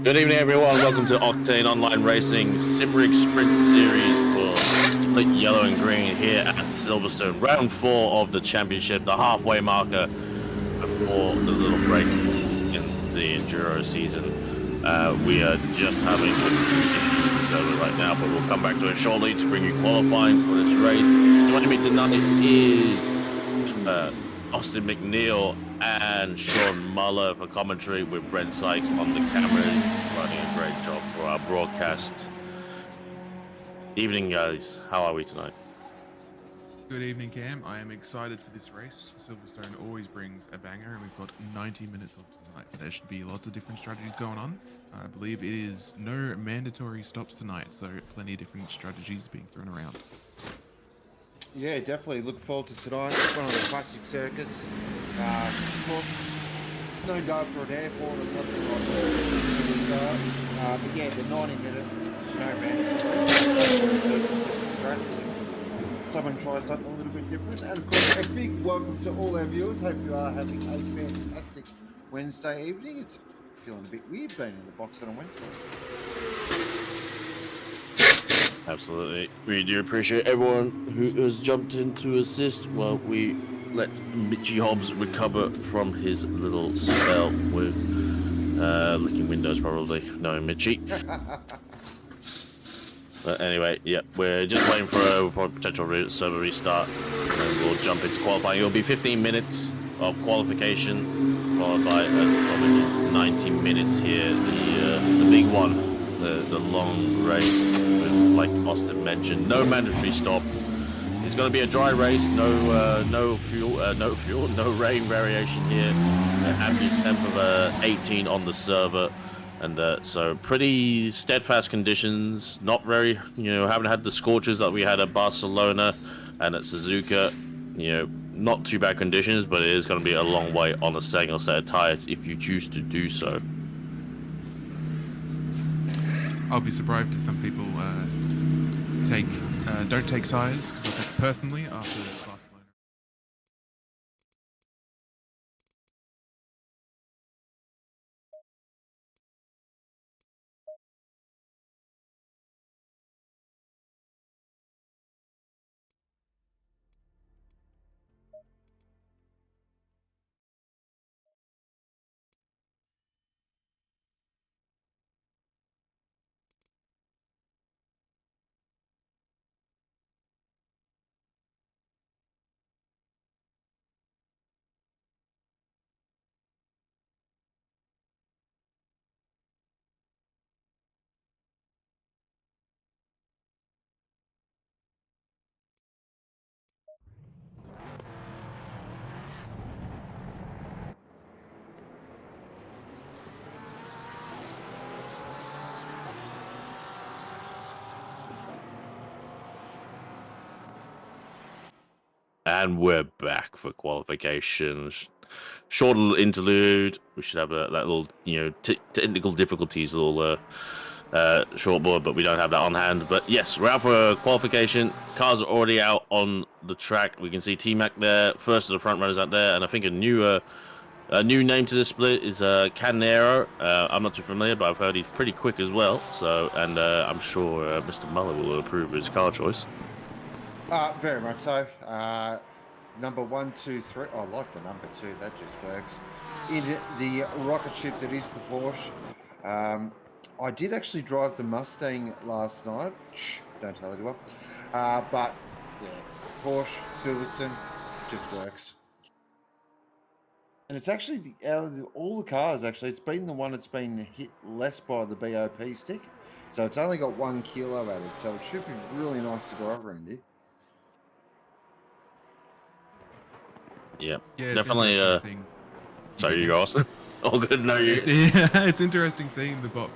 Good evening, everyone. Welcome to Octane Online Racing Simrigs Sprint Series for split yellow and green here at Silverstone. Round 4 of the championship, the halfway marker before the little break in the Enduro season. We are just having a server right now, but we'll come back to it shortly to bring you qualifying for this race. Joining me tonight is Austin McNeil and Sean Muller for commentary, with Brent Sykes on the cameras, running a great job for our broadcast. Evening, guys. How are we tonight? Good evening, Cam. I am excited for this race. Silverstone always brings a banger, and we've got 90 minutes left tonight. There should be lots of different strategies going on. I believe it is no mandatory stops tonight, so plenty of different strategies being thrown around. Yeah, definitely. Look forward to tonight. It's one of the classic circuits. Of course, no go for an airport or something like that. But yeah, the 90-minute, no mandatory. Some different strats. Someone tries something a little bit different. And of course, a big welcome to all our viewers. Hope you are having a fantastic Wednesday evening. It's feeling a bit weird being in the box on a Wednesday. Absolutely. We do appreciate everyone who has jumped in to assist while we let Mitchy Hobbs recover from his little spell with licking windows, probably. No, Mitchy. But anyway, yeah, we're just waiting for a potential server restart, and we'll jump into qualifying. It'll be 15 minutes of qualification, followed by, as I mentioned, 90 minutes here, the big one. The long race, with, like Austin mentioned, no mandatory stop. It's going to be a dry race, no fuel, no rain variation here. Ambient temp of 18 on the server, and so pretty steadfast conditions. Not very, haven't had the scorches that we had at Barcelona and at Suzuka. Not too bad conditions, but it is going to be a long way on a single set of tires if you choose to do so. I'll be surprised if some people don't take tires, because I think personally after Barcelona. And we're back for qualification. Short little interlude. We should have that little, technical difficulties, little short board, but we don't have that on hand. But yes, we're out for qualification. Cars are already out on the track. We can see T-Mac there, first of the front runners out there, and I think a new name to the split is Canero. I'm not too familiar, but I've heard he's pretty quick as well. So, and I'm sure Mr. Muller will approve of his car choice. Very much so. Number 1, 2, 3. I like the number 2. That just works. In the rocket ship that is the Porsche. I did actually drive the Mustang last night. Shh, don't tell anyone. But yeah, Porsche, Silverstone, just works. And it's actually out of all the cars. Actually, it's been the one that's been hit less by the BOP stick. So it's only got 1 kilo added. So it should be really nice to drive around here. Yeah, Yeah, definitely. Sorry, you go, Austin. Oh, good. No, you. It's interesting seeing the bot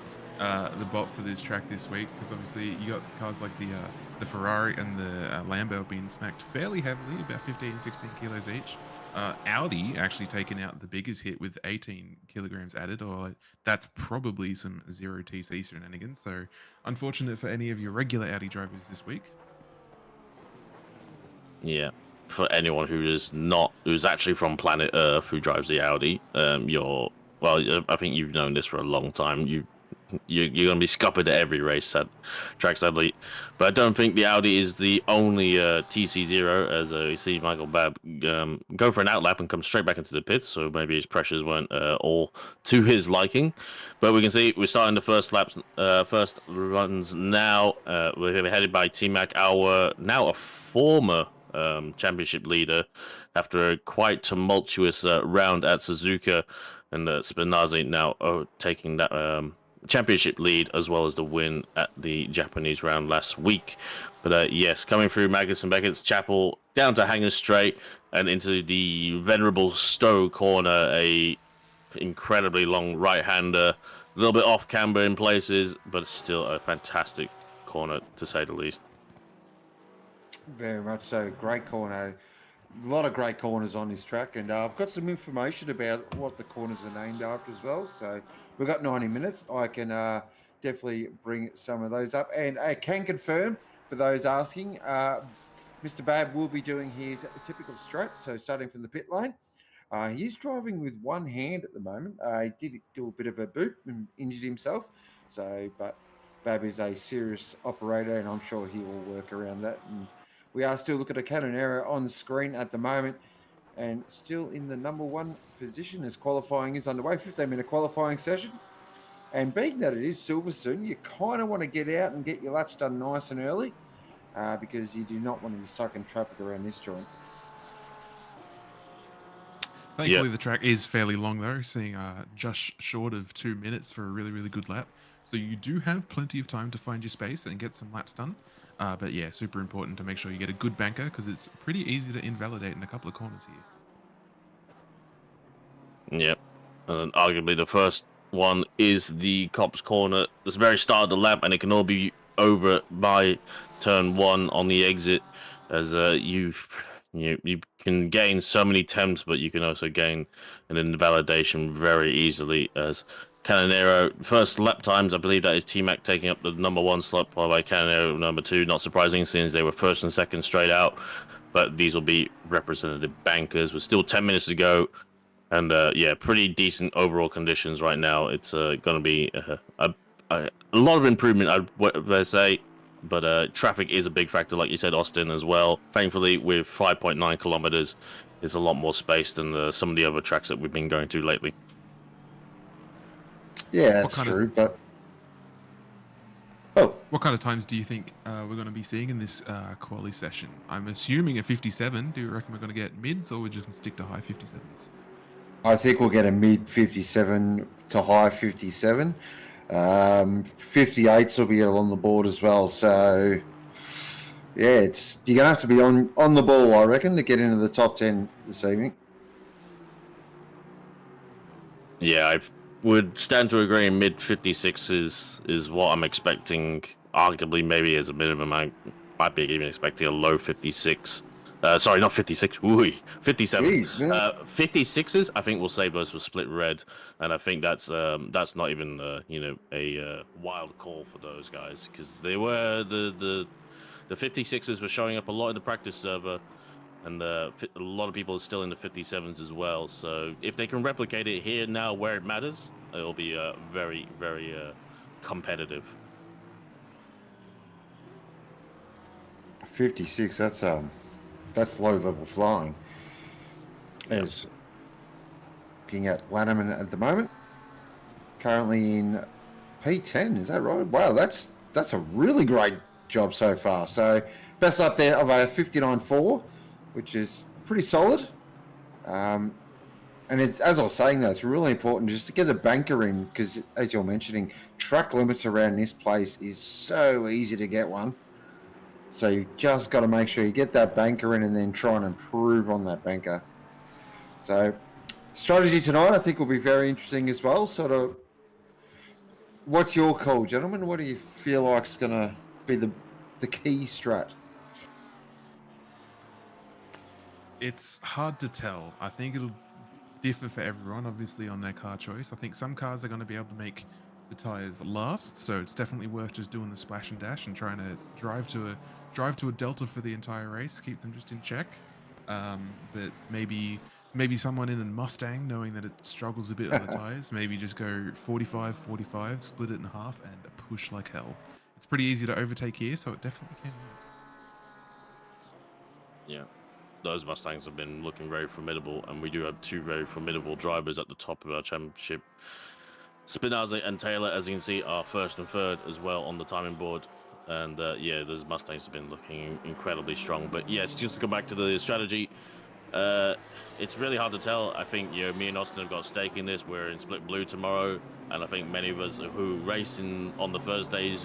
for this track this week, because obviously you got cars like the Ferrari and the Lambo being smacked fairly heavily, about 15, 16 kilos each. Audi actually taken out the biggest hit with 18 kilograms added, or that's probably some 0TC shenanigans. So unfortunate for any of your regular Audi drivers this week. Yeah. For anyone who's actually from planet Earth, who drives the Audi, I think you've known this for a long time. you're going to be scuppered at every race at track, sadly. But I don't think the Audi is the only TC0, as we see Michael Babb go for an outlap and come straight back into the pits, so maybe his pressures weren't all to his liking. But we can see we're starting the first laps, first runs now. We're headed by T-Mac, our now a former championship leader, after a quite tumultuous round at Suzuka, and Spinazzi now taking that championship lead as well as the win at the Japanese round last week. But yes, coming through Magnussen Beckett's Chapel down to Hanger Straight and into the venerable Stowe corner, a incredibly long right-hander, a little bit off camber in places, but still a fantastic corner to say the least. Very much so. Great corner. A lot of great corners on this track, and I've got some information about what the corners are named after as well. So we've got 90 minutes. I can definitely bring some of those up, and I can confirm for those asking, Mr. Babb will be doing his typical strat. So starting from the pit lane, he's driving with one hand at the moment. He did do a bit of a boot and injured himself. So, but Babb is a serious operator, and I'm sure he will work around that. And we are still looking at a Canonero on the screen at the moment, and still in the number one position as qualifying is underway. 15-minute qualifying session. And being that it is Silverstone, you kind of want to get out and get your laps done nice and early, because you do not want to be stuck in traffic around this joint. Thankfully, the track is fairly long, though, seeing just short of 2 minutes for a really, really good lap. So you do have plenty of time to find your space and get some laps done. But yeah, super important to make sure you get a good banker, because it's pretty easy to invalidate in a couple of corners here. Yep. And arguably the first one is the Cops corner. It's the very start of the lap, and it can all be over by turn 1 on the exit, as you can gain so many temps, but you can also gain an invalidation very easily, as Canonero, first lap times, I believe that is T-Mac taking up the number 1 slot, followed by Canonero number 2. Not surprising, since they were first and second straight out. But these will be representative bankers with still 10 minutes to go. And yeah, pretty decent overall conditions right now. It's going to be a lot of improvement, I'd say. But traffic is a big factor, like you said, Austin, as well. Thankfully, with 5.9 kilometers, it's a lot more space than some of the other tracks that we've been going to lately. Yeah, that's true, but... What kind of times do you think we're going to be seeing in this quali session? I'm assuming a 57. Do you reckon we're going to get mids, or we're just going to stick to high 57s? I think we'll get a mid 57 to high 57. 58s will be along the board as well. So, yeah, you're going to have to be on the ball, I reckon, to get into the top 10 this evening. Yeah, I would stand to agree. Mid 56 is what I'm expecting. Arguably, maybe as a minimum, I might be even expecting a low 56. Sorry, not 56. Ooh, 57. Jeez, 56s. I think we'll save those for split red, and I think that's not even a wild call for those guys, because they were the 56s were showing up a lot in the practice server. And a lot of people are still in the 57s as well. So if they can replicate it here now where it matters, it'll be very, very competitive. 56, that's low-level flying. As looking at Lanneman at the moment, currently in P10, is that right? Wow, that's a really great job so far. So best up there of a 59.4. which is pretty solid. And it's, as I was saying, though, it's really important just to get a banker in, because, as you're mentioning, track limits around this place is so easy to get one. So you just got to make sure you get that banker in and then try and improve on that banker. So strategy tonight, I think, will be very interesting as well. Sort of, what's your call, gentlemen? What do you feel like is going to be the key strat? It's hard to tell. I think it'll differ for everyone, obviously, on their car choice. I think some cars are going to be able to make the tires last, so it's definitely worth just doing the splash and dash and trying to drive to a delta for the entire race, keep them just in check. But maybe maybe someone in the Mustang, knowing that it struggles a bit on the tires, maybe just go 45, 45, split it in half, and push like hell. It's pretty easy to overtake here, so it definitely can work. Yeah, those Mustangs have been looking very formidable, and we do have two very formidable drivers at the top of our championship. Spinazzi and Taylor, as you can see, are first and third as well on the timing board. And yeah, those Mustangs have been looking incredibly strong. But yes, just to go back to the strategy, it's really hard to tell. I think me and Austin have got a stake in this. We're in split blue tomorrow, and I think many of us who race on the Thursdays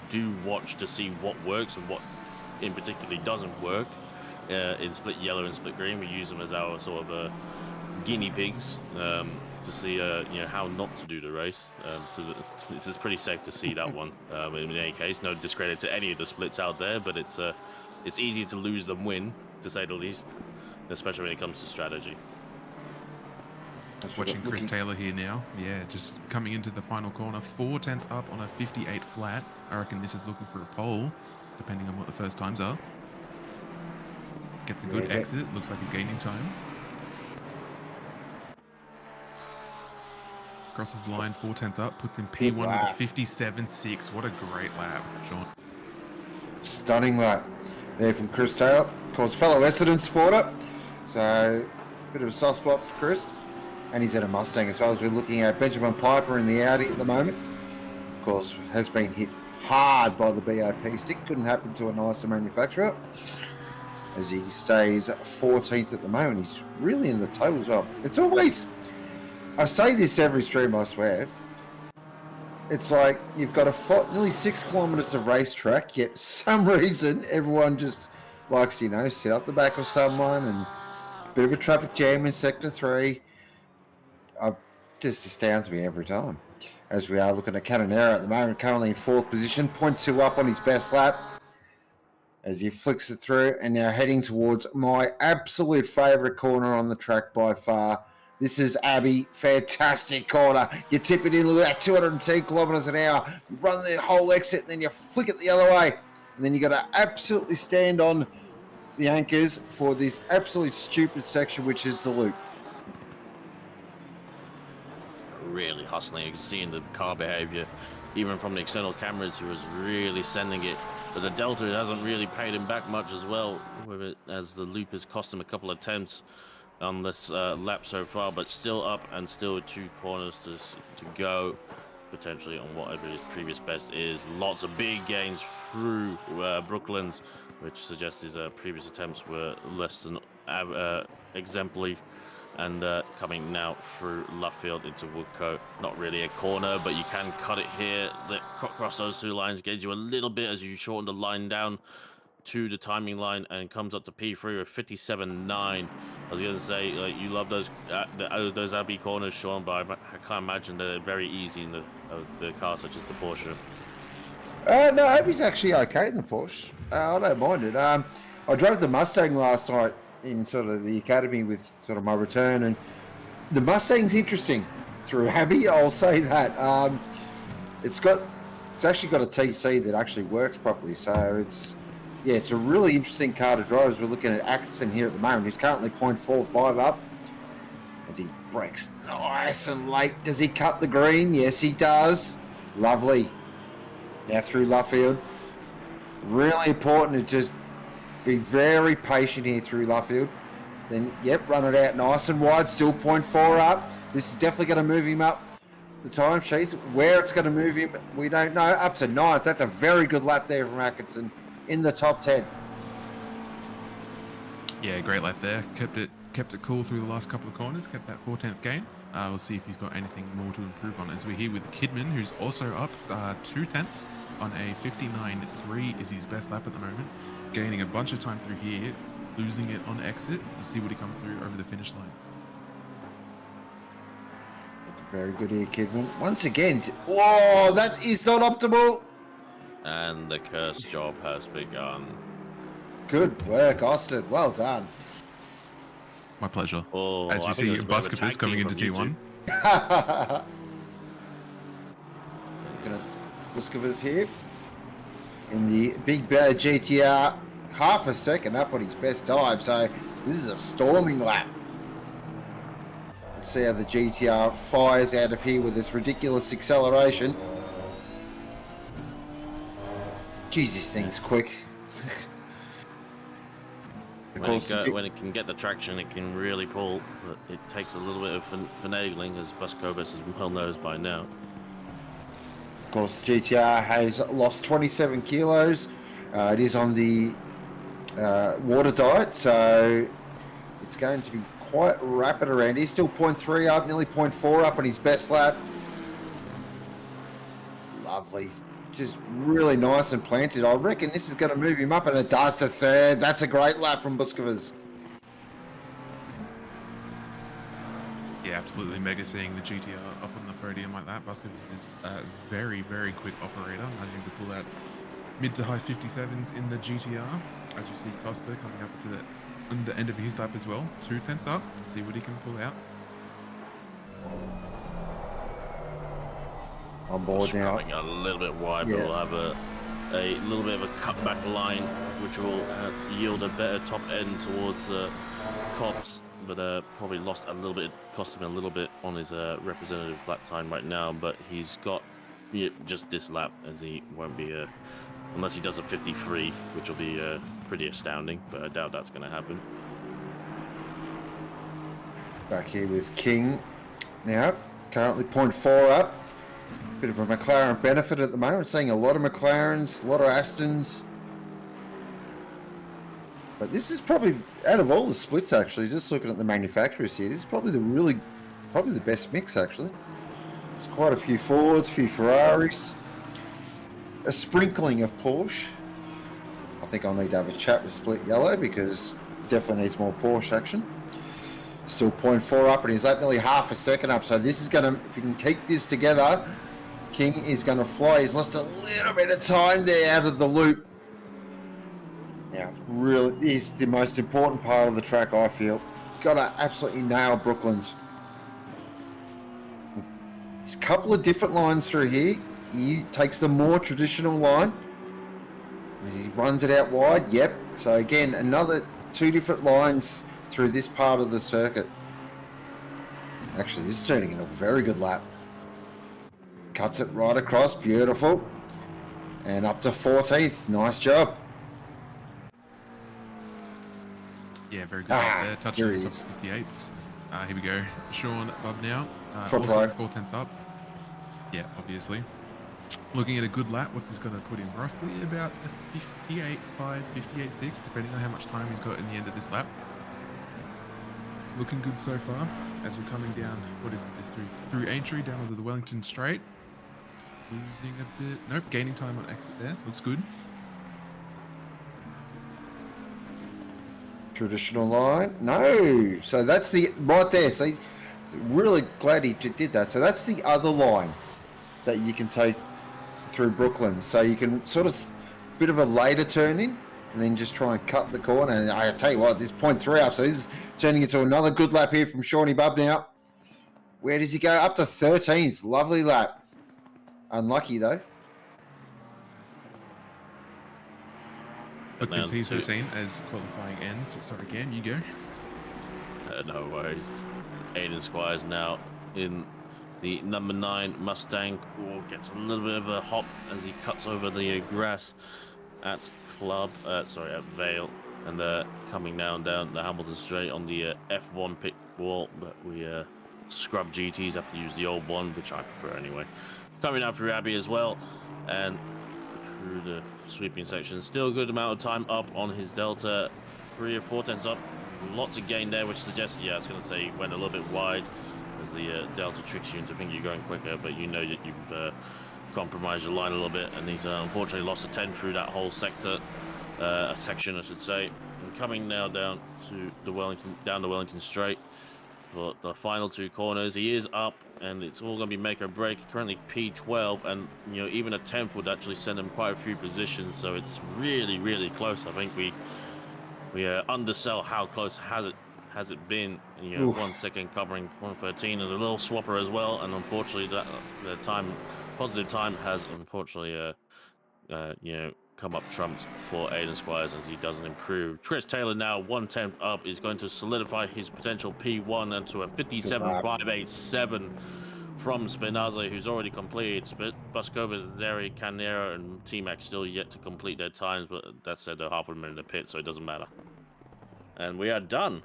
do watch to see what works and what in particularly doesn't work. In split yellow and split green, we use them as our sort of guinea pigs to see how not to do the race. This is pretty safe to see that one. In any case, no discredit to any of the splits out there, but it's easy to lose than win, to say the least, especially when it comes to strategy. Watching Chris Taylor here now. Yeah, just coming into the final corner, 4 tenths up on a 58 flat. I reckon this is looking for a pole, depending on what the first times are. Gets a good exit. Looks like he's gaining time. Crosses the line, 4 tenths up, puts in P1 with a 57.6. What a great lap, Sean. Stunning lap there from Chris Taylor. Of course, fellow Essendon supporter. So, bit of a soft spot for Chris. And he's at a Mustang as well, as we're looking at Benjamin Piper in the Audi at the moment. Of course, has been hit hard by the BOP stick. Couldn't happen to a nicer manufacturer. As he stays 14th at the moment. He's really in the total as well. It's always... I say this every stream, I swear. It's like you've got nearly 6 kilometres of racetrack, yet for some reason everyone just likes to, sit up the back of someone and a bit of a traffic jam in Sector 3. Just astounds me every time. As we are looking at Canonera at the moment, currently in 4th position, 0.2 up on his best lap. As he flicks it through and now heading towards my absolute favourite corner on the track by far. This is Abbey, fantastic corner. You tip it in with that 210 kilometres an hour. You run the whole exit, and then you flick it the other way. And then you got to absolutely stand on the anchors for this absolutely stupid section, which is the loop. Really hustling. You can see in the car behavior, even from the external cameras, he was really sending it. But the Delta hasn't really paid him back much as well, with it, as the loop has cost him a couple of attempts on this lap so far, but still up and still 2 corners to go, potentially on whatever his previous best is. Lots of big gains through Brooklands, which suggests his previous attempts were less than exemplary. And coming now through Luffield into Woodcote. Not really a corner, but you can cut it here. Cross those 2 lines, gauge you a little bit as you shorten the line down to the timing line, and comes up to P3 with 57.9. I was going to say, you love those Abbey corners, Sean, but I can't imagine they're very easy in the car such as the Porsche. No, Abbey's actually okay in the Porsche. I don't mind it. I drove the Mustang last night in sort of the academy with sort of my return, and the Mustang's interesting through Abbey, I'll say that. It's actually got a TC that actually works properly, so it's a really interesting car to drive. As we're looking at Atkinson here at the moment, he's currently 0.45 up as he brakes nice and late. Does he cut the green? Yes, he does. Lovely. Now through Luffield. Really important to just be very patient here through Luffield. Then, run it out nice and wide, still 0.4 up. This is definitely going to move him up the time sheets. Where it's going to move him, we don't know. Up to 9th. That's a very good lap there from Atkinson in the top 10. Yeah, great lap there. Kept it cool through the last couple of corners. Kept that 4/10 gain. We'll see if he's got anything more to improve on. As we're here with Kidman, who's also up 2 tenths on a 59.3 is his best lap at the moment. Gaining a bunch of time through here, losing it on exit. We'll see what he comes through over the finish line. Very good here, Kidman. Once again, whoa, that is not optimal. And the cursed job has begun. Good work, Austin. Well done. My pleasure. Oh, as we see Buscapers coming into T1. Goodness, Buscapers here in the Big Bear GTR, half a second up on his best time. So this is a storming lap See how the GTR fires out of here with this ridiculous acceleration. Jeez, this thing's quick. When it can get the traction, it can really pull, but it takes a little bit of finagling, as Buscobus as well knows by now. Of course, GTR has lost 27 kilos. It is on the water diet, so it's going to be quite rapid around. He's still 0.3 up, nearly 0.4 up on his best lap. Lovely. Just really nice and planted. I reckon this is going to move him up, and it does to third. That's a great lap from Buscovas. Yeah, absolutely mega seeing the GTR up on the podium like that. Buscovas is a very, very quick operator, managing to pull out mid to high 57s in the GTR. As you see Costa coming up to the end of his lap as well. 2 tenths up. See what he can pull out. On board now. Scrubbing a little bit wide, but we'll have a little bit of a cutback line, which will yield a better top end towards Cops, but probably lost a little bit, cost him a little bit on his representative lap time right now, but he's got just this lap, as he won't be, unless he does a 53, which will be pretty astounding, but I doubt that's going to happen. Back here with King now, currently 0.4 up. Bit of a McLaren benefit at the moment. Seeing a lot of McLarens, a lot of Astons. But this is probably, out of all the splits actually, just looking at the manufacturers here, this is probably the best mix actually. There's quite a few Fords, a few Ferraris, a sprinkling of Porsche. I think I'll need to have a chat with Split Yellow because definitely needs more Porsche action. Still 0.4 up, and he's up nearly half a second up. So this is going to, if he can keep this together, King is going to fly. He's lost a little bit of time there out of the loop. Now, really is the most important part of the track, I feel. Got to absolutely nail Brooklands. There's a couple of different lines through here. He takes the more traditional line. He runs it out wide. Yep. So again, another 2 different lines through this part of the circuit. Actually, this is turning into a very good lap. Cuts it right across, beautiful. And up to 14th, nice job. Yeah, very good lap there, touching the top 58s. Here we go, Sean Bubb now, also 4 tenths up. Yeah, obviously. Looking at a good lap, what's this going to put him? Roughly about a 58.5, 58.6, depending on how much time he's got in the end of this lap. Looking good so far as we're coming down, what is this, through Aintree down onto the Wellington Straight. Losing a bit, nope, gaining time on exit there, looks good. Traditional line, no, so that's the, right there, see, really glad he did that. So that's the other line that you can take through Brooklyn. So you can sort of, bit of a later turn in, and then just try and cut the corner. And I tell you what, this 0.3 up, so this is turning into another good lap here from Shawnee Bubb now. Where does he go? Up to 13th. Lovely lap. Unlucky though. Let's see 13 as qualifying ends. Sorry, Cam, you go. No worries. Aiden Squires now in the number 9 Mustang. Gets a little bit of a hop as he cuts over the grass at at Vale, and coming down the Hamilton Straight on the F1 pit wall, but we scrub GTs, have to use the old one, which I prefer anyway. Coming down through Abbey as well, and through the sweeping section, still a good amount of time up on his Delta, 3 or 4 tenths up, lots of gain there, which suggests, yeah, I was going to say, went a little bit wide, as the Delta tricks you into thinking you're going quicker, but you know that you've compromised your line a little bit, and he's unfortunately lost a 10 through that whole sector, section I should say. And coming now down to the Wellington Straight for the final 2 corners, he is up, and it's all going to be make or break. Currently P12, and you know, even a 10th would actually send him quite a few positions, so it's really close. I think we undersell how close has it been. You know, 1 second covering 113, and a little swapper as well, and unfortunately that the positive time has unfortunately you know, come up trumps for Aiden Squires as he doesn't improve. Chris Taylor now 1 tenth up is going to solidify his potential P1 into a 57.587 from Spinazzi, who's already completed. Buscova, Zeri, Canero, and T-Mac still yet to complete their times, but that said, they're half a minute in the pit, so it doesn't matter. And we are done.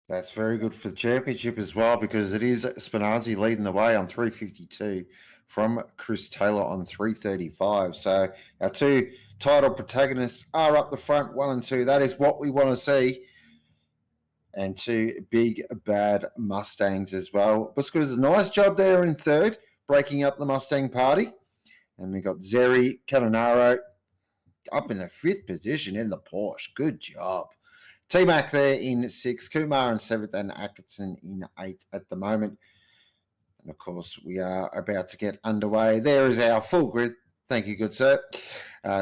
That's very good for the championship as well, because it is Spinazzi leading the way on 352 from Chris Taylor on 335. So our two title protagonists are up the front, 1 and 2. That is what we want to see. And two big bad Mustangs as well. Busco does a nice job there in third, breaking up the Mustang party. And we got Zeri Canonaro up in the 5th position in the Porsche. Good job. T-Mac there in 6th, Kumar in 7th, and Atkinson in 8th at the moment. And of course, we are about to get underway. There is our full grid. Thank you, good sir.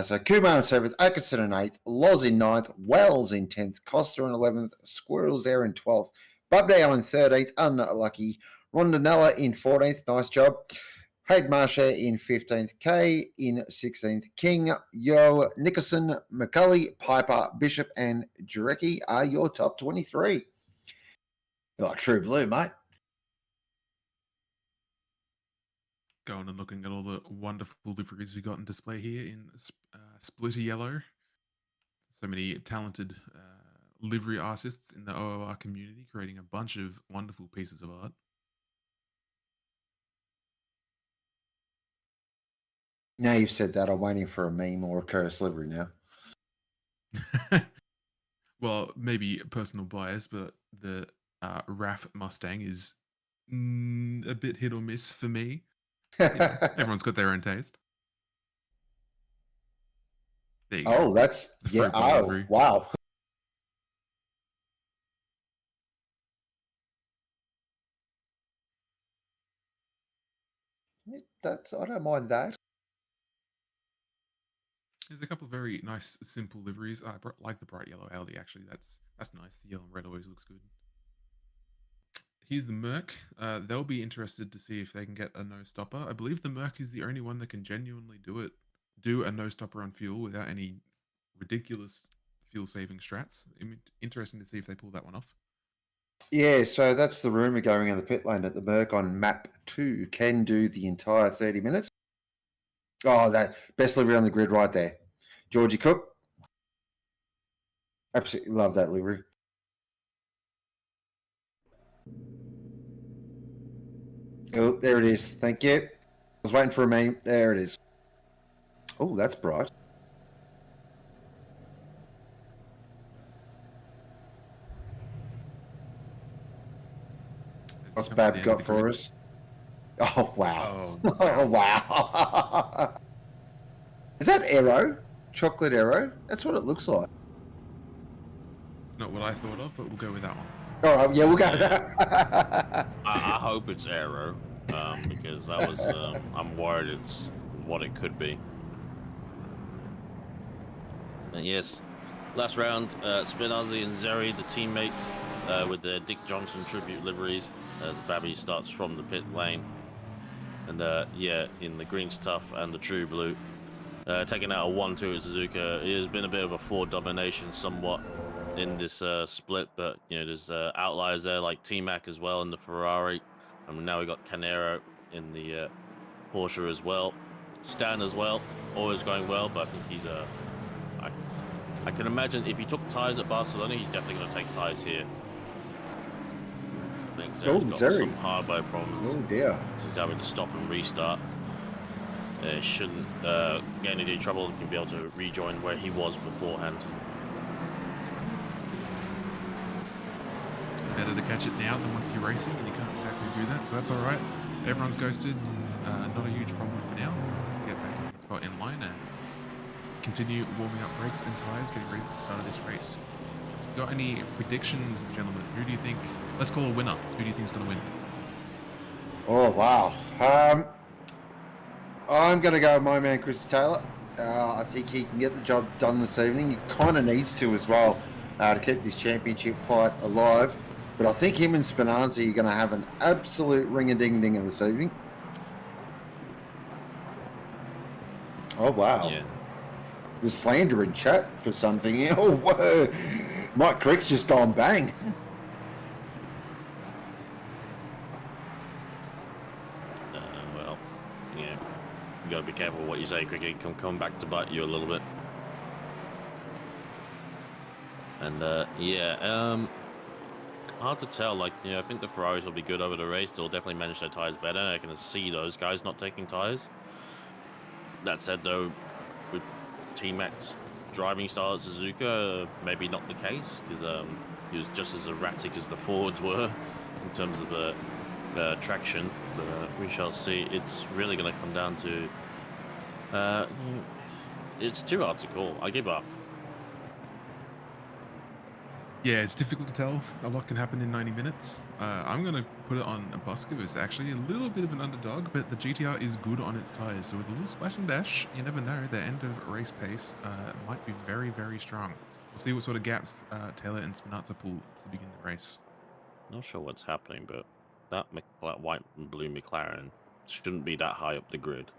So Kumar in 7th, Atkinson in 8th, Loz in 9th, Wells in 10th, Costa in 11th, Squirrels there in 12th, Bubdale in 13th, unlucky, Rondinella in 14th, nice job. Hayden Marche in 15th, Kay in 16th, King, Yo, Nickerson, McCulley, Piper, Bishop, and Jarecki are your top 23. Oh, true blue, mate. Going and looking at all the wonderful liveries we got in display here in splitter yellow. So many talented livery artists in the OOR community creating a bunch of wonderful pieces of art. Now you've said that, I'm waiting for a meme or a curse livery now. Well, maybe personal bias, but the RAF Mustang is a bit hit or miss for me. You know, everyone's got their own taste. There you go. That's The yeah. fruit ball Oh, livery. wow. I don't mind that. There's a couple of very nice, simple liveries. I like the bright yellow Audi, actually. That's nice. The yellow and red always looks good. Here's the Merc. They'll be interested to see if they can get a no-stopper. I believe the Merc is the only one that can genuinely do a no-stopper on fuel without any ridiculous fuel-saving strats. Interesting to see if they pull that one off. Yeah, so that's the rumour going in the pit lane that the Merc on map 2 can do the entire 30 minutes. Oh, that best livery on the grid right there. Georgie Cook. Absolutely love that livery. Oh, there it is. Thank you. I was waiting for a meme. There it is. Oh, that's bright. What's Bab got for us? Oh, wow. Oh, Oh, wow. Is that Aero? Chocolate Aero? That's what it looks like. It's not what I thought of, but we'll go with that one. All right, yeah, we'll go with that. I hope it's Aero, because that was, I'm worried it's what it could be. And yes, last round, Spinazzi and Zeri, the teammates, with their Dick Johnson tribute liveries, as Babby starts from the pit lane. And yeah, in the green stuff and the true blue, taking out a 1-2 at Suzuka. It has been a bit of a Ford domination somewhat in this split, but you know, there's outliers there like T-Mac as well in the Ferrari. And now we got Canero in the Porsche as well. Stan as well, always going well, but I think he's I can imagine if he took tyres at Barcelona, he's definitely going to take tyres here. I think Zeri's got some hardware problems. Oh dear. He's having to stop and restart. Shouldn't get into trouble and be able to rejoin where he was beforehand. Better to catch it now than once you're racing, and you can't exactly do that, so that's all right. Everyone's ghosted. Not a huge problem for now. Get back in the spot in line and continue warming up brakes and tyres, getting ready for the start of this race. Got any predictions, gentlemen? Who do you think? Let's call a winner. Who do you think is going to win? Oh, wow. I'm going to go with my man, Chris Taylor. I think he can get the job done this evening. He kind of needs to as well to keep this championship fight alive. But I think him and Spinazzi are going to have an absolute ring-a-ding-ding this evening. Oh, wow. Yeah. The slander in chat for something. Oh, whoa. Mike Crick's just gone bang. Well, yeah. You gotta be careful what you say, Cricket. It can come back to bite you a little bit. And hard to tell. Like, I think the Ferraris will be good over the race. They'll definitely manage their tires better. I can see those guys not taking tires. That said, though, with T-Mac's driving style at Suzuka, maybe not the case, because he was just as erratic as the Fords were in terms of the traction. But we shall see. It's really going to come down to it's too hard to call. I give up. Yeah, it's difficult to tell. A lot can happen in 90 minutes. I'm going to put it on Busker, who's actually a little bit of an underdog, but the GTR is good on its tyres. So with a little splash and dash, you never know. The end of race pace might be very, very strong. We'll see what sort of gaps Taylor and Spinazza pull to begin the race. Not sure what's happening, but that white and blue McLaren shouldn't be that high up the grid.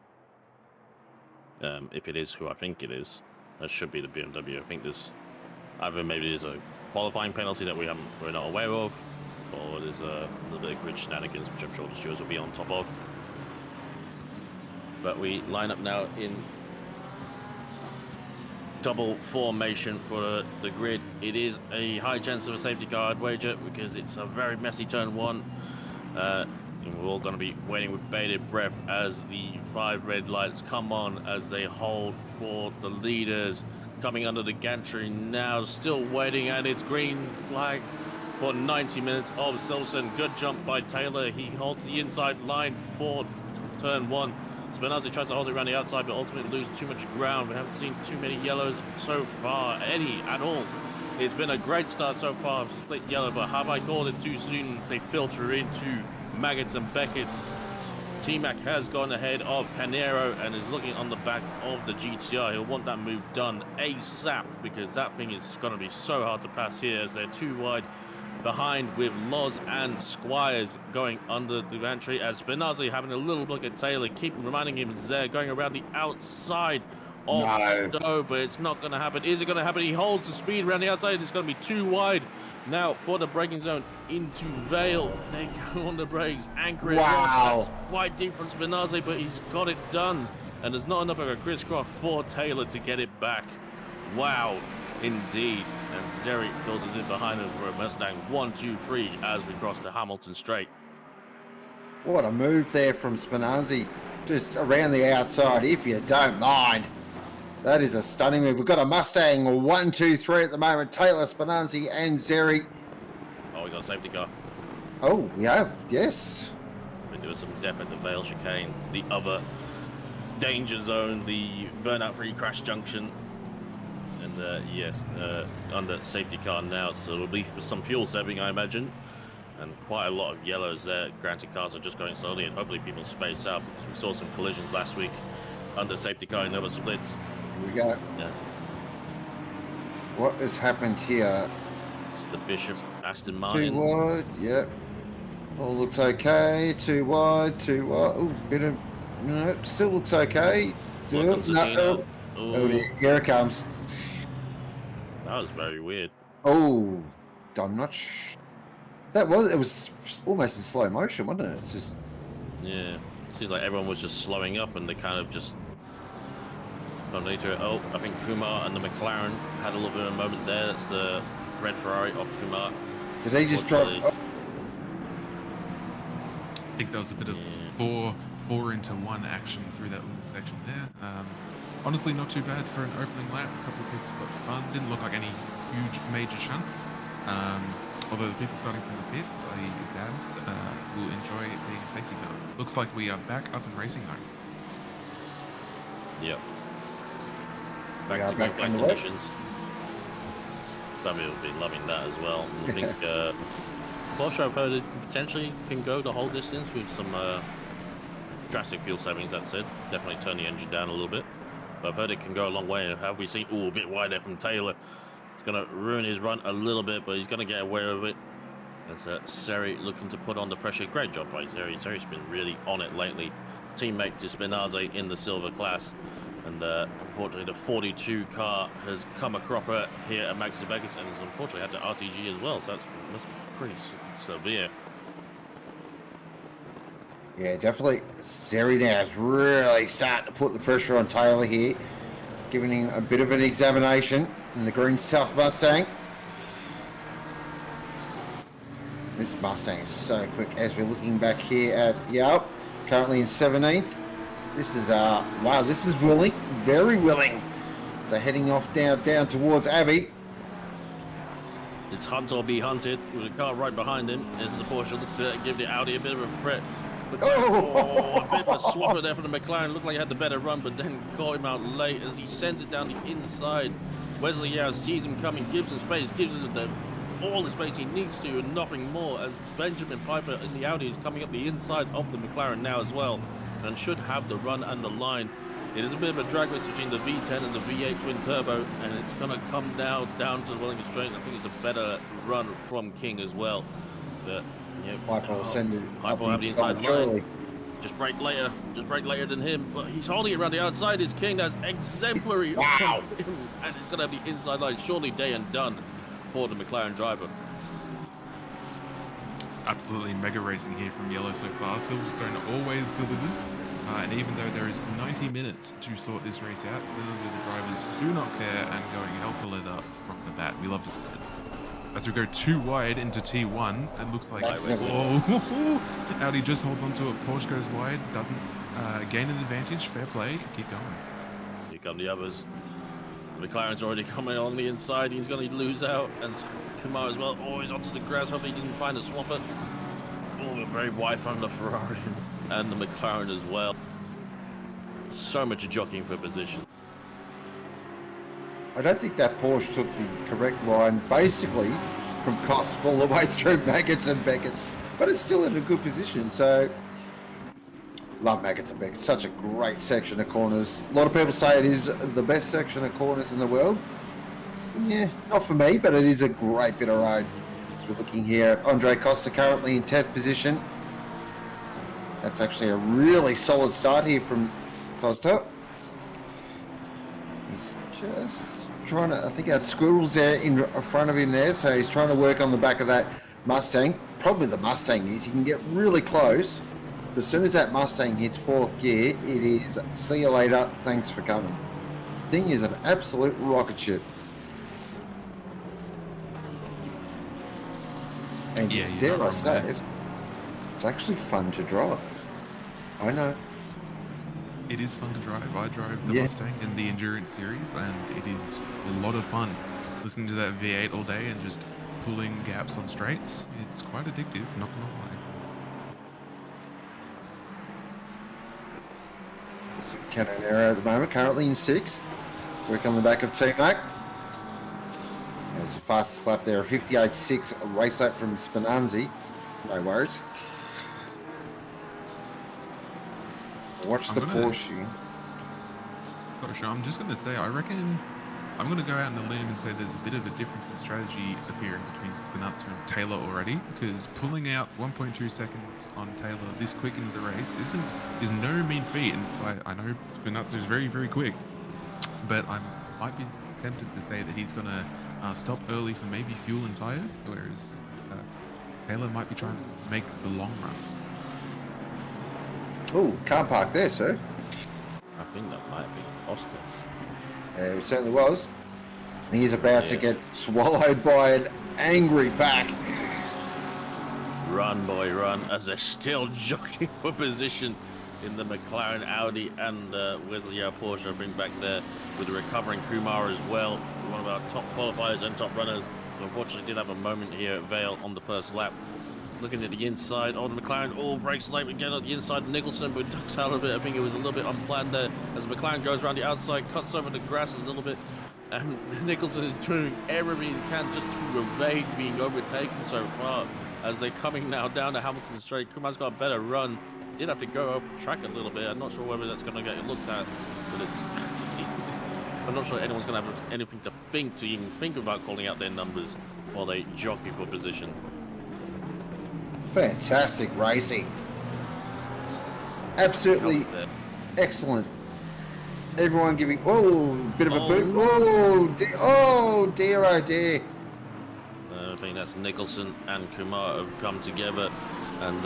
If it is who I think it is, that should be the BMW. I think there's either maybe there's a qualifying penalty that we're not aware of, or there's a little bit of grid shenanigans, which I'm sure the stewards will be on top of. But we line up now in double formation for the grid. It is a high chance of a safety car, I'd wager, because it's a very messy turn one. And we're all going to be waiting with bated breath as the 5 red lights come on, as they hold for the leaders. Coming under the gantry now, still waiting, and it's green flag for 90 minutes of Silverstone. Good jump by Taylor. He holds the inside line for turn 1. Spinazzi tries to hold it around the outside, but ultimately loses too much ground. We haven't seen too many yellows so far, any at all. It's been a great start so far, split yellow, but have I called it too soon as they filter into Maggots and Beckett's? T-Mac has gone ahead of Canero and is looking on the back of the GTR. He'll want that move done ASAP, because that thing is going to be so hard to pass here as they're too wide behind, with Loz and Squires going under the gantry, as Spinazzi having a little look at Taylor, keep reminding him it's there, going around the outside of Stowe, but it's not going to happen. Is it going to happen? He holds the speed around the outside, and it's going to be too wide now for the braking zone into Vale. They go on the brakes, anchor it. Wow. That's quite deep from Spinazzi, but he's got it done, and there's not enough of a crisscross for Taylor to get it back. Wow, indeed. And Zeri filters in behind him for a Mustang 1-2-3 as we cross the Hamilton Straight. What a move there from Spinazzi, just around the outside, if you don't mind. That is a stunning move. We've got a Mustang 1-2-3 at the moment. Taylor, Spinazzi, and Zeri. Oh, we got a safety car. Oh, we have, yes. Been doing some depth at the Vale chicane, the other danger zone, the burnout-free crash junction. And yes, under safety car now, so it'll be some fuel saving, I imagine. And quite a lot of yellows there. Granted, cars are just going slowly, and hopefully people space out, because we saw some collisions last week under safety car in other splits. Here we go. Yeah. What has happened here? It's the Bishop Aston Too Martin. wide, yep. All looks okay. Too wide, too wide. Oh, bit of... No, still looks okay. Welcome to Zeno. Oh, here it comes. That was very weird. Oh, I'm not sure. It was almost in slow motion, wasn't it? It's just... Yeah. It seems like everyone was just slowing up, and they kind of just... Later, oh, I think Kumar and the McLaren had a little bit of a moment there. That's the red Ferrari of Kumar. Did he just drop... Oh. I think there was a bit of four into one action through that little section there. Honestly, not too bad for an opening lap. A couple of people got spun. Didn't look like any huge major shunts. Although the people starting from the pits, i.e. Dabs, will enjoy being a safety car. Looks like we are back up in racing mode. Yep. Back to back conditions. Bobby will be loving that as well. I think Porsche, I've heard, potentially can go the whole distance with some drastic fuel savings. That said, definitely turn the engine down a little bit. But I've heard it can go a long way. Have we seen? Oh, a bit wide there from Taylor. It's going to ruin his run a little bit, but he's going to get away with it. That's Seri looking to put on the pressure. Great job by Seri. Seri's been really on it lately. Teammate to Spinazzi in the silver class. And unfortunately, the 42 car has come a cropper here at Max Vegas and has unfortunately had to RTG as well. So that's pretty severe. Yeah, definitely. Zeri now is really starting to put the pressure on Taylor here, giving him a bit of an examination in the Green's tough Mustang. This Mustang is so quick as we're looking back here at Yelp, currently in 17th. This is, wow, this is willing, very willing. So heading off down towards Abbey. It's hunt or be hunted with a car right behind him as the Porsche looks to give the Audi a bit of a threat. A bit of a swapper there for the McLaren. Looked like he had the better run, but then caught him out late as he sends it down the inside. Wesley Yao sees him coming, gives him space, gives him all the space he needs to, and nothing more, as Benjamin Piper in the Audi is coming up the inside of the McLaren now as well, and should have the run and the line. It is a bit of a drag race between the V10 and the V8 twin turbo, and it's going to come down to the Wellington Straight. I think it's a better run from King as well. But yeah, Piper will send it up Piper will have the inside surely. line. Just break later than him, but he's holding it around the outside. Is King, that's exemplary. Wow. And it's going to have the inside line, surely day and done for the McLaren driver. Absolutely mega racing here from Yellow so far. Silverstone always delivers, and even though there is 90 minutes to sort this race out, clearly the drivers do not care and going hell for leather from the bat. We love to see it. As we go too wide into T1, it looks like Audi just holds onto it. Porsche goes wide, doesn't gain an advantage. Fair play, keep going. Here come the others. McLaren's already coming on the inside. He's going to lose out, and Kumar as well. Oh, he's onto the grass. Hopefully he doesn't find a swapper. Oh, we're very wide from the Ferrari and the McLaren as well. So much jockeying for position. I don't think that Porsche took the correct line, basically from Cosp all the way through Maggots and Beckett's, but it's still in a good position. So, love Maggots and Beckett's, such a great section of corners. A lot of people say it is the best section of corners in the world. Yeah, not for me, but it is a great bit of road. So we're looking here at Andre Costa currently in 10th position. That's actually a really solid start here from Costa. He's just trying to, I think that squirrel's there in front of him there, so he's trying to work on the back of that Mustang. Probably the Mustang is, he can get really close, but as soon as that Mustang hits 4th gear, it is see you later, thanks for coming. Thing is an absolute rocket ship. And Yeah, dare I say it, it's actually fun to drive. I know. It is fun to drive. I drove the Yeah. Mustang in the Endurance Series, and it is a lot of fun. Listening to that V8 all day and just pulling gaps on straights, it's quite addictive, not gonna lie. It's Canonero at the moment, currently in 6th. Work on the back of T-Mac. There's a fastest lap there, a 58.6 race lap from Spinanzi. No worries. Watch I'm the gonna- Porsche. Sorry, Sean, I'm just going to say, I reckon I'm going to go out on a limb and say there's a bit of a difference in strategy appearing between Spinazza and Taylor already, because pulling out 1.2 seconds on Taylor this quick into the race is no mean feat. And I know Spinazza is very, very quick, but I might be tempted to say that he's going to stop early for maybe fuel and tires, whereas Taylor might be trying to make the long run. Oh, can't park there, sir. I think that might be Costa. It certainly was. And he's about to get swallowed by an angry pack. Run, boy, run, as they're still jockeying for position in the McLaren, Audi, and Wesley Yao Porsche. I bring back there with the recovering Kumar as well, one of our top qualifiers and top runners, who unfortunately did have a moment here at Vale on the first lap. Looking at the inside, the McLaren all breaks late again on the inside. Nicholson, but ducks out a bit. I think it was a little bit unplanned there as the McLaren goes around the outside, cuts over the grass a little bit. And Nicholson is doing everything he can just to evade being overtaken so far as they're coming now down to Hamilton Straight. Kumar's got a better run. Did have to go up track a little bit. I'm not sure whether that's going to get looked at, but it's. I'm not sure anyone's going to have anything to even think about calling out their numbers while they jockey for position. Fantastic racing. Absolutely excellent. Everyone giving, oh, bit of a boot. Oh dear, oh dear. I think that's Nicholson and Kumar have come together, and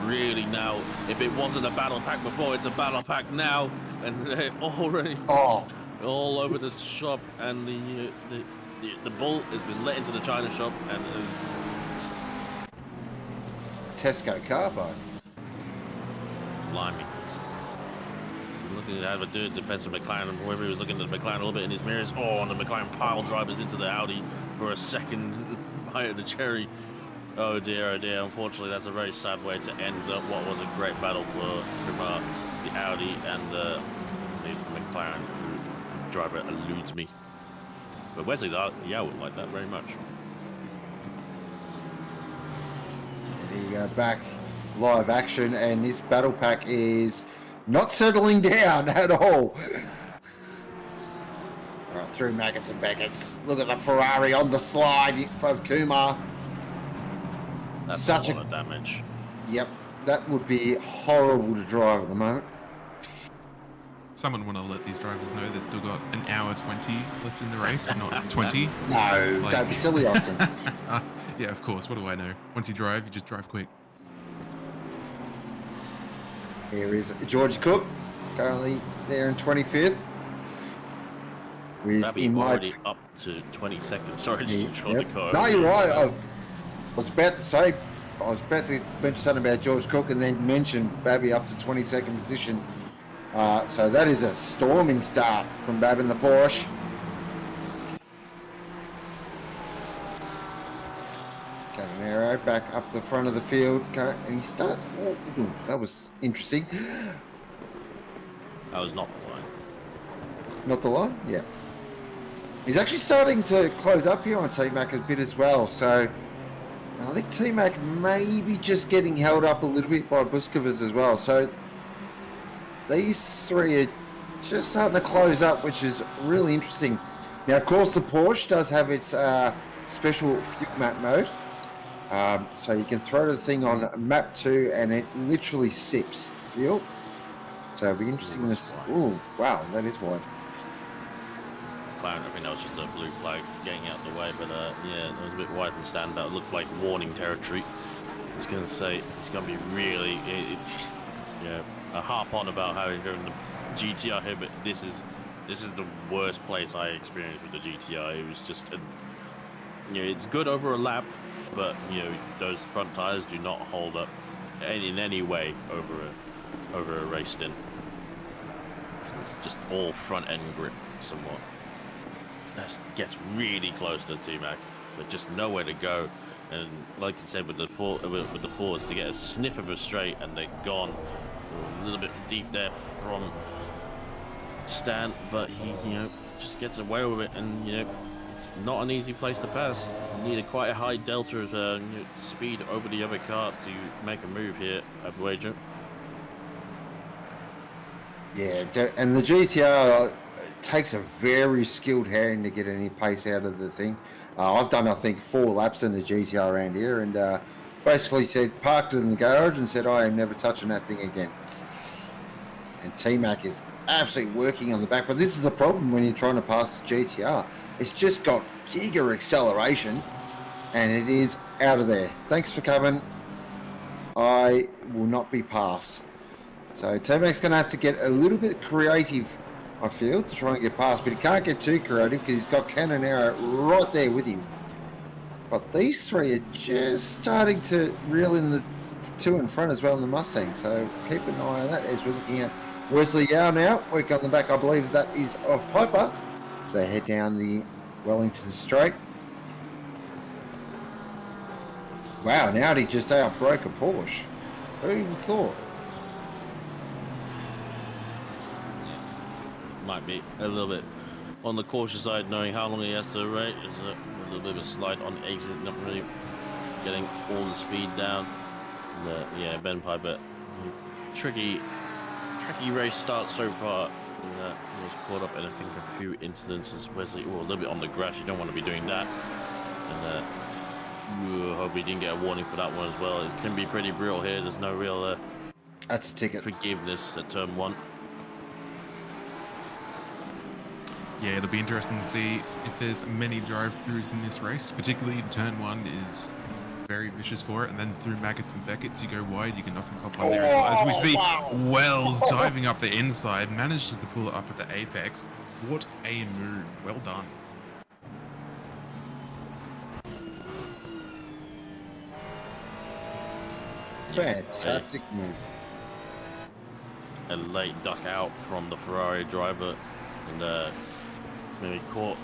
really now, if it wasn't a battle pack before, it's a battle pack now, and they're already all over the shop, and the bull has been let into the China shop, and Tesco car park. blimey. Looking to have a do defensive McLaren, whoever he was looking at the McLaren a little bit in his mirrors. Oh, and the McLaren pile drivers into the Audi for a second bite of the cherry. Oh dear, unfortunately that's a very sad way to end what was a great battle for the Audi and the McLaren driver eludes me. But Wesley, yeah, I would like that very much. And here you go, back live action, and this battle pack is not settling down at all. All right, through Maggots and Beckett's. Look at the Ferrari on the slide of Kumar. That's Such a lot of damage. Yep, that would be horrible to drive at the moment. Someone want to let these drivers know they've still got an hour 20 left in the race, not 20. No, Like- don't be silly, Austin. Yeah, of course. What do I know? Once you drive, you just drive quick. Here is George Cook, currently there in 25th. With That'd be already up to 20 seconds. Sorry, just short Yep. the car. No, you're right. I was about to say, I was about to mention something about George Cook and then mention Babby up to 22nd position. So that is a storming start from Bab in the Porsche. Catanero back up the front of the field, and he started. Oh, that was interesting. That was not the line. Not the line, yeah. He's actually starting to close up here on T-Mac a bit as well. So I think T-Mac may be just getting held up a little bit by Buskovas as well. So these three are just starting to close up, which is really interesting. Now, of course, the Porsche does have its special fuel map mode. So you can throw the thing on map 2 and it literally sips fuel. So it'll be interesting to see. Oh, wow, that is wide. I think that was just a blue flag getting out the way, but yeah, it was a bit wide and stand out. It looked like warning territory. I was going to say, it's going to be really, yeah, I harp on about how you're doing the GTR here, but this is the worst place I experienced with the GTR. It was just, you know, it's good over a lap, but you know those front tires do not hold up in any way over a race stint. So it's just all front end grip somewhat. That gets really close to T-Mac, but just nowhere to go. And like you said, with the Fords, to get a sniff of a straight and they're gone. A little bit deep there from Stan, but he, you know, just gets away with it, and you know, it's not an easy place to pass. You need quite a high delta of speed over the other car to make a move here, I'd wager. Yeah, and the GTR takes a very skilled hand to get any pace out of the thing. I've done, I think, 4 laps in the GTR around here, and basically said, parked it in the garage and said, I am never touching that thing again. And T-Mac is absolutely working on the back, but this is the problem when you're trying to pass the GTR. It's just got giga acceleration, and it is out of there. Thanks for coming. I will not be passed. So T-Mac's going to have to get a little bit creative, I feel, to try and get past, but he can't get too creative because he's got Canonero right there with him. But these three are just starting to reel in the 2 in front as well in the Mustang, so keep an eye on that as we're looking at Wesley Yao now, work on the back. I believe that is of Piper. So they head down the Wellington Straight. Wow, an Audi just outbroke a Porsche. Who would have thought? Might be a little bit on the cautious side, knowing how long he has to rate. It's a little bit of a slide on exit, not really getting all the speed down. And, yeah, Ben Piper, tricky race start so far. He was caught up in, I think, a few incidences. Wesley, a little bit on the grass. You don't want to be doing that. And hope he didn't get a warning for that one as well. It can be pretty brutal here. There's no real that's a ticket. forgiveness at turn 1. Yeah, it'll be interesting to see if there's many drive-throughs in this race. Particularly turn 1 is very vicious for it, and then through Maggots and Beckett's you go wide, you can often pop on there as well. As we see Wells diving up the inside, manages to pull it up at the apex. What a move. Well done. Fantastic move. A late duck out from the Ferrari driver, and maybe caught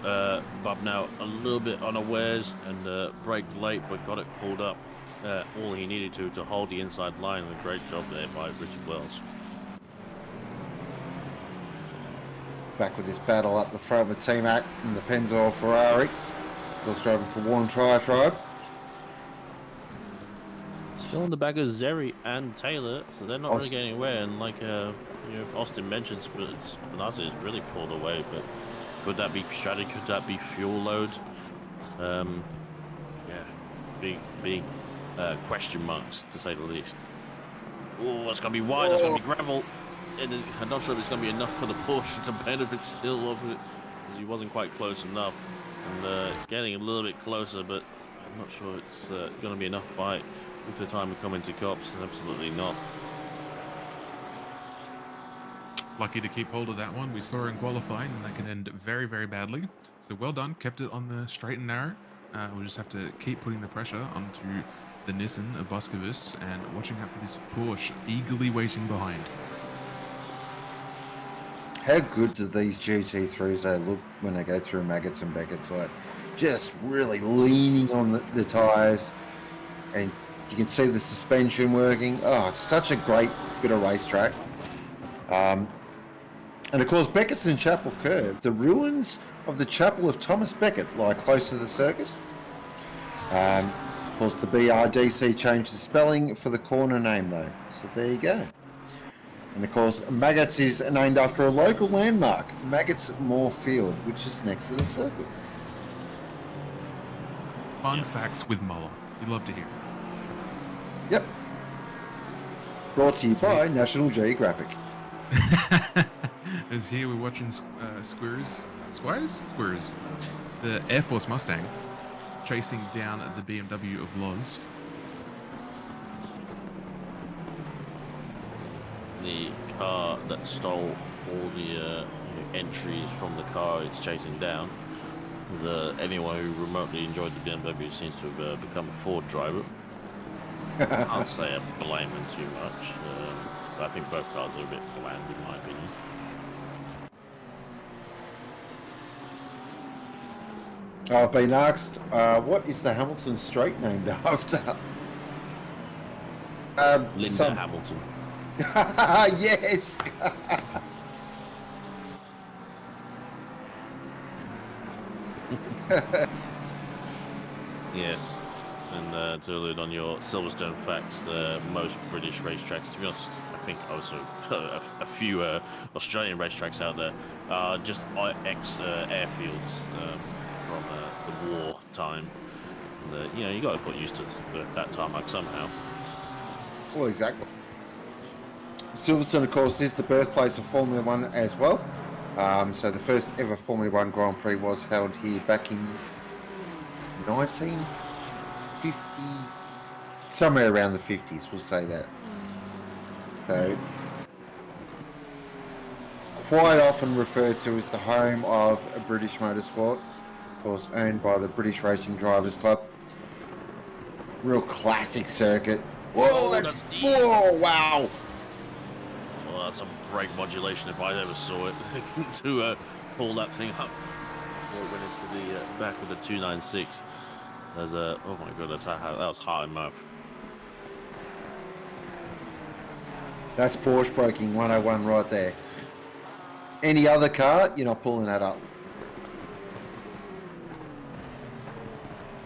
Bub now a little bit unawares and braked late, but got it pulled up all he needed to hold the inside line. A great job there by Richard Wells. Back with this battle up the front with Team Act and the Pennzoil Ferrari. Of course, driving for Warren Tribe. Still on the back of Zeri and Taylor, so they're not really getting anywhere. And like Austin mentioned, Spinazza is really pulled away. But could that be strategy? Could that be fuel load? Yeah, big question marks to say the least. Oh, it's gonna be wide. That's gonna be gravel. I'm not sure if it's gonna be enough for the Porsche to benefit still of it, because he wasn't quite close enough. And getting a little bit closer, but I'm not sure it's gonna be enough by the time we come into cops. Absolutely not. Lucky to keep hold of that one. We saw in qualifying, and that can end very, very badly. So well done. Kept it on the straight and narrow. We'll just have to keep putting the pressure onto the Nissan of Buskovus and watching out for this Porsche eagerly waiting behind. How good do these GT3s they look when they go through Maggots and Beckett's? Like, just really leaning on the tyres, and you can see the suspension working. Oh, it's such a great bit of racetrack. And of course, Beckett's and Chapel Curve, the ruins of the Chapel of Thomas Becket lie close to the circuit. Of course, the BRDC changed the spelling for the corner name though, so there you go. And of course, Maggots is named after a local landmark, Maggots Moor Field, which is next to the circuit. Fun facts with Muller. You'd love to hear. Yep. Brought to you by National Geographic. As here we're watching Squires, the Air Force Mustang, chasing down the BMW of Loz. The car that stole all the entries from the car it's chasing down. Anyone who remotely enjoyed the BMW seems to have become a Ford driver. I can't say I blame them too much, but I think both cars are a bit bland in my opinion. I've been asked, what is the Hamilton Street named after? Linda Hamilton. Yes! Yes, and to allude on your Silverstone facts, most British racetracks, to be honest, I think also a few Australian racetracks out there are just ex-airfields from the war time. And, you got to put used to that tarmac somehow. Well, exactly. Silverstone, of course, is the birthplace of Formula One as well. So the first ever Formula One Grand Prix was held here back in 1950, somewhere around the 50s, we'll say that. So, quite often referred to as the home of British motorsport, of course owned by the British Racing Drivers Club. Real classic circuit. Whoa, that's whoa, wow! Well, that's some brake modulation if I ever saw it, to pull that thing up before it went into the back of the 296. There's oh my god, that was hard enough. That's Porsche braking 101 right there. Any other car, you're not pulling that up.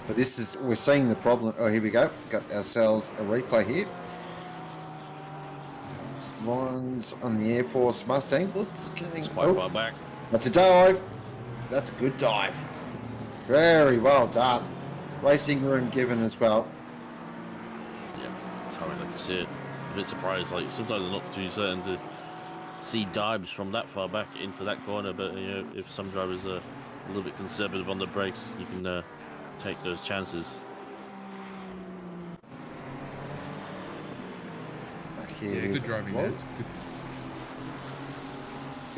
But we're seeing the problem. Oh, here we go. Got ourselves a replay here. Lines on the Air Force Mustang. It's quite far back. That's a dive. That's a good dive. Very well done. Racing room given as well. Yeah, it's how I like to see it. A bit surprised, like sometimes I'm not too certain to see dives from that far back into that corner, but you know, if some drivers are a little bit conservative on the brakes, you can take those chances. Back here Yeah, with good driving there. Loz. Good.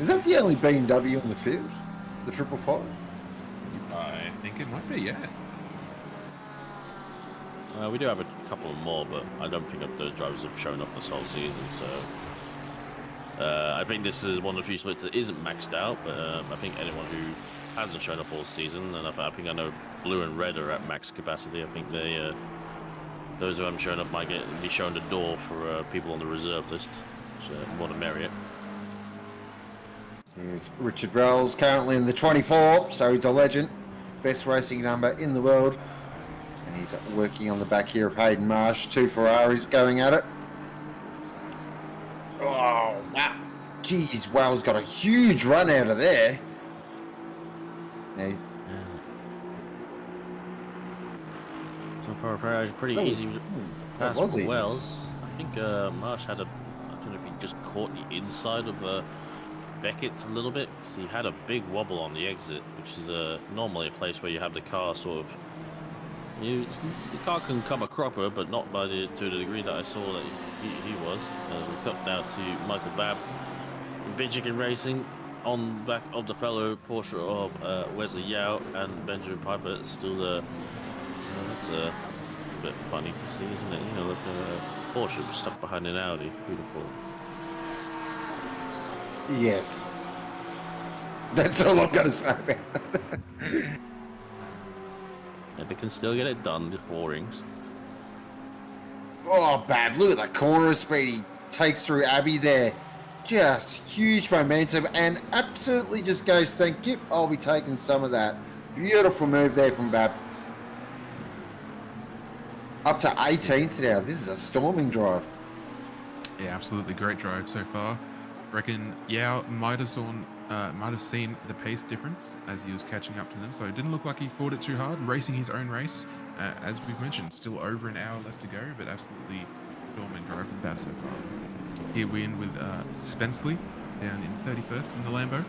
Is that the only BMW in the field? The 555? I think it might be, yeah. We do have a couple more, but I don't think that those drivers have shown up this whole season, so... I think this is one of the few splits that isn't maxed out, but I think anyone who hasn't shown up all season, and I think I know blue and red are at max capacity. I think they, those who haven't shown up might be shown the door for people on the reserve list, which more than merrier. Here's Richard Wells, currently in the 24, so he's a legend. Best racing number in the world. And he's working on the back here of Hayden Marsh. 2 Ferraris going at it. Oh, wow. Jeez, Wells got a huge run out of there. Now, So far, Ferrari's pretty easy pass was for he? Wells. I think Marsh had a, I don't know if he just caught the inside of Beckett's a little bit, because he had a big wobble on the exit, which is normally a place where you have the car sort of, the car can come a cropper, but not by to the degree that I saw that he was. We cut down to Michael Babb in Big Chicken Racing on back of the fellow Porsche of Wesley Yao and Benjamin Piper. It's still it's a bit funny to see, isn't it? You know, like Porsche was stuck behind an Audi. Beautiful. yes. That's all I'm going to say about that. Yeah, they can still get it done, the 4 rings. Oh, Bab, look at that corner speed he takes through Abbey there. Just huge momentum and absolutely just goes, thank you, I'll be taking some of that. Beautiful move there from Bab. Up to 18th now. This is a storming drive. Yeah, absolutely great drive so far. Reckon Yao might have seen the pace difference as he was catching up to them, so it didn't look like he fought it too hard, racing his own race. As we've mentioned, still over an hour left to go, but absolutely storming drive from Bab so far. Here we in with Spenceley down in 31st in the Lambo.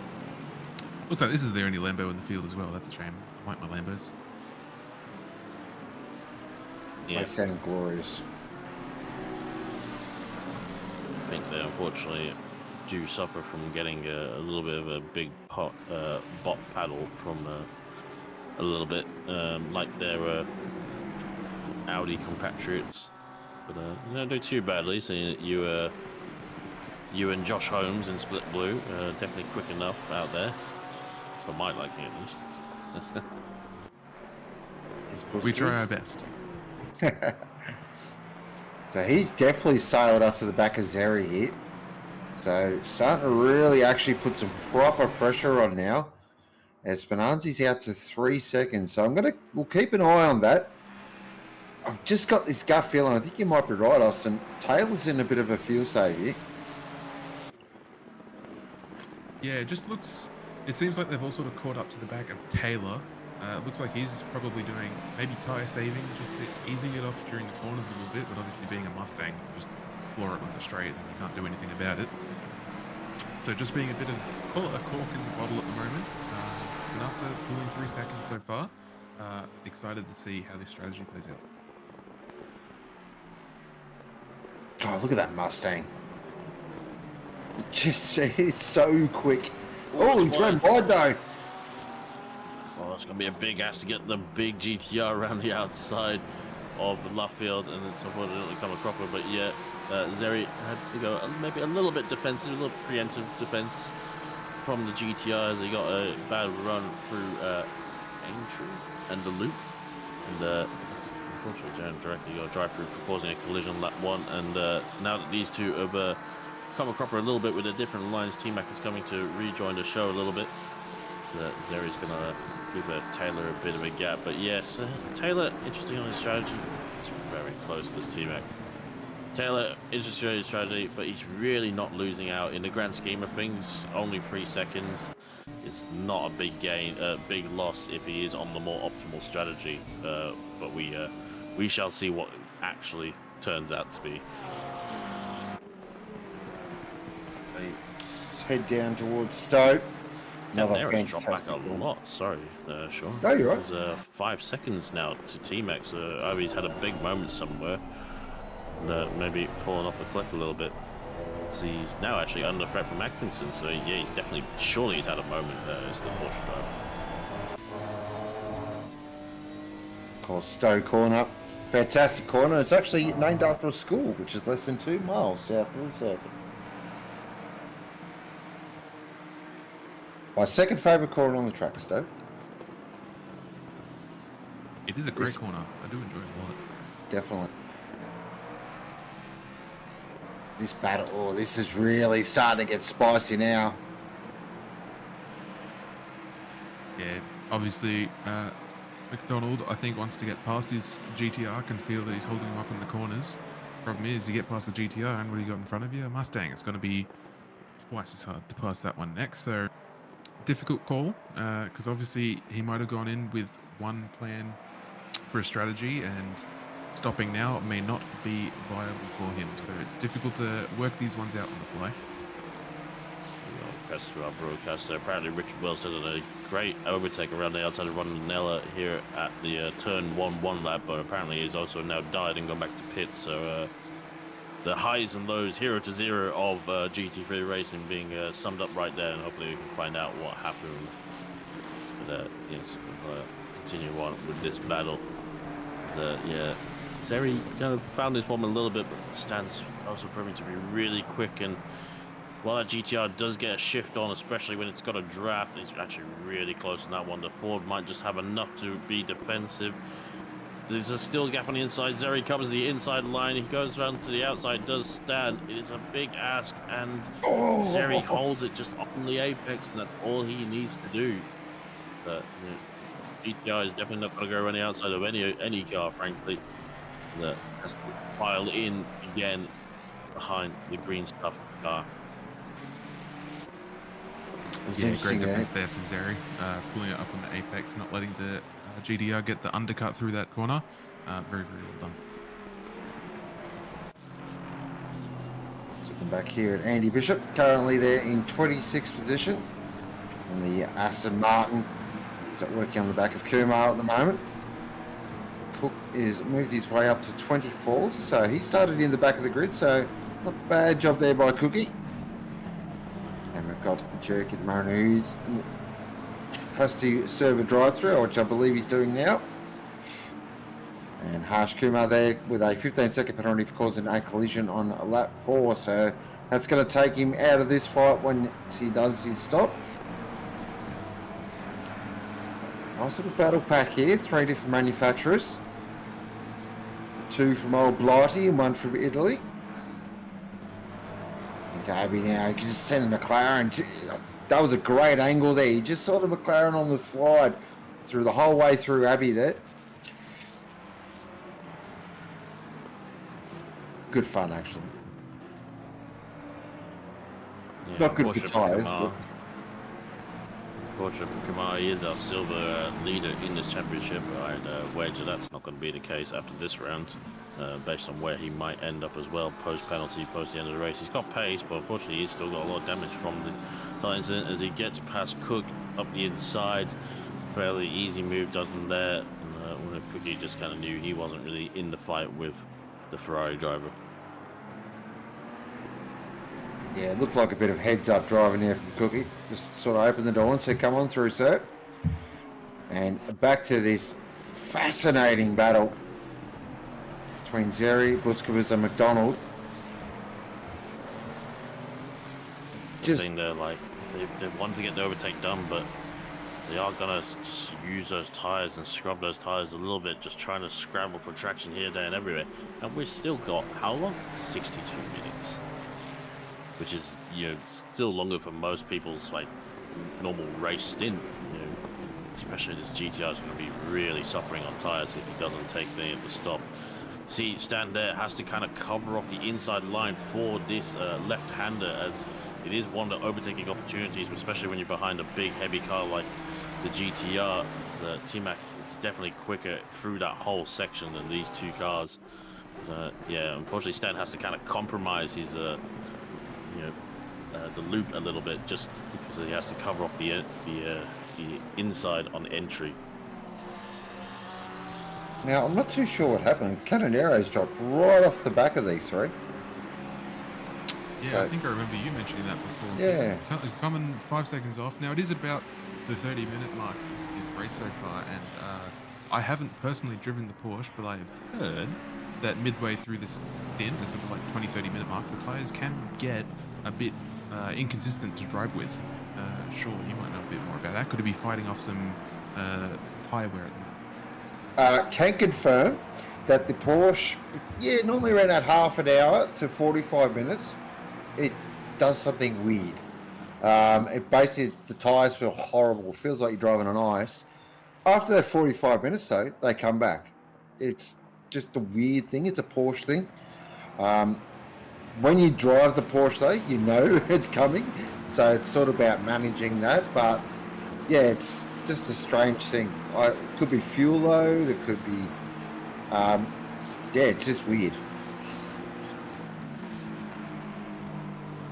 Looks like this is the only Lambo in the field as well. That's a shame. I like my Lambos. Yeah, They sound glorious. I think they unfortunately do suffer from getting a little bit of a big bot paddle from a little bit like their Audi compatriots, but they don't do too badly. So you and Josh Holmes in Split Blue definitely quick enough out there for my liking at least. We try our best. So he's definitely sailed up to the back of Zeri here. So starting to really actually put some proper pressure on now. As Spinanzi's out to 3 seconds. So we'll keep an eye on that. I've just got this gut feeling. I think you might be right, Austin. Taylor's in a bit of a feel save here. Yeah, it just looks... It seems like they've all sort of caught up to the back of Taylor. It looks like he's probably doing maybe tyre saving, just easing it off during the corners a little bit, but obviously being a Mustang, just floor it like a straight and you can't do anything about it. So just being a bit of, call it a cork in the bottle at the moment. Spinazza pulling 3 seconds so far. Excited to see how this strategy plays out. Oh, look at that Mustang. Just, it's so quick. Oh, he's run wide though. Oh, it's going to be a big ass to get the big GTR around the outside of Luffield, and it's unfortunately come a cropper, but yeah, Zeri had to go maybe a little bit defensive, a little preemptive defense from the GTR as he got a bad run through Aintree and the loop, and unfortunately Darren directly got a drive-through for causing a collision lap 1, and now that these two have come a cropper a little bit with a different lines, T-Mac is coming to rejoin the show a little bit. So Zeri's going to give Taylor a bit of a gap, but yes, Taylor, interesting on his strategy. It's very close, this T-Mac. Taylor, interesting on his strategy, but he's really not losing out in the grand scheme of things. Only 3 seconds. It's not a big gain, big loss if he is on the more optimal strategy. But we shall see what actually turns out to be. head down towards Stoke. Down Another there it's dropped back a fantastic one. lot. Sorry, Sean. No, you're right. There's 5 seconds now to T-Max. He's had a big moment somewhere. Maybe fallen off the cliff a little bit. So he's now actually under threat from Atkinson. So yeah, he's definitely, surely he's had a moment there as the Porsche driver. Of course, Stowe corner. Fantastic corner. It's actually named after a school, which is less than 2 miles south of the circuit. My second favourite corner on the track, Stowe. It is a great corner. I do enjoy it a lot. Definitely. This battle, oh, this is really starting to get spicy now. Yeah, obviously, McDonald, I think, wants to get past his GTR, can feel that he's holding him up in the corners. Problem is, you get past the GTR, and what do you got in front of you? A Mustang. It's going to be twice as hard to pass that one next. So, difficult call, because obviously he might have gone in with one plan for a strategy, and stopping now may not be viable for him. So it's difficult to work these ones out on the fly. Press through our broadcaster. Apparently Richard Wells did a great overtake around the outside of Ron Nella here at the turn 1 lap, but apparently he's also now died and gone back to pit. So the highs and lows, 0 to 0 of GT3 racing being summed up right there, and hopefully we can find out what happened. But yes, we'll continue on with this battle. Yeah, Zeri kind of found this one a little bit, but Stan's also proving to be really quick. And while that GTR does get a shift on, especially when it's got a draft, it's actually really close on that one. The Ford might just have enough to be defensive. There's a still gap on the inside. Zeri covers the inside line. He goes around to the outside, does Stan. It is a big ask, and Zeri holds it just on the apex, and that's all he needs to do. But GTR is definitely not going to go around the outside of any car, frankly. That has to pile in again behind the green stuff car. Yeah, great defense there from Zeri, pulling it up on the apex, not letting the GDR get the undercut through that corner. Very, very well done. Looking back here at Andy Bishop, currently there in 26th position. And the Aston Martin is working on the back of Kumar at the moment. Cook is moved his way up to 24th, so he started in the back of the grid, so not a bad job there by Cookie. And we've got Jerk at the moment who has to serve a drive-through, which I believe he's doing now. And Harsh Kumar there with a 15-second penalty for causing a collision on lap 4, so that's going to take him out of this fight when he does his stop. Nice little battle pack here, 3 different manufacturers. 2 from old Blighty and 1 from Italy. And Darby now, you can just send the McLaren. That was a great angle there. You just saw the McLaren on the slide through the whole way through Abbey there. Good fun, actually. Yeah, Not good for tyres, but... Fortunate for Kumar, he is our silver leader in this championship. I'd wager that's not going to be the case after this round, based on where he might end up as well, post-penalty, post the end of the race. He's got pace, but unfortunately he's still got a lot of damage from the tire incident as he gets past Cook up the inside. Fairly easy move done there, and when Cookie just kind of knew he wasn't really in the fight with the Ferrari driver. Yeah, it looked like a bit of heads-up driving there from Cookie. Just sort of opened the door and said, come on through, sir. And back to this fascinating battle between Zeri, Busquets and McDonald. Just thing there, like, they wanted to get the overtake done, but they are going to use those tyres and scrub those tyres a little bit, just trying to scramble for traction here, there, and everywhere. And we've still got, how long? 62 minutes. Which is, still longer for most people's, like, normal race stint, especially this GTR is going to be really suffering on tyres if he doesn't take the stop. See, Stan there has to kind of cover off the inside line for this left-hander, as it is one of the overtaking opportunities, especially when you're behind a big, heavy car like the GTR. T-Mac is definitely quicker through that whole section than these 2 cars. Yeah, unfortunately, Stan has to kind of compromise his the loop a little bit, just because he has to cover up the inside on entry. Now, I'm not too sure what happened. Cananero's dropped right off the back of these three. Yeah, So- I think I remember you mentioning that before. Yeah. Coming 5 seconds off. Now, it is about the 30-minute mark of this race so far, and I haven't personally driven the Porsche, but I've heard that midway through this stint, the sort of like 20-30-minute marks, the tyres can get a bit inconsistent to drive with. Sure, you might know a bit more about that. Could it be fighting off some tyre wear at the moment? Can confirm that the Porsche, normally around that half an hour to 45 minutes, it does something weird. It basically, the tyres feel horrible. It feels like you're driving on ice. After that 45 minutes, though, they come back. It's just a weird thing. It's a Porsche thing. When you drive the Porsche, though, you know it's coming. So it's sort of about managing that. But, yeah, it's just a strange thing. It could be fuel load. It could be, it's just weird.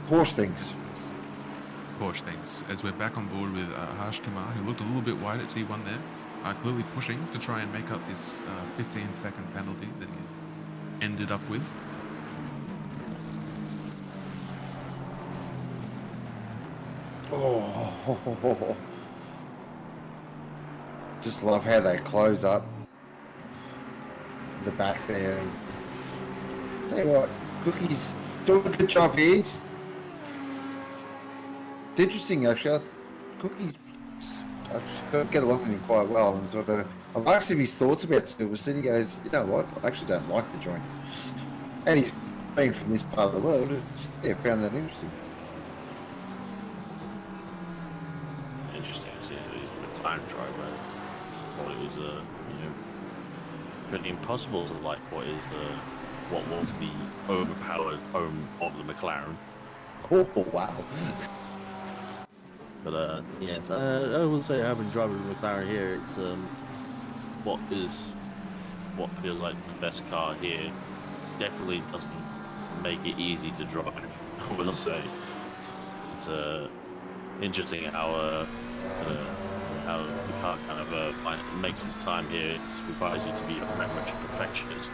Porsche things. Porsche things, as we're back on board with Harsh Kumar, who looked a little bit wide at T1 there, clearly pushing to try and make up this 15-second penalty that he's ended up with. Oh, just love how they close up the back there. Tell you what, Cookie's doing a good job here. It's interesting, actually. Cookie, I get along with him quite well, and sort of, I've asked him his thoughts about Silverstone. He goes, you know what, I actually don't like the joint. And he's been from this part of the world. Found that interesting. Interesting to see that he's a McLaren driver. Well, it was pretty impossible to like what was the overpowered home of the McLaren. Oh, wow. But I will say I haven't driven a McLaren here. It's what feels like the best car here. Definitely doesn't make it easy to drive. I will say it's interesting how the car kind of makes its time here. It requires you to be very much a perfectionist.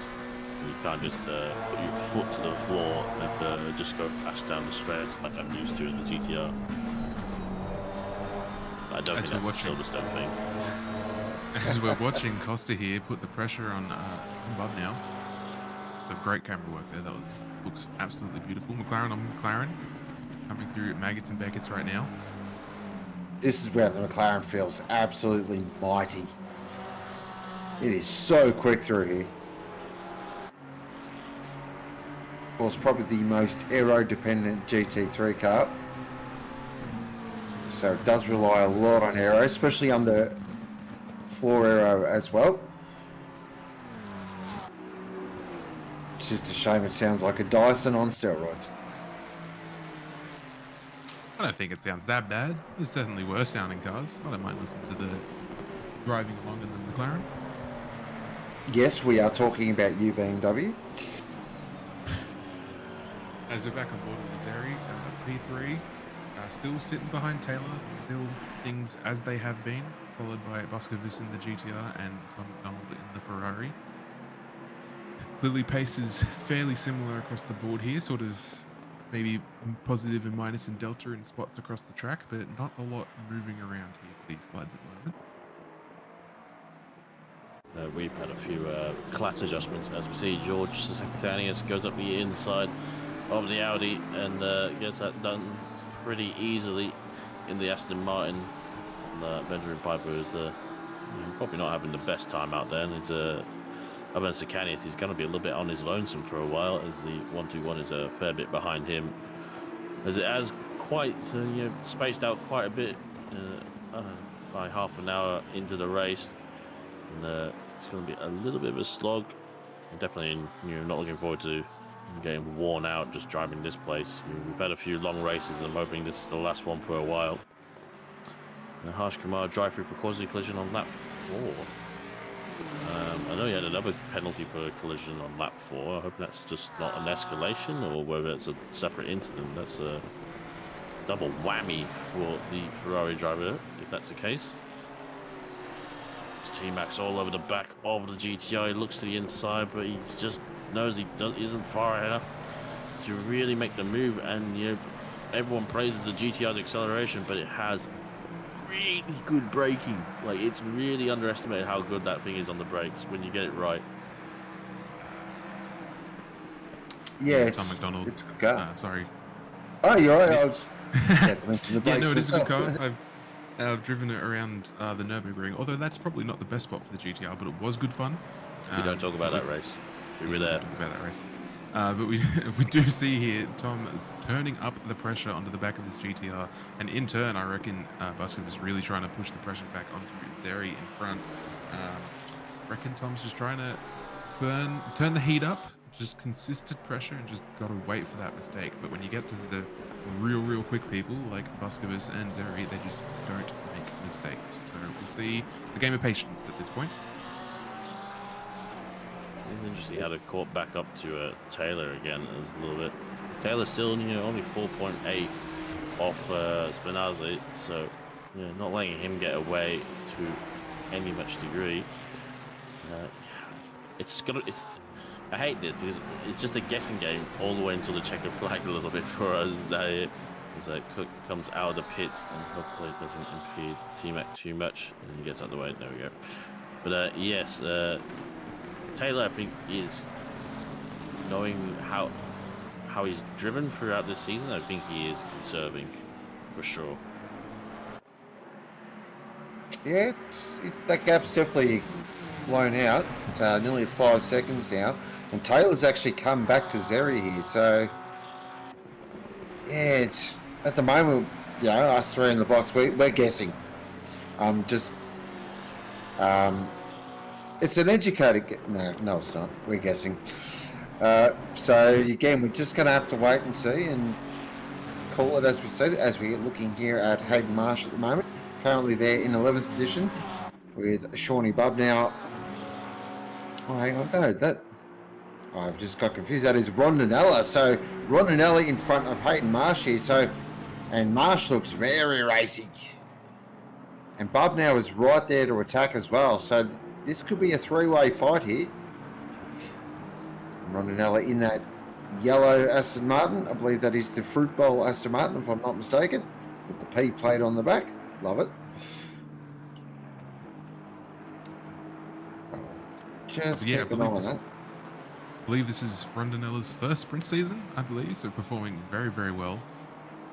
You can't just put your foot to the floor and just go fast down the straight like I'm used to in the GTR. I don't think that's a Silverstone thing. As we're watching Costa here put the pressure on Bud now. So great camera work there. Looks absolutely beautiful. McLaren on McLaren coming through at Maggots and Beckett's right now. This is where the McLaren feels absolutely mighty. It is so quick through here. Of course, probably the most aero-dependent GT3 car. So it does rely a lot on aero, especially under floor aero as well. It's just a shame it sounds like a Dyson on steroids. I don't think it sounds that bad. There's certainly worse sounding cars. I don't mind listening to the driving along in the McLaren. Yes, we are talking about you, BMW. As we're back on board with Azeri, P3 still sitting behind Taylor, still things as they have been, followed by Boscovich in the GTR and Tom McDonald in the Ferrari. Clearly pace is fairly similar across the board here, sort of maybe positive and minus and delta in spots across the track, but not a lot moving around here for these slides at the moment. We've had a few class adjustments as we see George Sectanius goes up the inside of the Audi and gets that done pretty easily in the Aston Martin. And, Benjamin Piper is probably not having the best time out there, and he's Urban Secanius is going to be a little bit on his lonesome for a while, as the 121 is a fair bit behind him, as it has quite spaced out quite a bit by half an hour into the race, and it's going to be a little bit of a slog. I'm definitely not looking forward to getting worn out just driving this place. We've had a few long races, and I'm hoping this is the last one for a while. And Harsh Kumar drive through for causing collision on lap 4. I know he had another penalty for a collision on lap 4. I hope that's just not an escalation, or whether it's a separate incident. That's double whammy for the Ferrari driver, if that's the case. T-Max all over the back of the GTI. He looks to the inside, but he just knows he isn't far enough to really make the move. And you know, everyone praises the GTI's acceleration, but it has really good braking. Like, it's really underestimated how good that thing is on the brakes when you get it right. Yeah, Tom McDonald. It's a good car. Sorry. Oh, you're right. Yeah. I was. To mention the Yeah, brakes no, it is a good myself. car. I've driven it around the Nürburgring, although that's probably not the best spot for the GTR, but it was good fun. We don't talk about that race. We were there. Talk about that race. But we do see here Tom turning up the pressure onto the back of this GTR, and in turn, I reckon Buskov is really trying to push the pressure back onto Zeri in front. I reckon Tom's just trying to turn the heat up, just consistent pressure, and just got to wait for that mistake. But when you get to the real quick people like Buskovus and Zeri, they just don't make mistakes. So we'll see. It's a game of patience at this point. It's interesting how to caught back up to Taylor again is a little bit. Taylor's still, only 4.8 off Spinazzi, so not letting him get away to any much degree. I hate this because it's just a guessing game all the way until the checkered flag a little bit for us. As Cook comes out of the pit and hopefully it doesn't impede T-Mac too much and he gets out of the way. There we go. But yes, Taylor, I think, is knowing how he's driven throughout this season. I think he is conserving for sure. Yeah, that gap's definitely blown out. It's nearly 5 seconds now, and Taylor's actually come back to Zeri here. So yeah, it's at the moment, us three in the box, we're guessing. It's an educated. No, it's not. We're guessing. So again, we're just going to have to wait and see and call it as we said. As we're looking here at Hayden Marsh at the moment, currently there in 11th position with Shawnee Bubb now. Oh, hang on, no, I've just got confused. That is Rondinella. So Rondinella in front of Hayden Marsh here. So, and Marsh looks very racy. And Bubb now is right there to attack as well. So this could be a three-way fight here. Rondinella in that yellow Aston Martin. I believe that is the Fruit Bowl Aston Martin, if I'm not mistaken, with the P plate on the back. Love it. Just keep an eye on that. I believe this is Rondinella's first sprint season, I believe, so performing very well.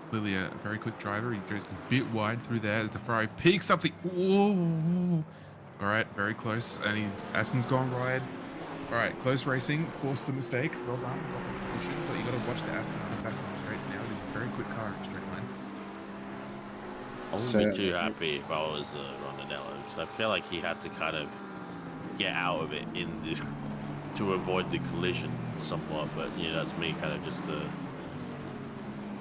Clearly a very quick driver. He goes a bit wide through there as the Ferrari peaks up the... Whoa! All right, very close, and Aston's gone wide. All right, close racing, forced the mistake. Well done, got the position, but you got to watch the Aston come back on the straights now. It is a very quick car in a straight line. I wouldn't be too happy if I was Rondinella, because I feel like he had to kind of get out of it to avoid the collision somewhat. But that's me kind of just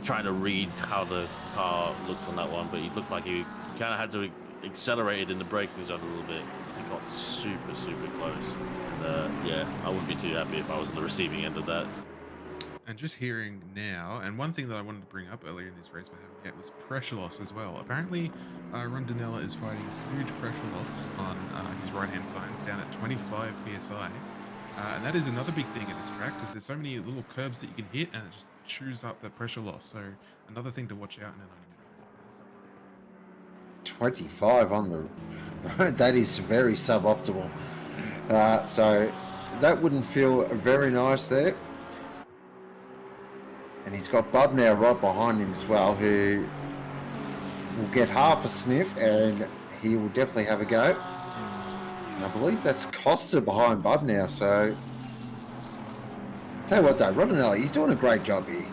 trying to read how the car looks on that one. But he looked like he kind of had to accelerate it in the braking zone a little bit, because he got super close. And I wouldn't be too happy if I was on the receiving end of that. And just hearing now, and one thing that I wanted to bring up earlier in this race we haven't yet was pressure loss as well. Apparently, Rondinella is fighting huge pressure loss on his right-hand side. It's down at 25 psi. And that is another big thing at this track, because there's so many little curbs that you can hit, and it just chews up the pressure loss. So another thing to watch out in a 90-minute race. 25 on the... that is very suboptimal. So that wouldn't feel very nice there. And he's got Bubb now right behind him as well, who will get half a sniff, and he will definitely have a go. And I believe that's Costa behind Bubb now, so... Tell you what though, Rondinella, he's doing a great job here.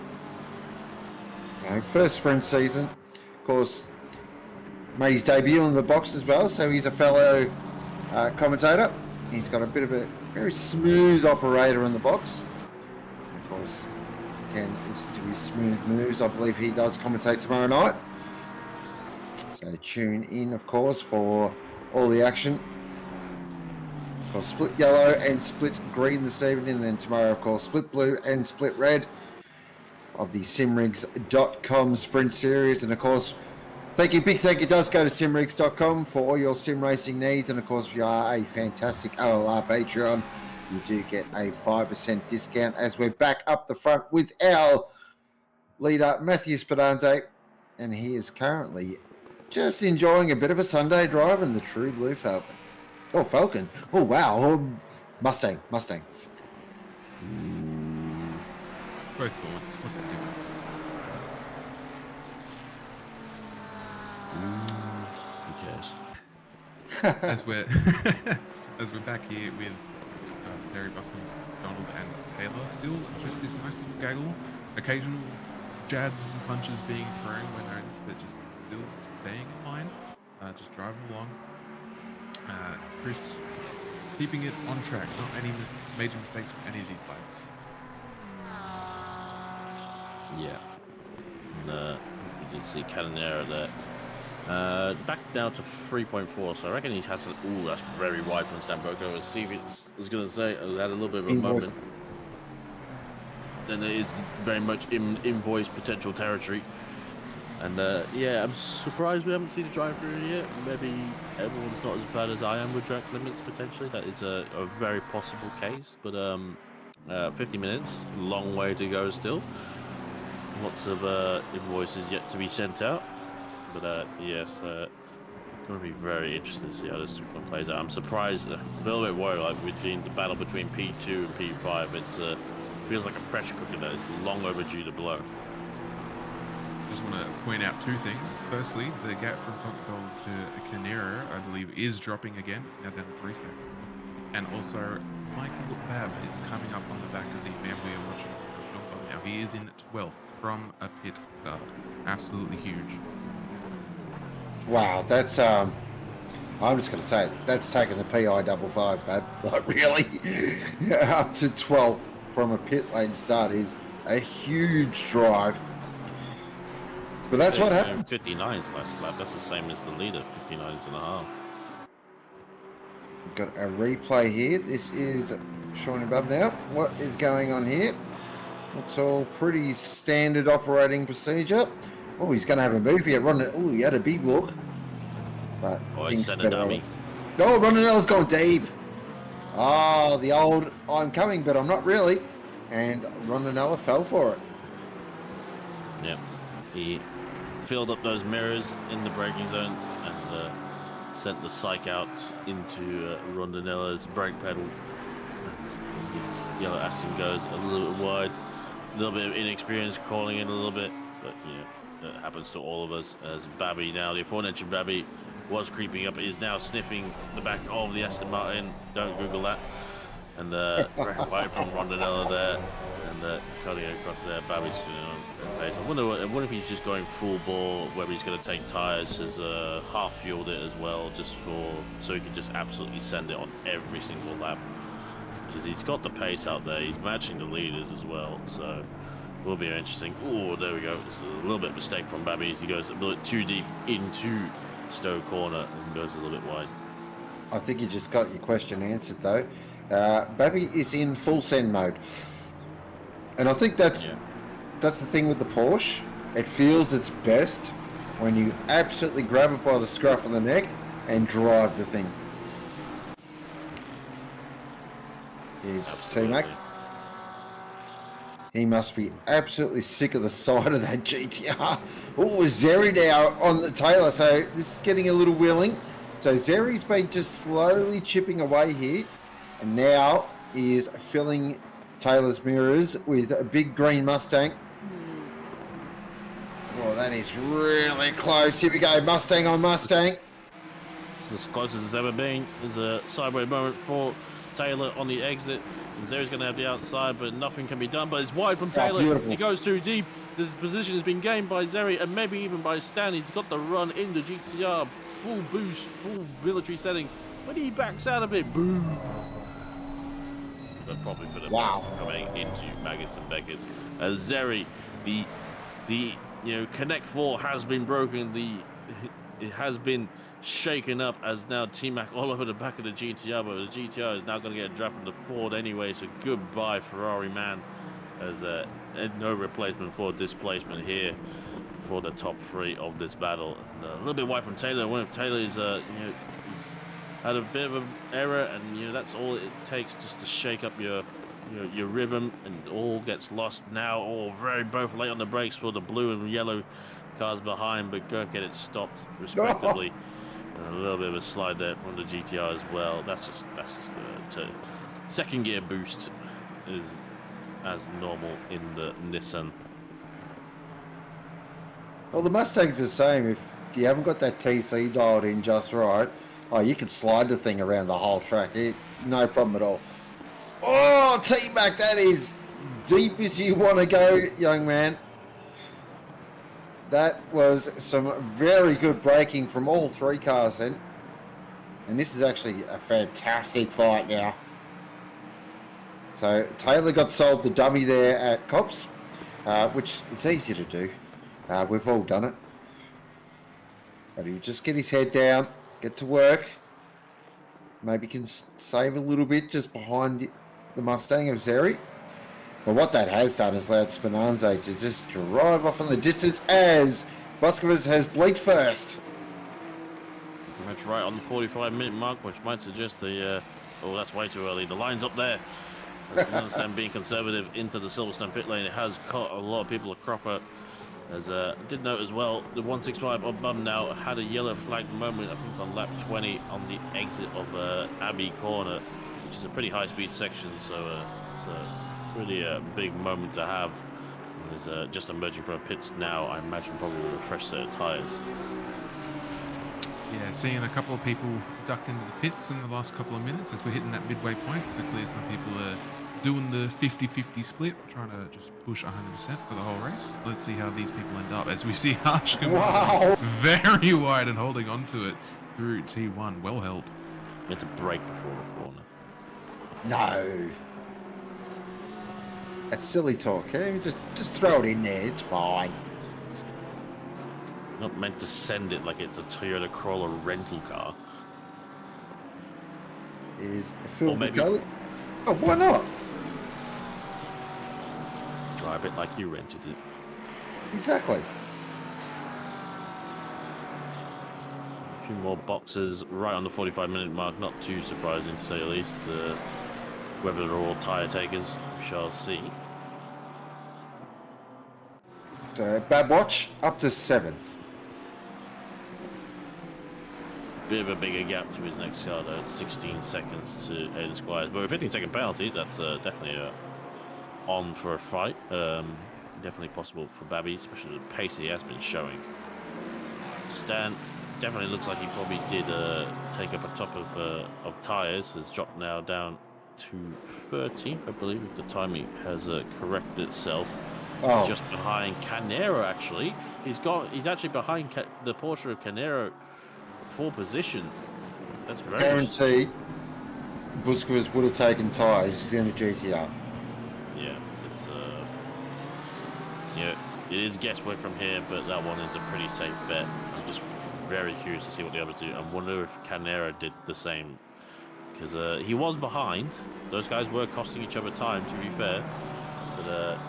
First sprint season, of course, made his debut in the box as well, so he's a fellow commentator. He's got a bit of a very smooth operator in the box. And of course, can listen to his smooth moves. I believe he does commentate tomorrow night. So tune in, of course, for all the action. Of course, split yellow and split green this evening. And then tomorrow, of course, split blue and split red. of the Simrigs.com Sprint Series. And of course, big thank you does go to Simrigs.com for all your sim racing needs. And of course, if you are a fantastic OLR Patreon, you do get a 5% discount as we're back up the front with our leader, Matthew Spedanze. And he is currently just enjoying a bit of a Sunday drive in the True Blue Falcon. Oh, Falcon. Oh, wow. Oh, Mustang. Both Fords. What's the difference? Who cares? As we're as we're back here with Zeri Buskins, Donald, and Taylor, still just this nice little gaggle. Occasional jabs and punches being thrown when noticed, but just still staying in line, just driving along. Chris keeping it on track, not any major mistakes from any of these lads. Yeah. And, you did see Canonera there. Back down to 3.4, so I reckon he has a... Ooh, that's very wide from Stanbrook. I was going to say, it had a little bit of a moment. Then it is very much invoice potential territory. And yeah, I'm surprised we haven't seen a drive-through yet. Maybe everyone's not as bad as I am with track limits, potentially. That is a very possible case. But 50 minutes, long way to go still. Lots of invoices yet to be sent out. But yes, going to be very interesting to see how this one plays out. I'm surprised, a little bit worried, like between the battle between P2 and P5. It's feels like a pressure cooker that is long overdue to blow. Just want to point out two things. Firstly, the gap from Tocqueville to Canera, I believe, is dropping again. It's now down to 3 seconds. And also, Michael Babb is coming up on the back of the man we are watching. Now he is in 12th from a pit start. Absolutely huge. Wow, that's I'm just going to say it, that's taking the PI 55, Bab. Like really, up to 12th from a pit lane start is a huge drive. But that's what happens. 59's last lap. That's the same as the leader. 59's and a half. We've got a replay here. This is Sean above now. What is going on here? Looks all pretty standard operating procedure. Oh, he's going to have a move here. Oh, he had a big look. But he sent a dummy. Oh, Rondanella's gone deep. Oh, the old I'm coming, but I'm not really. And Rondanella fell for it. Yep. He filled up those mirrors in the braking zone and sent the psych out into Rondanella's brake pedal. Yellow Aston goes a little bit wide, a little bit of inexperience calling in a little bit, but that happens to all of us. As Babby now, the aforementioned Babby, was creeping up, is now sniffing the back of the Aston Martin. Don't Google that. And right from Rondanella there, and cutting across there. Babby's pace. I wonder if he's just going full bore, whether he's going to take tires, has half fueled it as well, just so he can just absolutely send it on every single lap. Because he's got the pace out there, he's matching the leaders as well, so it will be interesting. Oh, there we go. It's a little bit of mistake from Babby as he goes a little bit too deep into Stowe corner and goes a little bit wide. I think you just got your question answered though. Babby is in full send mode, and I think that's the thing with the Porsche. It feels its best when you absolutely grab it by the scruff of the neck and drive the thing. Here's T-Mac. He must be absolutely sick of the side of that GTR. Oh, Zeri now on the Taylor, so this is getting a little willing. So Zeri's been just slowly chipping away here, and now is filling Taylor's mirrors with a big green Mustang. Oh, that is really close. Here we go, Mustang on Mustang. This is as close as it's ever been. There's a sideways moment for Taylor on the exit. Zeri's going to have the outside, but nothing can be done. But it's wide from Taylor. He goes too deep. This position has been gained by Zeri and maybe even by Stan. He's got the run in the GTR. Full boost, full military settings. When he backs out a bit, boom. But probably for the best coming into Maggots and Beckett's. As Zeri, the Connect 4 has been broken. It has been shaken up as now T-Mac all over the back of the GTR, but the GTR is now going to get a draft from the Ford anyway, so goodbye Ferrari man, as no replacement for displacement here for the top three of this battle. And, a little bit wide from Taylor. One of Taylor's, he's had a bit of an error, and that's all it takes just to shake up your rhythm, and all gets lost now. All both late on the brakes for the blue and yellow cars behind, but go get it stopped respectively. And a little bit of a slide there from the GTR as well. That's just the second gear boost is as normal in the Nissan. Well, the Mustang's the same. If you haven't got that TC dialed in just right, you can slide the thing around the whole track. No problem at all. Oh, T-Mac, that is deep as you want to go, young man. That was some very good braking from all three cars then. And this is actually a fantastic fight now. So Taylor got sold the dummy there at Cops, which it's easy to do. We've all done it. But he'll just get his head down, get to work. Maybe can save a little bit just behind the Mustang of Zeri. But what that has done is allowed Spinanze to just drive off in the distance as Buskovas has blinked first. That's right on the 45-minute mark, which might suggest oh, that's way too early. The line's up there. I can understand being conservative into the Silverstone pit lane. It has caught a lot of people a cropper. As I did note as well, the 165 on bum now had a yellow flag moment, I think on lap 20 on the exit of Abbey Corner, which is a pretty high-speed section, so it's really a big moment to have. There's just emerging from pits now, I imagine probably with a fresh set of tyres. Yeah, seeing a couple of people duck into the pits in the last couple of minutes as we're hitting that midway point, so clear some people are doing the 50-50 split, trying to just push 100% for the whole race. Let's see how these people end up as we see Harsh come very wide and holding on to it through T1. Well held. You had to brake before the corner. No. That's silly talk, eh? Just throw it in there, it's fine. Not meant to send it like it's a Toyota Corolla rental car. Is Phil Or maybe- McCulley? Oh, why not? Drive it like you rented it. Exactly. A few more boxes right on the 45-minute mark. Not too surprising to say the least. Whether they're all tyre takers, we shall see. So, Bad Watch up to 7th. Bit of a bigger gap to his next car though. It's 16 seconds to Hayden Squires. But with a 15-second penalty, that's definitely on for a fight. Definitely possible for Babby, especially the pace he has been showing. Stan definitely looks like he probably did take up a top of tyres. Has dropped now down to 13th, I believe, if the timing has corrected itself. Oh, Just behind Canero, actually. He's actually behind the Porsche of Canero. Full position. That's very guaranteed Busquets would have taken tyres. He's in a GTR. Yeah, it's it is guesswork from here, but that one is a pretty safe bet. I'm just very curious to see what the others do. I wonder if Canera did the same, because he was behind. Those guys were costing each other time, to be fair, but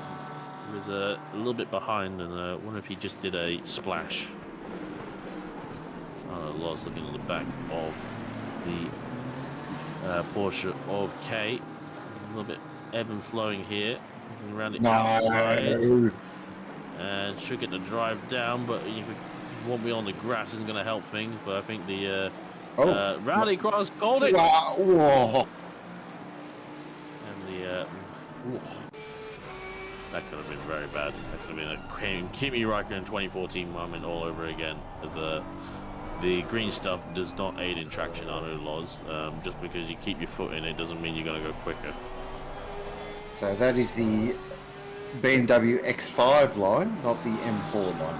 he was a little bit behind, and I wonder if he just did a splash. Lots looking at the back of the Porsche of K. A little bit ebb and flowing here. Around the outside. And should get the drive down, but you won't be on the grass isn't going to help things. But I think the Rallycross called it. Whoa. And the that could have been very bad. That could have been a Kimi Räikkönen 2014 moment all over again. As the green stuff does not aid in traction under the laws. Just because you keep your foot in it doesn't mean you're going to go quicker. So that is the BMW X5 line, not the M4 line.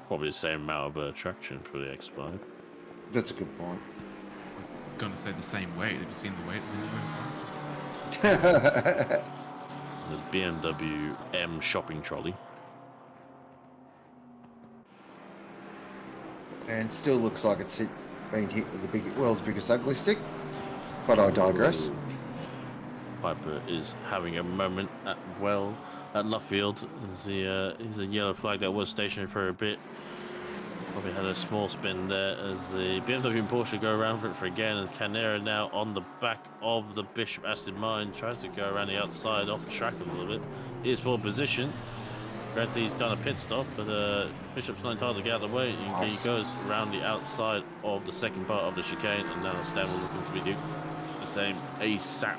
Probably the same amount of traction for the X5. That's a good point. I was going to say the same weight. Have you seen the weight of the new M5? The BMW M shopping trolley. And still looks like it's being hit with the world's biggest ugly stick. But I digress. Piper is having a moment at Luffield. He's a yellow flag that was stationary for a bit. Probably had a small spin there as the BMW and Porsche go around for it again. And Canera now on the back of the Bishop Aston Martin tries to go around the outside off track a little bit. He is for position. Granted, he's done a pit stop, but Bishop's not entitled to get out of the way. He goes around the outside of the second part of the chicane, and now Stan will looking to be doing the same ASAP.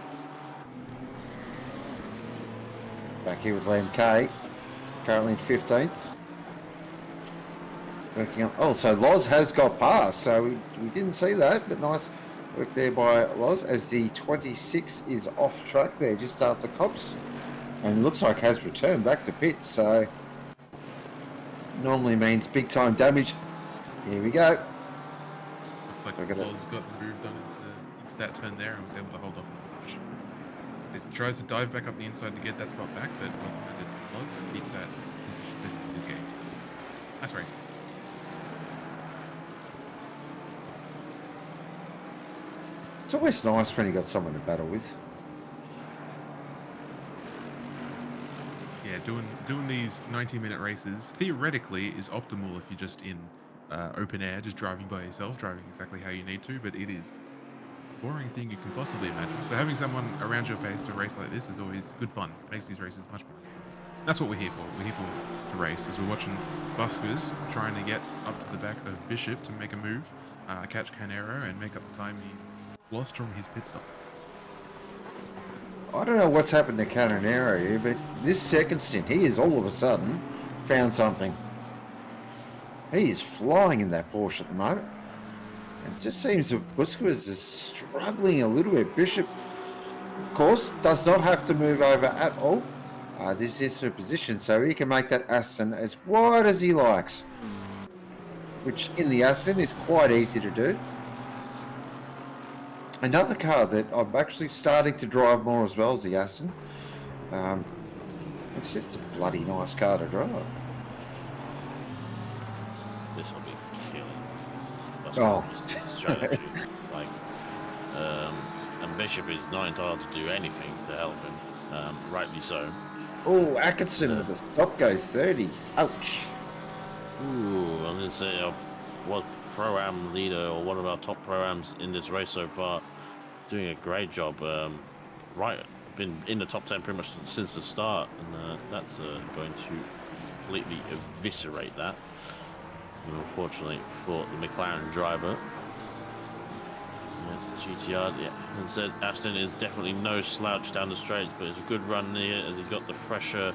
Back here with Liam Kay, currently in 15th. Working up. Oh, so Loz has got past, so we didn't see that, but nice work there by Loz as the 26 is off track there just after Cops. And looks like has returned back to pit, so normally means big time damage. Here we go. Looks like Loz got the move done into that turn there and was able to hold off on the push. As he tries to dive back up the inside to get that spot back, but well defended from Loz, keeps that position in his game. Nice racing. It's always nice when you got someone to battle with. Yeah, doing these 90-minute races theoretically is optimal if you're just in open air, just driving by yourself, driving exactly how you need to, but it is a boring thing you can possibly imagine. So having someone around your pace to race like this is always good fun. It makes these races much more enjoyable. That's what we're here for. We're here for to race, as we're watching Buskers trying to get up to the back of Bishop to make a move, catch Canero, and make up the time he's lost from his pit stop. I don't know what's happened to Canonero here, but this second stint, he has all of a sudden found something. He is flying in that Porsche at the moment. It just seems that Busquets is struggling a little bit. Bishop, of course, does not have to move over at all. This is her position, so he can make that Aston as wide as he likes, which in the Aston is quite easy to do. Another car that I'm actually starting to drive more as well as the Aston. It's just a bloody nice car to drive. This will be killing. Oh. Strategy. Like, and Bishop is not entitled to do anything to help him. Rightly so. Oh, Atkinson with a stop go 30. Ouch. Ooh, I'm going to say what Pro-Am leader or one of our top Pro-Ams in this race so far, doing a great job. Been in the top 10 pretty much since the start, and that's going to completely eviscerate that. And unfortunately for the McLaren driver, GTR, as I said, Aston is definitely no slouch down the straights, but it's a good run here as he's got the fresher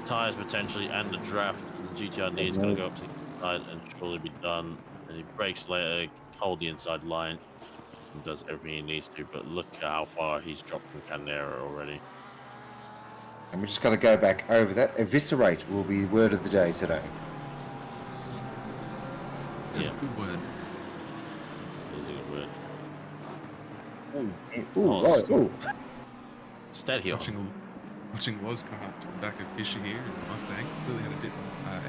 tyres potentially and the draft. The GTR needs going to go up to the side and surely be done. And he brakes later, hold the inside line, and does everything he needs to. But look at how far he's dropped from Canera already. And we're just going to go back over that. Eviscerate will be the word of the day today. It's a good word. It is a good word. Ooh. Steady on. Watching Loz come up to the back of Fisher here in the Mustang. Clearly had a bit of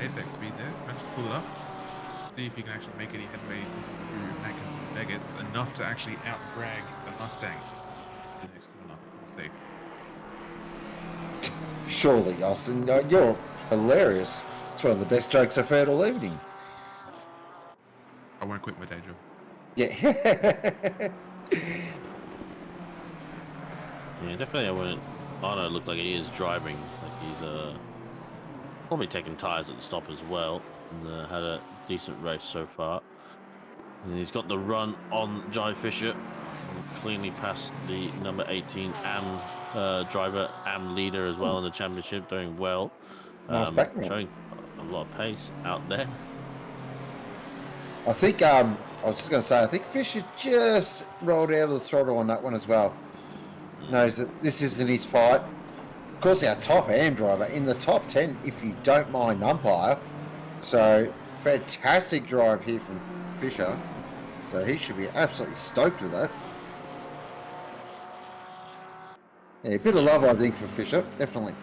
airback speed there. Managed to pull it up. See if he can actually make any headway through Atkinson Begets enough to actually out-drag the Mustang. The next corner. We'll see. Surely, Austin, you're hilarious. It's one of the best jokes I've heard all evening. I won't quit my day job. Yeah. Yeah, definitely. I wouldn't. Arno looked like he is driving. Like he's probably taking tyres at the stop as well. And had a decent race so far. And he's got the run on Jai Fisher. Cleanly past the number 18 AM driver, AM leader as well in the championship, doing well. Showing a lot of pace out there. I think I was just going to say, I think Fisher just rolled out of the throttle on that one as well. Knows that this isn't his fight. Of course, our top AM driver in the top 10, if you don't mind umpire. So fantastic drive here from Fisher. So he should be absolutely stoked with that. Yeah, a bit of love, I think, for Fisher, definitely.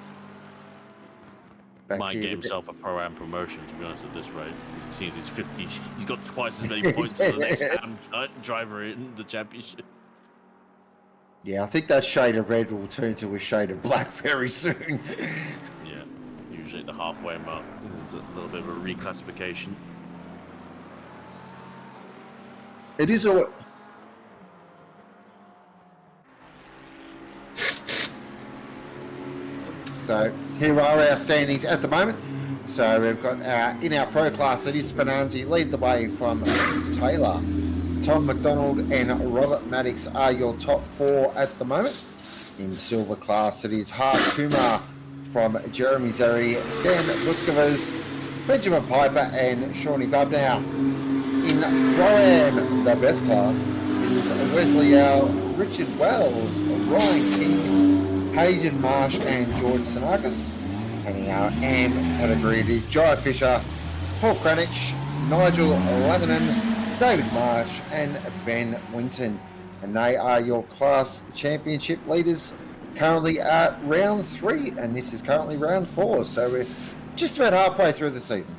Might get himself a Pro-Am promotion, to be honest, at this rate. He sees he's 50. He's got twice as many points as the next AM driver in the championship. Yeah, I think that shade of red will turn to a shade of black very soon. Yeah, usually at the halfway mark, there's a little bit of a reclassification. It is all. So here are our standings at the moment. So we've got in our pro class, it is Spinanzi lead the way from Chris Taylor. Tom McDonald and Robert Maddox are your top 4 at the moment. In silver class, it is Hart Kumar from Jeremy Zeri, Stan Buscovers, Benjamin Piper and Shawnee Babnow. In Pro-Am, the best class, it is Wesley Al, Richard Wells, Ryan King, Hayden Marsh and George Sanakis. And in our AM category, it is Jai Fisher, Paul Cranich, Nigel Lebanon, David Marsh and Ben Winton. And they are your class championship leaders currently at round 3, and this is currently round 4. So we're just about halfway through the season.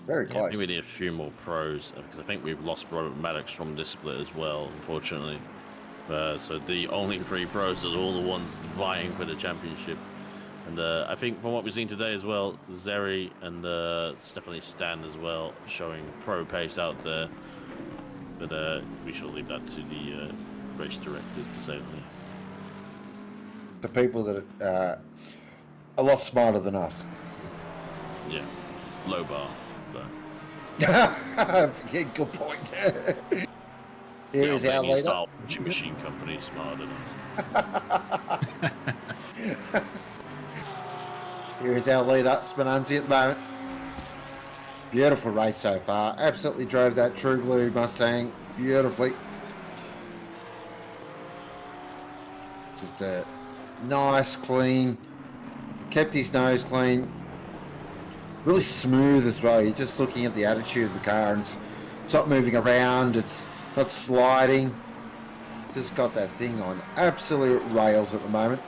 Very close. I think we need a few more pros because I think we've lost Robert Maddox from this split as well, unfortunately. So the only 3 pros are all the ones vying for the championship. And I think from what we've seen today as well, Zeri and definitely Stan as well, showing pro pace out there. But we shall leave that to the race directors to say the least. The people that are a lot smarter than us. Yeah, low bar. But... yeah, good point. Here is our leader. Style machine company smarter than us. Here is our leader, Spinanzi at the moment. Beautiful race so far. Absolutely drove that True Blue Mustang beautifully. Just a nice, clean, kept his nose clean. Really smooth as well. You're just looking at the attitude of the car and it's not moving around. It's not sliding. Just got that thing on absolute rails at the moment.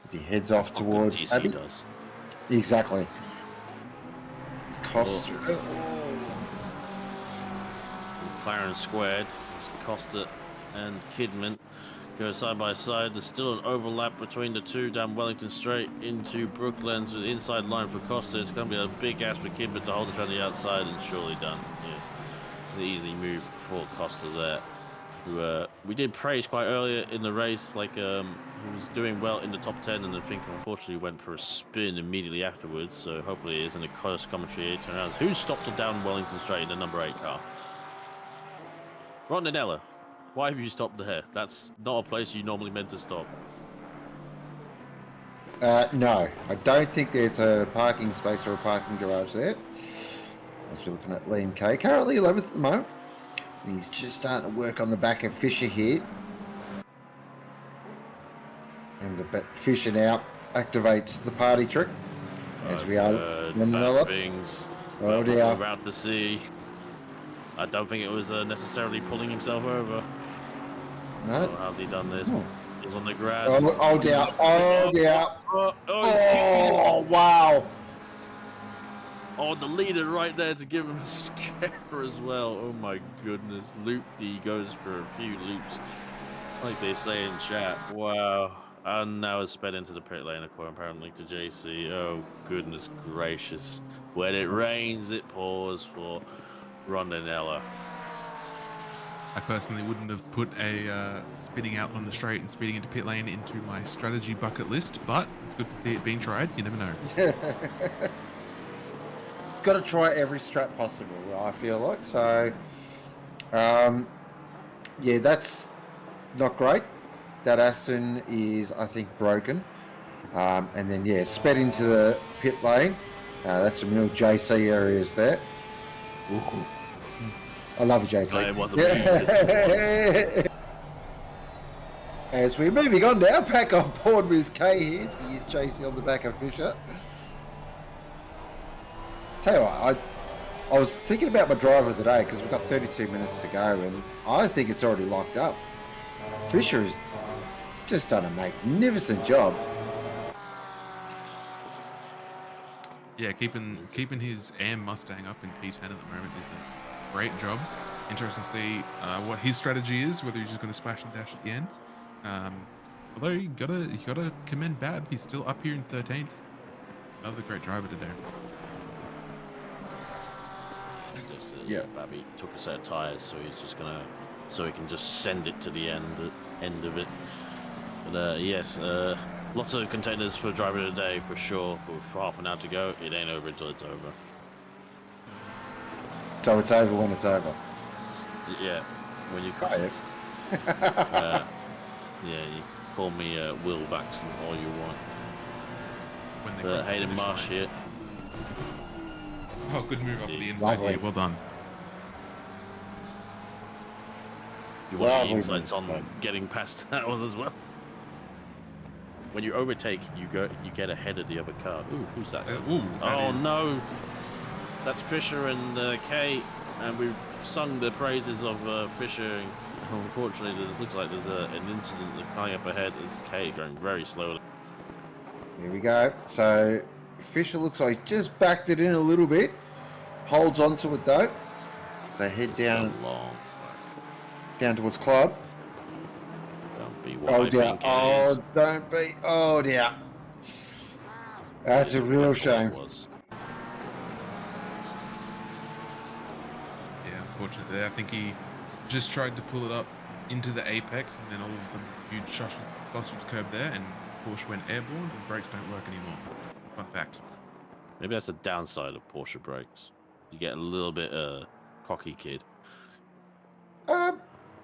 As he heads off towards Abbey. Does. Exactly. Costa. McLaren squared. Costa and Kidman go side by side. There's still an overlap between the two down Wellington Straight into Brooklands with the inside line for Costa. It's going to be a big ask for Kidman to hold it on the outside and surely done. Yes, the easy move for Costa there. Who we did praise quite earlier in the race, like he was doing well in the top 10, and I think unfortunately went for a spin immediately afterwards. So hopefully it isn't a close commentary 8 rounds. Who stopped it down Wellington Straight in the number 8 car? Rondinella. Why have you stopped there? That's not a place you normally meant to stop. No, I don't think there's a parking space or a parking garage there. As you're looking at Liam Kay, currently 11th at the moment. He's just starting to work on the back of Fisher here. And the Fisher now activates the party trick. As we are things. Oh dear. About to see. I don't think it was necessarily pulling himself over. No. How's he done this? He's on the grass. Oh dear. Oh dear. Oh wow. Oh, the leader right there to give him a scare as well. Oh my goodness. Loop-D goes for a few loops. Like they say in chat. Wow. And now it's sped into the pit lane, apparently to JC. Oh, goodness gracious. When it rains, it pours for Rondinella. I personally wouldn't have put a spinning out on the straight and speeding into pit lane into my strategy bucket list, but it's good to see it being tried. You never know. Got to try every strat possible, I feel like. So, yeah, that's not great. That Aston is, I think, broken. And then, yeah, sped into the pit lane. That's some real JC areas there. Ooh. I love you, JC. It was a As we're moving on now, back on board with Kay here. He is chasing on the back of Fisher. Tell you what, I was thinking about my driver of the day because we've got 32 minutes to go, and I think it's already locked up. Fisher has just done a magnificent job. Yeah, keeping his AM Mustang up in P10 at the moment is a great job. interesting to see what his strategy is, whether he's just going to smash and dash at the end. Although you gotta commend Bab. He's still up here in 13th. Another great driver today. It's just, Yeah. Babby took a set of tires, so he's just gonna, so he can just send it to the end of it. But yes, lots of containers for driver today for sure. But with half an hour to go, it ain't over until it's over. So it's over when it's over. Yeah, when you Oh, yeah. yeah, you call me Will Baxton all you want. When they So, cross the Hayden finish Marsh line. here. Oh, good move up the inside Lovely. here. Well done. You want Lovely the insights move, on getting past that one as well. When you overtake, you get ahead of the other car. Ooh, who's that? Ooh, that Oh is- no, that's Fisher and Kay, and we've sung the praises of Fisher. Unfortunately, it looks like there's an incident coming up ahead. As Kay going very slowly. Here we go. So Fisher looks like he's just backed it in a little bit. Holds on to it though. So head It's down a long. towards club. Don't be what Oh I dear. think it Oh, is. don't be. Oh dear. That's a real shame. Was. Yeah, unfortunately, I think he just tried to pull it up into the apex, and then all of a sudden, there's a huge sausage curb there, and Porsche went airborne, and brakes don't work anymore. Fun fact. Maybe that's the downside of Porsche brakes. You get a little bit cocky kid.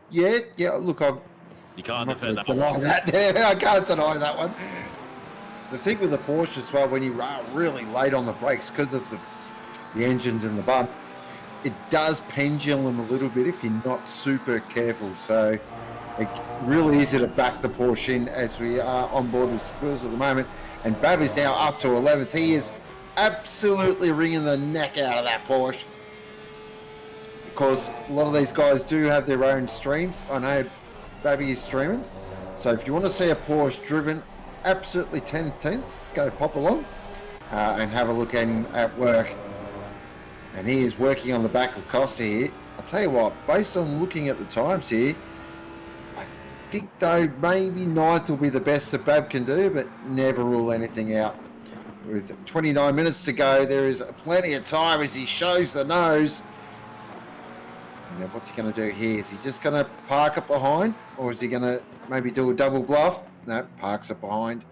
Yeah. Look, I'm You can't not going defend to that deny one. that. I can't deny that one. The thing with the Porsche as well, when you are really late on the brakes because of the engines and the bump, it does pendulum a little bit if you're not super careful. So it's really easy to back the Porsche in as we are on board with Squills at the moment. And Bab is now up to 11th. He is absolutely wringing the neck out of that Porsche, because a lot of these guys do have their own streams. I know Babby is streaming. So if you want to see a Porsche driven absolutely 10th tenths, go pop along and have a look at him at work. And he is working on the back of Costa here. I'll tell you what, based on looking at the times here, I think though maybe 9th will be the best that Bab can do, but never rule anything out. With 29 minutes to go, there is plenty of time as he shows the nose. Now what's he going to do here? Is he just going to park up behind, or is he going to maybe do a double bluff? No, parks up behind.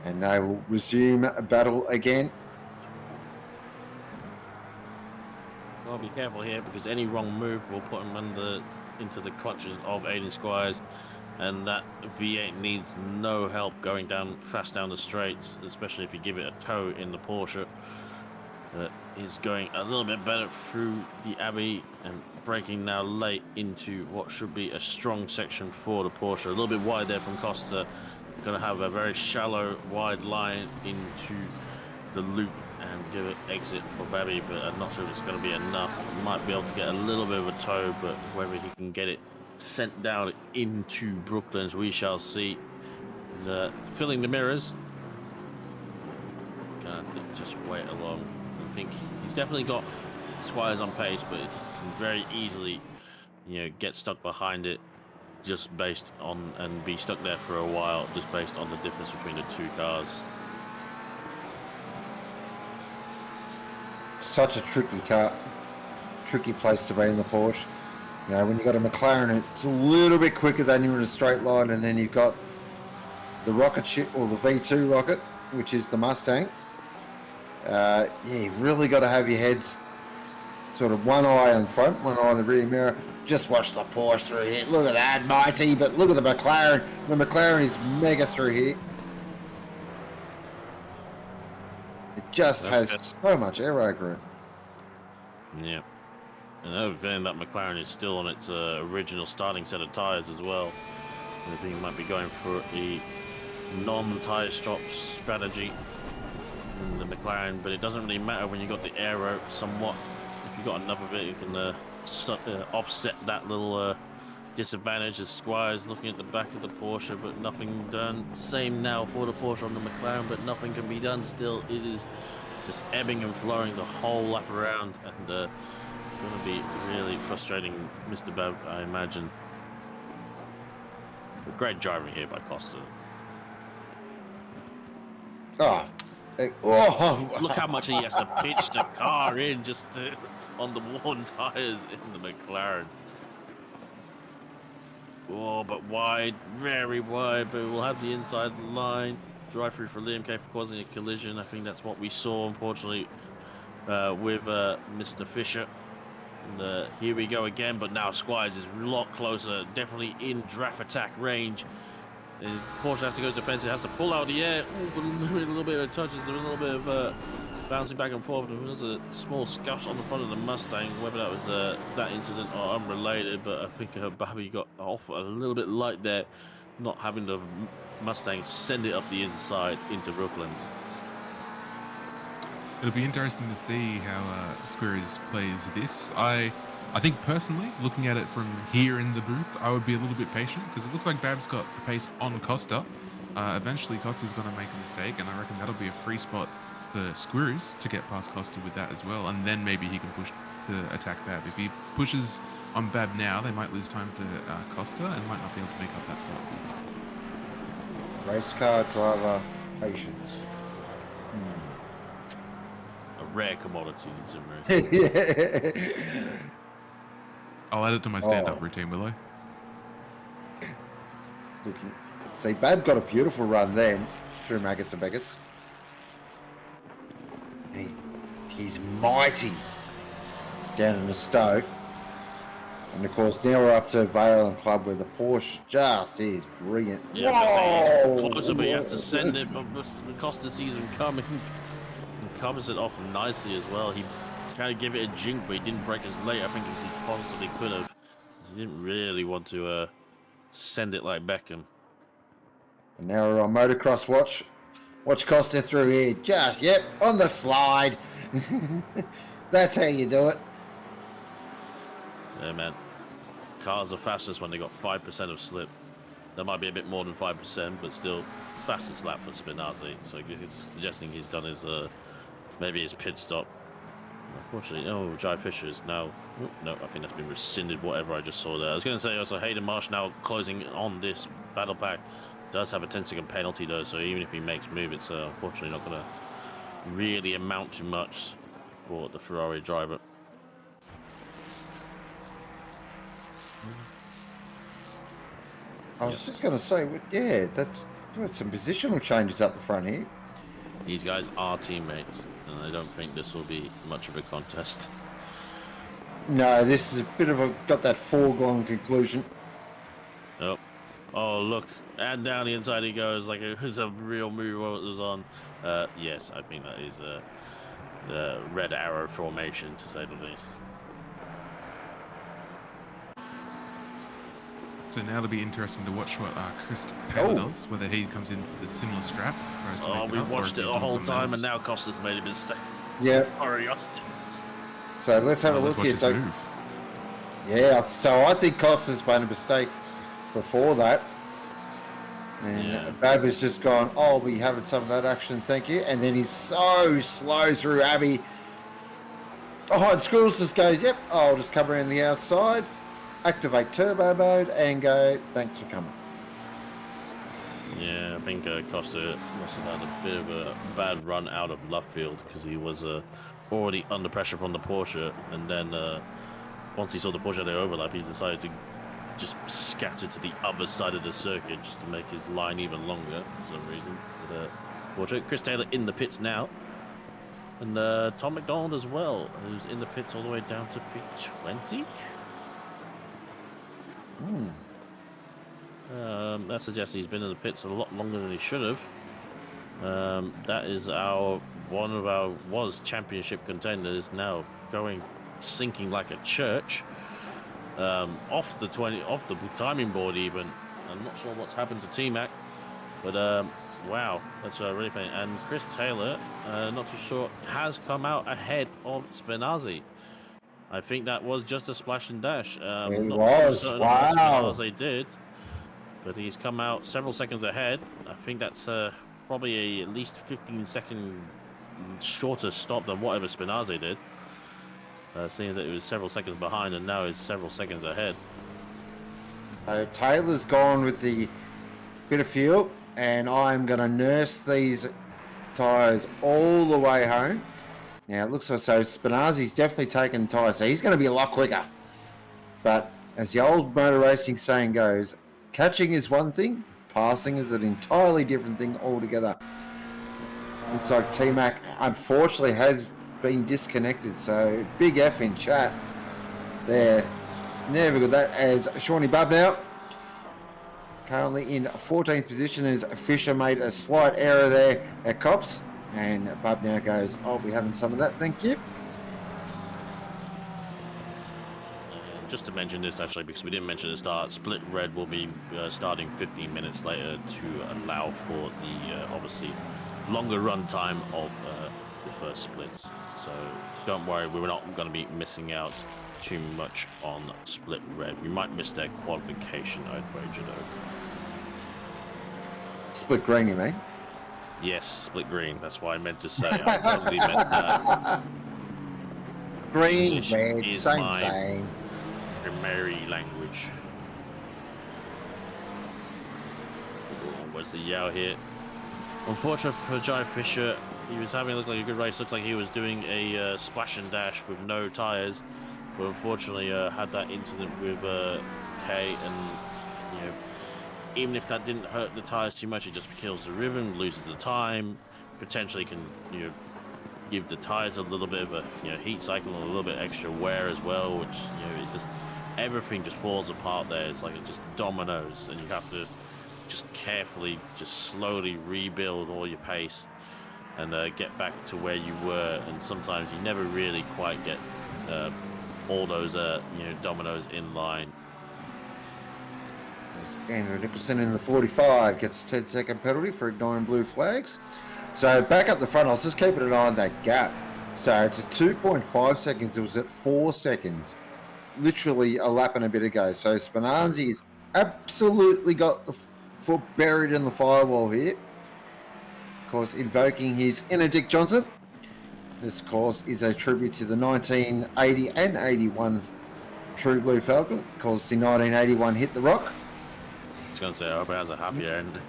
And they will resume a battle again. Well, be careful here, because any wrong move will put him into the clutches of Aiden Squires, and that V8 needs no help going fast down the straights, especially if you give it a toe in the Porsche. He's going a little bit better through the Abbey and braking now late into what should be a strong section for the Porsche. A little bit wide there from Costa. Going to have a very shallow, wide line into the loop and give it exit for Babby, but I'm not sure if it's going to be enough. He might be able to get a little bit of a toe, but whether he can get it sent down into Brooklands, we shall see. He's filling the mirrors. Gonna just wait along. I think he's definitely got Squires on pace, but it can very easily, get stuck behind it, just based on, and be stuck there for a while, just based on the difference between the two cars. Such a tricky car, tricky place to be in the Porsche. When you've got a McLaren, it's a little bit quicker than you're in a straight line, and then you've got the rocket ship, or the V2 rocket, which is the Mustang. You've really got to have your heads sort of one eye on front, one eye on the rear mirror. Just watch the Porsche through here. Look at that, mighty, but look at the McLaren. The McLaren is mega through here. It just has so much aero grip. Yeah. And I have a feeling that McLaren is still on its original starting set of tyres as well. I think it might be going for a non-tyre stop strategy in the McLaren, but it doesn't really matter when you got the aero somewhat. If you got another bit, you can offset that little disadvantage. As Squires looking at the back of the Porsche, but nothing done. Same now for the Porsche on the McLaren, but nothing can be done still. It is just ebbing and flowing the whole lap around, and Gonna be really frustrating, Mr. Bev, I imagine. But great driving here by Costa. Oh. Oh. Look how much he has to pitch the car in just on the worn tires in the McLaren. Oh, but wide, very wide, but we'll have the inside line. Drive through for Liam K for causing a collision. I think that's what we saw, unfortunately, with Mr. Fisher. And here we go again, but now Squires is a lot closer, definitely in draft attack range. And Porsche has to go defensive, has to pull out the air. Ooh, a little bit of touches, there's a little bit of bouncing back and forth. There was a small scuffs on the front of the Mustang, whether that was that incident or unrelated, but I think Bobby got off a little bit light there, not having the Mustang send it up the inside into Brooklands. It'll be interesting to see how Squares plays this. I think personally, looking at it from here in the booth, I would be a little bit patient because it looks like Bab's got the pace on Costa. Eventually, Costa's going to make a mistake, and I reckon that'll be a free spot for Squares to get past Costa with that as well, and then maybe he can push to attack Bab. If he pushes on Bab now, they might lose time to Costa and might not be able to make up that spot. Race car driver patience. A rare commodity in sim racing. Yeah. I'll add it to my stand-up routine, will I? See, Bab got a beautiful run then through Maggots and Beggots. And he's mighty down in the Stoke. And of course, now we're up to Vale and Club where the Porsche just is brilliant. Yeah, but closer, but you have to send it. But Costa sees him coming and covers it off nicely as well. He kind of gave it a jink, but he didn't break his leg. I think as he possibly could have. He didn't really want to send it like Beckham. And now we're on motocross watch. Watch Costa through here. Just, yep, on the slide. That's how you do it. Yeah, man. Cars are fastest when they got 5% of slip. That might be a bit more than 5%, but still fastest lap for Spinazzi. So it's suggesting he's done his maybe his pit stop. Unfortunately, oh, Jai Fisher is now. Oh, no, I think that's been rescinded. Whatever I just saw there. I was going to say also Hayden Marsh now closing on this battle pack. Does have a 10-second penalty though, so even if he makes move, it's unfortunately not going to really amount to much for the Ferrari driver. I was just going to say, yeah, that's some positional changes up the front here. These guys are teammates, and I don't think this will be much of a contest. No, this is a bit of a got that foregone conclusion. Oh, oh look, and down the inside he goes like it was a real move. What was on? Yes, I think that is the red arrow formation to say the least. So now it'll be interesting to watch what Chris Taylor does, whether he comes in for the similar strap. Oh, we watched it the whole time, and now Costa's made a mistake. Yeah. Curiosity. So let's have a look here. So, yeah, so I think Costa's made a mistake before that. And Bab has just gone, oh, I'll be having some of that action, thank you. And then he's so slow through Abbey. Oh, and Schools just goes, yep, I'll just come around the outside, activate turbo mode, and go, thanks for coming. Yeah, I think Costa must have had a bit of a bad run out of left field because he was already under pressure from the Porsche, and then once he saw the Porsche had the overlap, he decided to just scatter to the other side of the circuit just to make his line even longer for some reason. But, Porsche, Chris Taylor in the pits now, and Tom McDonald as well, who's in the pits all the way down to P20. That suggests he's been in the pits a lot longer than he should have. That is one of our championship contenders now sinking like a church. Off the timing board even. I'm not sure what's happened to T-Mac, but wow, that's really funny. And Chris Taylor, not too sure, has come out ahead of Spinazzi. I think that was just a splash and dash. It was, wow. They did, but he's come out several seconds ahead. I think that's probably at least 15-second shorter stop than whatever Spinazzi did. Seeing as that it was several seconds behind and now is several seconds ahead. Taylor's gone with the bit of fuel, and I'm going to nurse these tyres all the way home. Now, it looks like so Spinazzi's definitely taken tyres, so he's going to be a lot quicker. But as the old motor racing saying goes, catching is one thing, passing is an entirely different thing altogether. Looks like T-Mac unfortunately has been disconnected, so big F in chat there. Never good that as Shawnee Bub now. Currently in 14th position as Fisher made a slight error there at Cops. And Bub now goes, I'll be having some of that, thank you. Just to mention this actually, because we didn't mention at the start, Split Red will be starting 15 minutes later to allow for the obviously longer run time of the first splits. So don't worry, we're not going to be missing out too much on Split Red. We might miss their qualification, I'd wager though. Split Green, you mean? Yes, Split Green. That's what I meant to say. I totally meant that. Green, English red, is same my thing. primary language. Where's the Yao here? Unfortunately for Jai Fisher, he was having look like a good race. Looked like he was doing a splash and dash with no tyres, but unfortunately had that incident with K, and you know, even if that didn't hurt the tyres too much, it just kills the ribbon, loses the time, potentially can give the tyres a little bit of a heat cycle and a little bit extra wear as well, which it just everything just falls apart there. It's like it just dominoes, and you have to just carefully, just slowly rebuild all your pace and get back to where you were. And sometimes you never really quite get all those dominoes in line. Andrew Nicholson in the 45 gets a 10-second penalty for ignoring blue flags. So back up the front, I was just keeping an eye on that gap. So it's at 2.5 seconds. It was at 4 seconds, literally a lap and a bit ago. So Spinazzi's absolutely got the foot buried in the firewall here. Of course, invoking his inner Dick Johnson. This, of course, is a tribute to the 1980 and 81 True Blue Falcon. Of course, the 1981 Hit the Rock. I was going to say, I hope it has a happy end.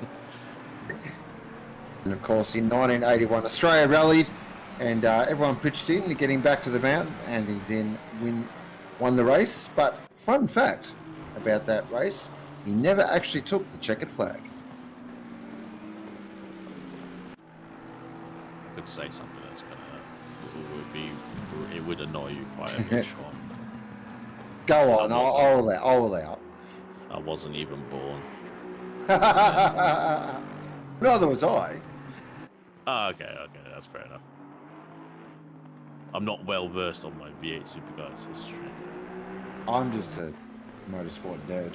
And of course, in 1981, Australia rallied, and everyone pitched in to get him back to the mountain, and he then won the race. But fun fact about that race, he never actually took the checkered flag. I could say something that's it would annoy you quite a bit, Sean. Go on, I'll allow. I wasn't even born. Neither was I. Oh, okay, that's fair enough. I'm not well versed on my V8 Supercars history. I'm just a motorsport nerd.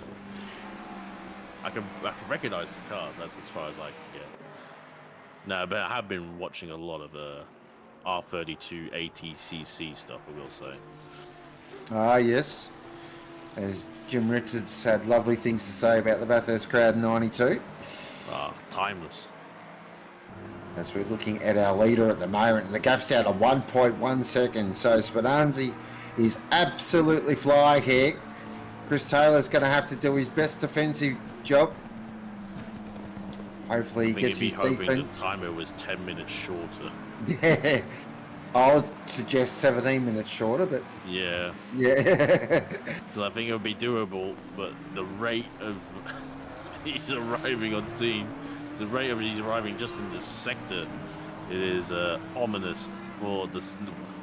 I can recognise the car. That's as far as I can get. No, but I have been watching a lot of R32 ATCC stuff, I will say. Ah, yes. As Jim Richards had lovely things to say about the Bathurst crowd in 92. Ah, timeless. As we're looking at our leader at the moment, and the gap's down to 1.1 seconds. So Spinazzi is absolutely flying here. Chris Taylor's going to have to do his best defensive job. Hopefully he gets his defense. The timer was 10 minutes shorter. Yeah, I'll suggest 17 minutes shorter, but yeah. Because I think it would be doable, but the rate of he's arriving on scene, the rate of he's arriving just in this sector, it is ominous for the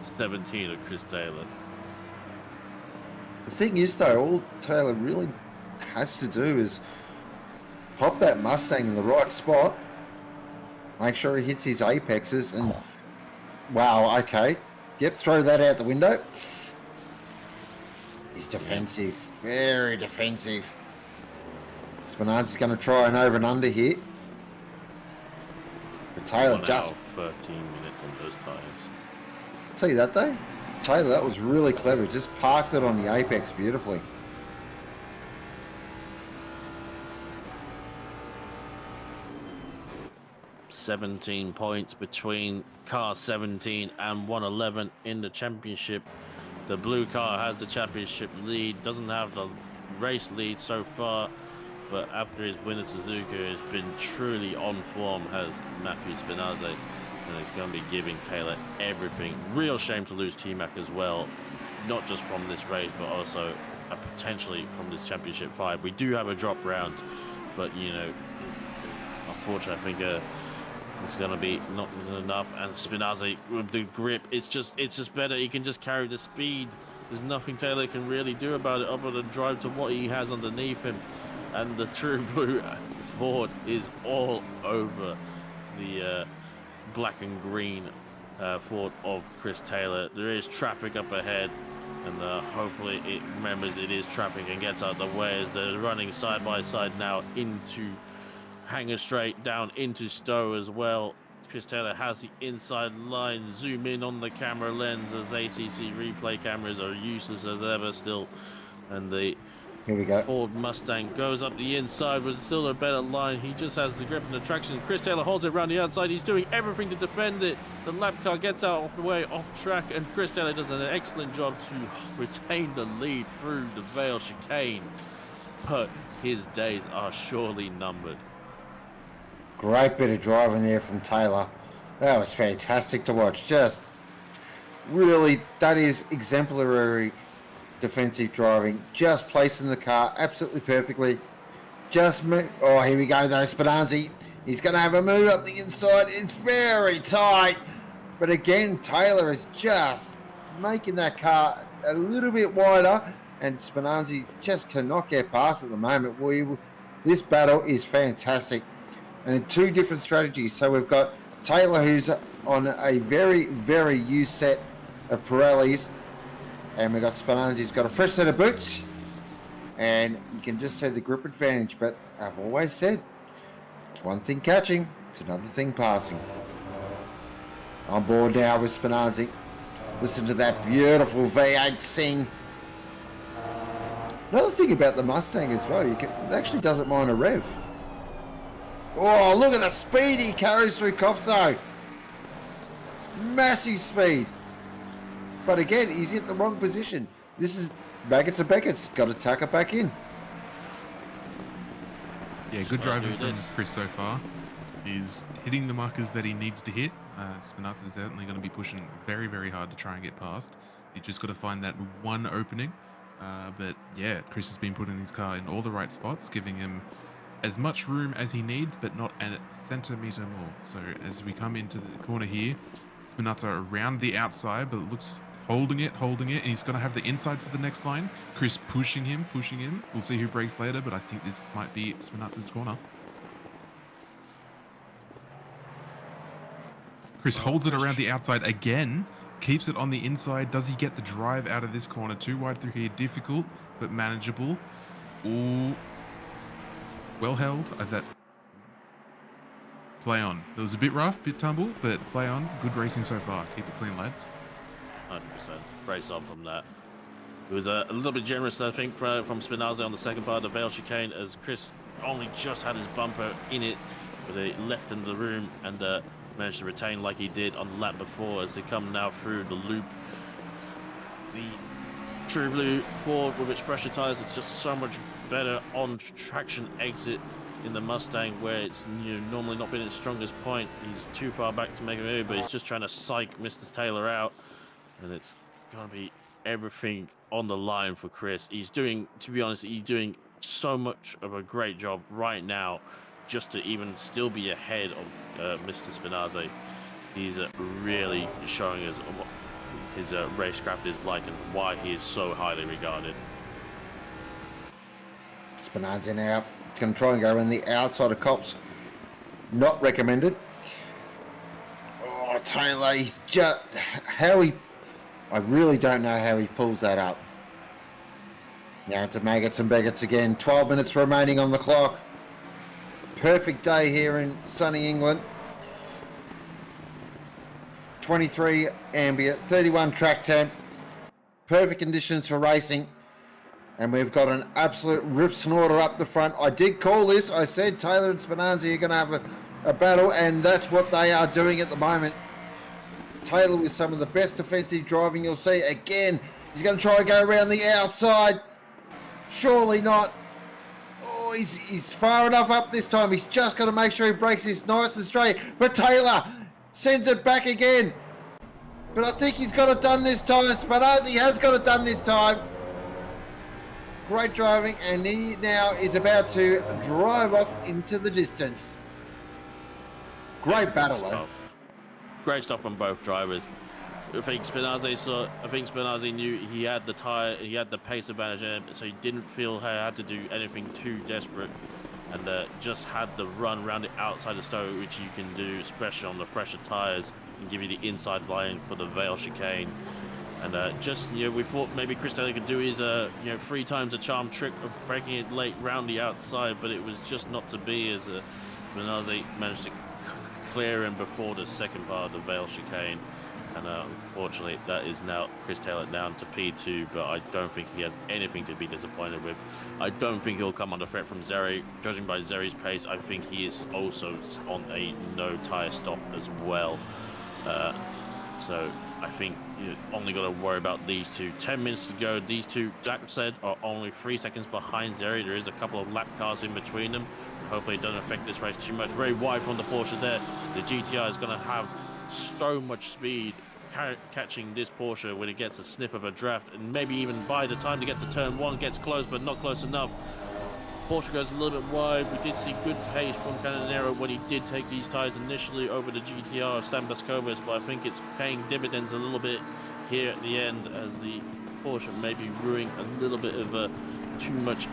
17 of Chris Taylor. The thing is, though, all Taylor really has to do is pop that Mustang in the right spot, make sure he hits his apexes, and wow, okay. Yep, throw that out the window. He's defensive, very defensive. Spinazzi's going to try an over and under here. But Taylor just 13 minutes on those tyres. See that though? Taylor, that was really clever. Just parked it on the apex beautifully. $17 points between car 17 and 111 in the championship. The blue car has the championship lead, doesn't have the race lead so far, but after his win at Suzuka has been truly on form, has Matthew Spinazzi, and is going to be giving Taylor everything. Real shame to lose T-Mac as well, not just from this race, but also potentially from this championship 5. We do have a drop round, but you know, unfortunately, I think it's going to be not enough. And Spinazzi with the grip, it's just better. He can just carry the speed. There's nothing Taylor can really do about it other than drive to what he has underneath him. And the True Blue Ford is all over the black and green Ford of Chris Taylor. There is traffic up ahead, and hopefully it remembers it is traffic and gets out the way as they're running side by side now into Hanger Straight, down into Stowe as well. Chris Taylor has the inside line. Zoom in on the camera lens as ACC replay cameras are useless as ever still. And the Here we go. Ford Mustang goes up the inside, but it's still a better line. He just has the grip and the traction. Chris Taylor holds it around the outside. He's doing everything to defend it. The lap car gets out of the way off track, and Chris Taylor does an excellent job to retain the lead through the Vale chicane. But his days are surely numbered. Great bit of driving there from Taylor. That was fantastic to watch. Just really, that is exemplary defensive driving. Just placing the car absolutely perfectly. Oh, here we go though, Spinazzi. He's going to have a move up the inside. It's very tight. But again, Taylor is just making that car a little bit wider, and Spinazzi just cannot get past at the moment. This battle is fantastic. And two different strategies. So we've got Taylor, who's on a very, very used set of Pirellis. And we've got Spinazzi, who's got a fresh set of boots. And you can just see the grip advantage. But I've always said, it's one thing catching, it's another thing passing. On board now with Spinazzi. Listen to that beautiful V8 sing. Another thing about the Mustang as well, it actually doesn't mind a rev. Oh, look at the speed he carries through Copso. Massive speed. But again, he's in the wrong position. This is Baggett's to Beckett's. Got to tuck it back in. Yeah, good driving from Chris so far. He's hitting the markers that he needs to hit. Spinazzi's certainly going to be pushing very, very hard to try and get past. He's just got to find that one opening. But yeah, Chris has been putting his car in all the right spots, giving him as much room as he needs, but not a centimetre more. So as we come into the corner here, Spinazzi around the outside, but it looks holding it, and he's going to have the inside for the next line. Chris pushing him. We'll see who breaks later, but I think this might be Spinazzi's corner. Chris holds it around the outside again, keeps it on the inside. Does he get the drive out of this corner? Too wide through here, difficult, but manageable. Ooh. Well held. That play on. It was a bit rough, bit tumble, but play on. Good racing so far. Keep it clean, lads. 100%. Brace on from that. It was a little bit generous, I think, from Spinazzi on the second part of the Vale chicane, as Chris only just had his bumper in it, but they left in the room and managed to retain like he did on the lap before as they come now through the loop. The True Blue Ford with its pressure tires, it's just so much better on traction exit in the Mustang, where it's normally not been its strongest point. He's too far back to make a move, but he's just trying to psych Mr. Taylor out, and it's gonna be everything on the line for Chris. He's doing, to be honest, he's doing so much of a great job right now just to even still be ahead of Mr. Spinazzi. He's really showing us what his racecraft is like and why he is so highly regarded. Spinazzi now going to try and go around the outside of Cops. Not recommended. Oh, Taylor, he's just... I really don't know how he pulls that up. Now into Maggots and Baggots again. 12 minutes remaining on the clock. Perfect day here in sunny England. 23 ambient, 31 track temp. Perfect conditions for racing. And we've got an absolute rip snorter up the front. I did call this. I said Taylor and Spinazzi are going to have a battle, and that's what they are doing at the moment. Taylor with some of the best defensive driving you'll see. Again, He's going to try and go around the outside. Surely not. Oh, he's far enough up this time. He's just got to make sure he breaks this nice and straight. But Taylor sends it back again. But I think he's got it done this time. Spinazzi has got it done this time. Great driving, and he now is about to drive off into the distance. Great battle, though. Great stuff from both drivers. I think Spinazzi knew he had the tire, he had the pace advantage in him, so he didn't feel he had to do anything too desperate, and just had the run around the outside of Stowe, which you can do, especially on the fresher tires, and give you the inside line for the Vale chicane. And we thought maybe Chris Taylor could do his 3 times a charm trick of breaking it late round the outside, but it was just not to be, as Spinazzi managed to clear him before the second part of the Vale chicane. And unfortunately, that is now Chris Taylor down to P2, but I don't think he has anything to be disappointed with. I don't think he'll come under threat from Zeri. Judging by Zeri's pace, I think he is also on a no tyre stop as well. So I think you only got to worry about these two. 10 minutes to go. These two, Jack said, are only 3 seconds behind Zeri. There is a couple of lap cars in between them. Hopefully it doesn't affect this race too much. Very wide from the Porsche there. The GTR is going to have so much speed catching this Porsche when it gets a sniff of a draft, and maybe even by the time to get to turn 1 gets close, but not close enough. Porsche goes a little bit wide. We did see good pace from Canonero when he did take these tyres initially over the GTR of Stan Bascovas, but I think it's paying dividends a little bit here at the end, as the Porsche may be ruining a little bit of too much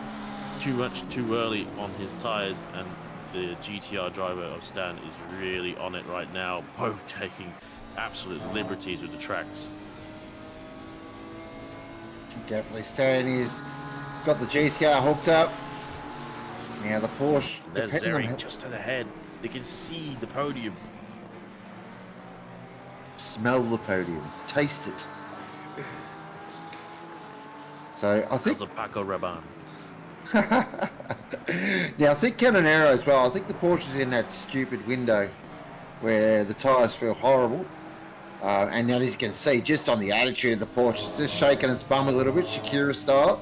too early on his tyres, and the GTR driver of Stan is really on it right now, both taking absolute liberties with the tracks. Definitely Stan is got the GTR hooked up. Now the Porsche. There's Zeri just to the head. They can see the podium. Smell the podium. Taste it. So I think. There's a Paco Rabanne. Now I think Canonero as well. I think the Porsche's in that stupid window where the tyres feel horrible. And now as you can see, just on the attitude of the Porsche, it's just shaking its bum a little bit, Shakira style.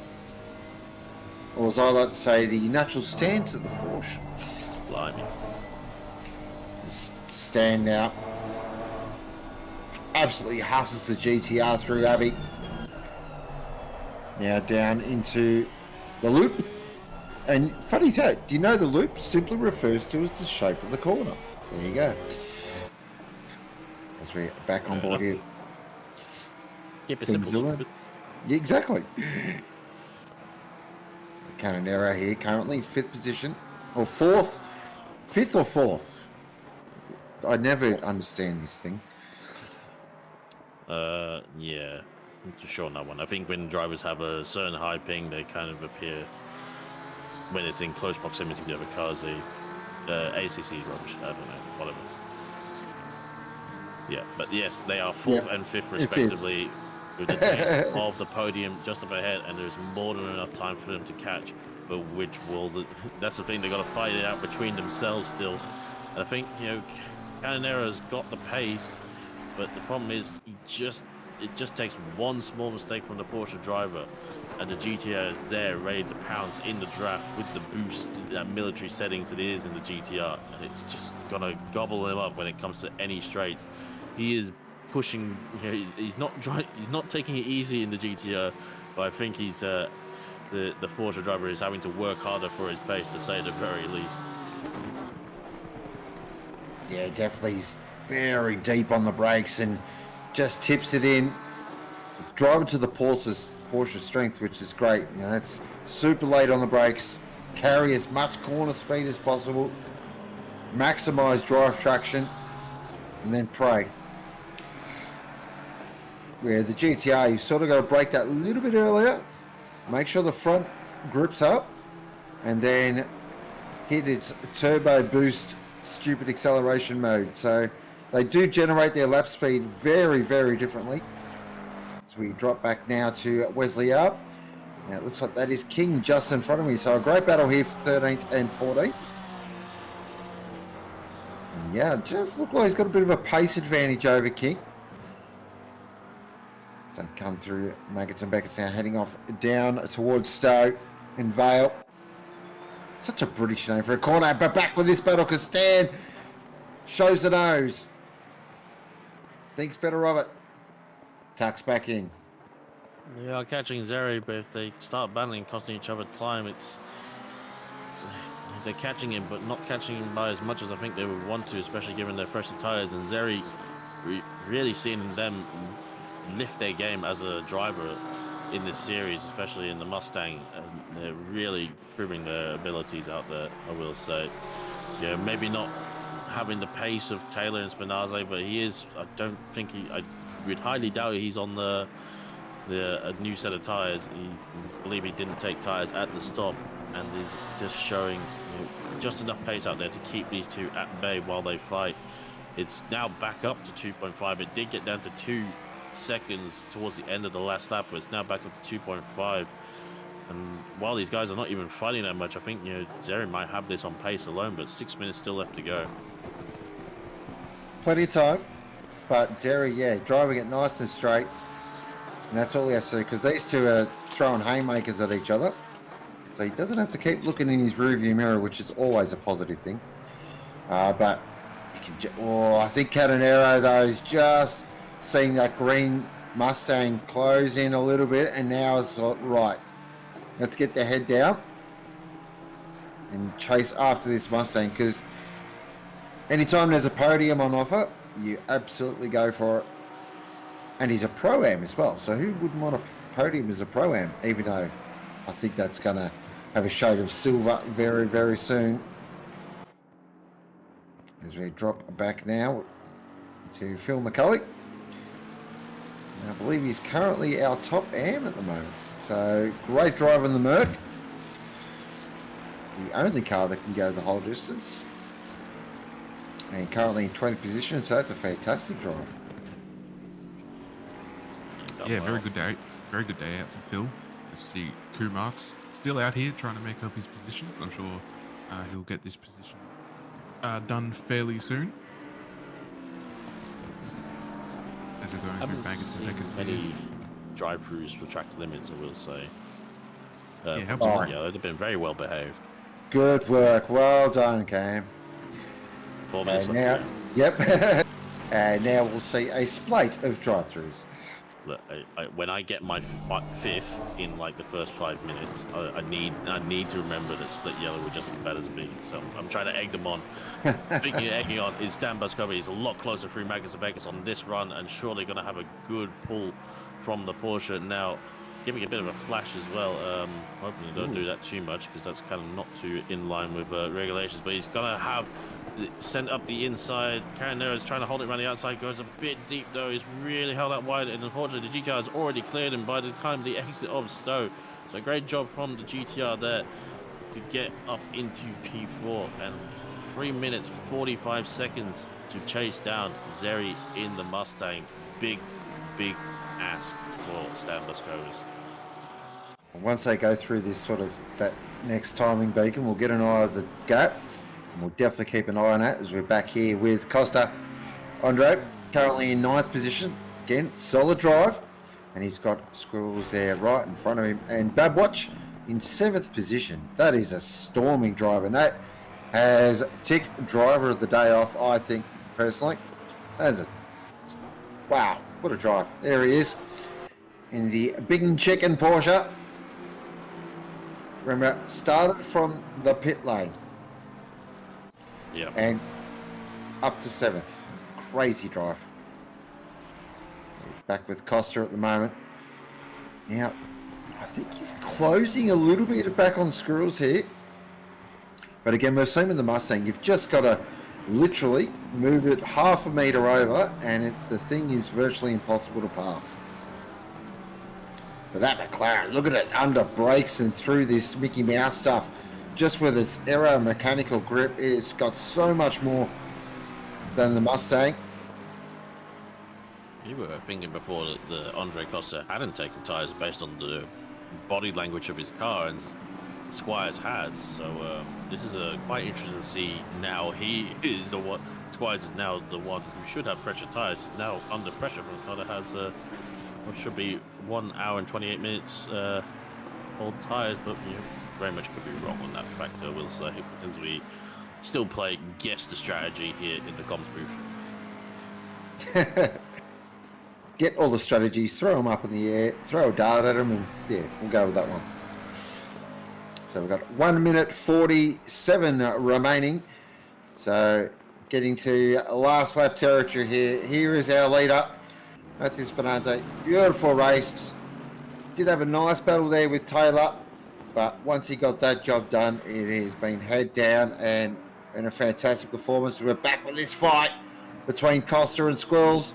Or as I like to say, the natural stance of the Porsche. Blimey. Stand now. Absolutely hustles the GTR through Abbey. Now down into the loop. And funny fact, do you know the loop simply refers to as the shape of the corner? There you go. As we're back on board here. Keep it simple. Yeah, exactly. Canonero here currently 5th position. Or 4th. 5th or 4th? I never understand this thing. Yeah. I'm not too sure on that one. I think when drivers have a certain high ping, they kind of appear, when it's in close proximity to other cars, ACC is rubbish. I don't know. Whatever. Yeah, but yes, they are 4th and 5th respectively, with the taste of the podium just up ahead, and there's more than enough time for them to catch. But which will? That's the thing. They got to fight it out between themselves still. And I think Canonero's got the pace, but the problem is it just takes one small mistake from the Porsche driver, and the GTR is there ready to pounce in the draft with the boost military settings it is in the GTR, and it's just gonna gobble him up when it comes to any straights. He is pushing. He's not taking it easy in the GTR, but I think he's the Porsche driver is having to work harder for his pace, to say the very least. Yeah, definitely. He's very deep on the brakes and just tips it in. Driving to the Porsche strength, which is great. It's super late on the brakes. Carry as much corner speed as possible. Maximize drive traction, and then pray. Where the GTR, you sort of got to brake that a little bit earlier. Make sure the front grips up, and then hit its turbo boost stupid acceleration mode. So they do generate their lap speed very, very differently. So we drop back now to Wesley Yard. Now it looks like that is King just in front of me. So a great battle here for 13th and 14th. And yeah, just look like he's got a bit of a pace advantage over King. So come through Maggots and Beckett's now heading off down towards Stowe and Vale. Such a British name for a corner, but back with this battle because Stan shows the nose. Thinks better of it. Tucks back in. They are catching Zeri, but if they start battling, costing each other time, they're catching him, but not catching him by as much as I think they would want to, especially given their fresher tires. And Zeri, really seeing them lift their game as a driver in this series, especially in the Mustang, and they're really proving their abilities out there, I will say. Yeah, maybe not having the pace of Taylor and Spinazzi, but he is. I don't think I would highly doubt he's on a new set of tires. I believe he didn't take tires at the stop, and is just showing just enough pace out there to keep these two at bay while they fight. It's now back up to 2.5. It did get down to 2 seconds towards the end of the last lap, but it's now back up to 2.5. And while these guys are not even fighting that much, I think Zeri might have this on pace alone, but 6 minutes still left to go. Plenty of time, but Zeri, yeah, driving it nice and straight. And that's all he has to do, because these two are throwing haymakers at each other. So he doesn't have to keep looking in his rearview mirror, which is always a positive thing. But you can I think Catanero, though, is just seeing that green Mustang close in a little bit, and now it's right. Let's get the head down and chase after this Mustang, because anytime there's a podium on offer, you absolutely go for it. And he's a Pro-Am as well, so who wouldn't want a podium as a Pro-Am, even though I think that's going to have a shade of silver very, very soon. As we drop back now to Phil McCulley. And I believe he's currently our top AM at the moment. So great drive in the Merc. The only car that can go the whole distance. And currently in 20th position, so that's a fantastic drive. Yeah, very good day. Very good day out for Phil. As you see, Kumark's still out here trying to make up his positions. I'm sure he'll get this position done fairly soon. As we're going through Maggots and Beckett's here. Drive-throughs for track limits, I will say. Yeah, they've been very well behaved. Good work. Well done, Cam. 4 minutes And left. now, yep. And now we'll see a spate of drive-throughs. Look, when I get my 5th in like the first 5 minutes, I need to remember that split yellow were just as bad as me. So I'm trying to egg them on. Speaking of egging on, is Stan Buscovy. He's a lot closer through Maggots and Beckett's on this run, and surely going to have a good pull from the Porsche. Now, giving a bit of a flash as well. Hopefully they don't do that too much, because that's kind of not too in line with regulations. But he's going to have sent up the inside. Caranero is trying to hold it around the outside, goes a bit deep though. He's really held up wide, and unfortunately the GTR has already cleared him by the time the exit of Stowe. So great job from the GTR there to get up into P4, and 3 minutes 45 seconds to chase down Zeri in the Mustang. Big ask for Stan Buscovis. Once they go through this that next timing beacon, we'll get an eye of the gap. And we'll definitely keep an eye on that as we're back here with Costa. Andre, currently in 9th position. Again, solid drive. And he's got Squirrels there right in front of him. And Babwatch in 7th position. That is a storming drive. And that has ticked driver of the day off, I think, personally. Wow, what a drive. There he is. In the Big and Chicken Porsche. Remember, started from the pit lane. Yeah. And up to 7th. Crazy drive. He's back with Costa at the moment. Now, I think he's closing a little bit back on Squirrels here. But again, we're seeing with the Mustang, you've just got to literally move it half a metre over, and the thing is virtually impossible to pass. But that McLaren, look at it, under brakes and through this Mickey Mouse stuff. Just with its aero mechanical grip, it's got so much more than the Mustang. You were thinking before that the Andre Costa hadn't taken tyres based on the body language of his car, and Squires has. So this is quite interesting to see. Now he is the one. Squires is now the one who should have fresher tyres. Now under pressure from the car that has what should be 1 hour and 28 minutes old tires, but very much could be wrong on that factor, I will say, because we still play guess the strategy here in the comms booth. Get all the strategies, throw them up in the air, throw a dart at them, and yeah, we'll go with that one. So we've got 1 minute 47 remaining. So getting to last lap territory here. Here is our leader, Matthew Spinante. Beautiful race. Did have a nice battle there with Taylor, but once he got that job done, it has been head down and a fantastic performance. We're back with this fight between Costa and Squirrels.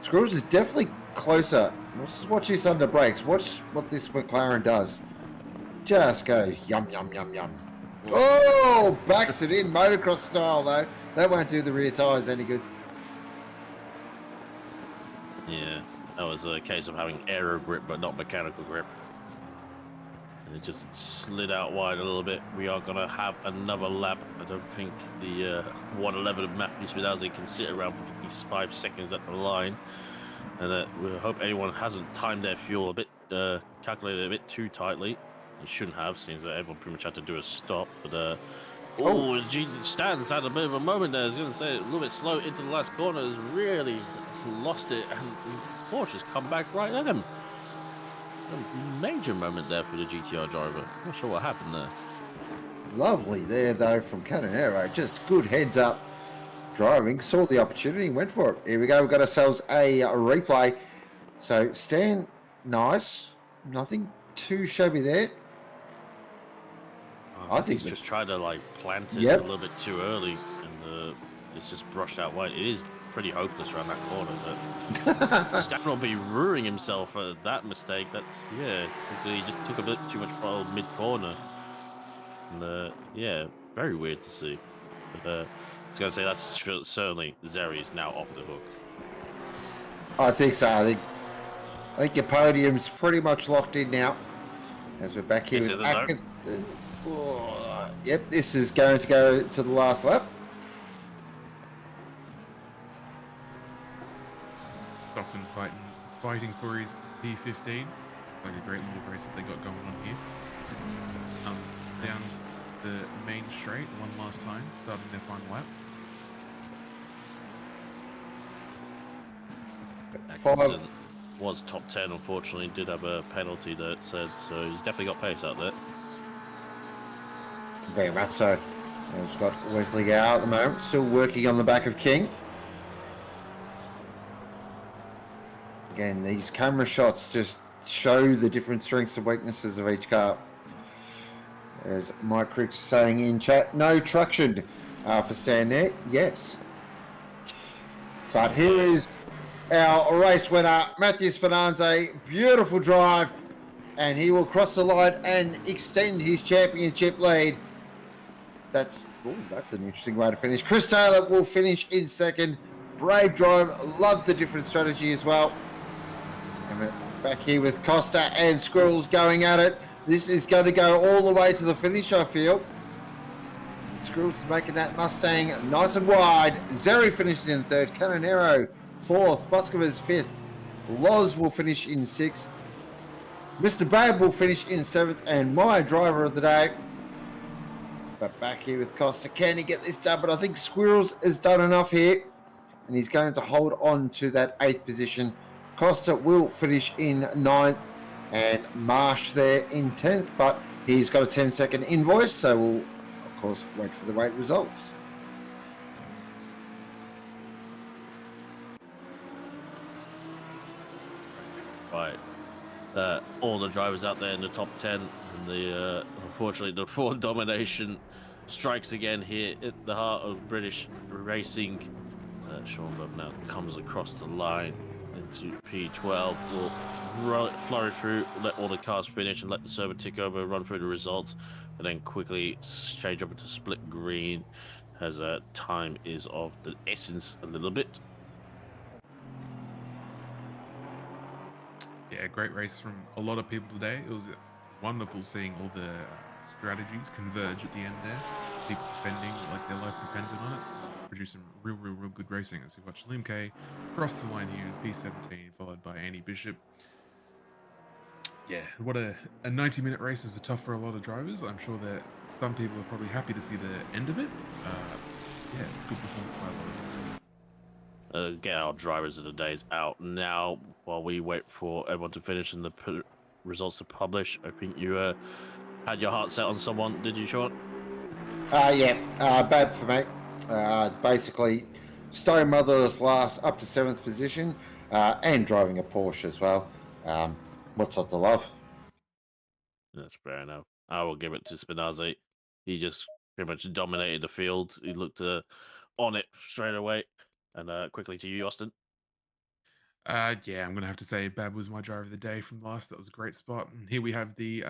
Squirrels is definitely closer. Let's just watch this under brakes. Watch what this McLaren does. Just go yum, yum, yum, yum. Oh, backs it in, motocross style though. That won't do the rear tyres any good. Yeah, that was a case of having aero grip but not mechanical grip. And it just slid out wide a little bit. We are going to have another lap. I don't think the 111 of Matthew Spinazzi can sit around for 55 seconds at the line. And we hope anyone hasn't timed their fuel a bit, calculated a bit too tightly. You shouldn't have, since everyone pretty much had to do a stop. But Stan's had a bit of a moment there. I was going to say a little bit slow into the last corner. Has really lost it, and Porsche has come back right at him. A major moment there for the GTR driver. Not sure what happened there. Lovely there though from Canonero. Just good heads up driving. Saw the opportunity, went for it. Here we go. We've got ourselves a replay. So Stan, nice. Nothing too shabby there. I think he's just tried to like plant it a little bit too early, and it's just brushed out wide. It is pretty hopeless around that corner, but Stan will be ruining himself for that mistake. That's he just took a bit too much throttle mid corner, and very weird to see. But I was gonna say that's certainly Zeri is now off the hook. I think so. I think your podium's pretty much locked in now. As we're back here with Atkins. Yep, this is going to go to the last lap. Stockton fighting for his P15. It's like a great little race that they got going on here. Down the main straight one last time, starting their final lap. Atkinson was top 10, unfortunately. Did have a penalty that said, so he's definitely got pace out there. Very much so. We've got Wesley Gow at the moment, still working on the back of King. Again, these camera shots just show the different strengths and weaknesses of each car. As Mike Crick's saying in chat, no traction for Stan there. Yes. But here is our race winner, Matthew Spinanze. Beautiful drive. And he will cross the line and extend his championship lead. That's an interesting way to finish. Chris Taylor will finish in second. Brave drive. Love the different strategy as well. And we're back here with Costa and Squirrels going at it. This is going to go all the way to the finish, I feel. Squirrels making that Mustang nice and wide. Zeri finishes in third. Canonero fourth. Buscover's fifth. Loz will finish in sixth. Mr. Babe will finish in seventh. And my driver of the day. But back here with Costa. Can he get this done? But I think Squirrels has done enough here. And he's going to hold on to that eighth position. Costa will finish in ninth. And Marsh there in 10th. But he's got a 10-second invoice. So we'll, of course, wait for the rate results. Right. All the drivers out there in the top 10, and unfortunately the Ford domination strikes again here at the heart of British racing. Sean Love now comes across the line into P12. Will flurry through, let all the cars finish, and let the server tick over, run through the results, and then quickly change over to split green, as time is of the essence a little bit. Yeah, great race from a lot of people today. It was wonderful seeing all the strategies converge at the end there. People defending like their life depended on it. produce some real good racing. As we watch Liam Kay cross the line here in P17, followed by Andy Bishop. Yeah, what a 90-minute race is tough for a lot of drivers. I'm sure that some people are probably happy to see the end of it. Yeah, good performance by a lot of them. Get our drivers of the days out now while we wait for everyone to finish and the results to publish. I think you had your heart set on someone, did you, Sean? Yeah, bad for me. Basically, Stone Mother's last up to 7th position and driving a Porsche as well. What's not to love? That's fair enough. I will give it to Spinazzi. He just pretty much dominated the field. He looked on it straight away. And quickly to you, Austin. Yeah, I'm gonna have to say Bab was my driver of the day from last. That was a great spot. And here we have the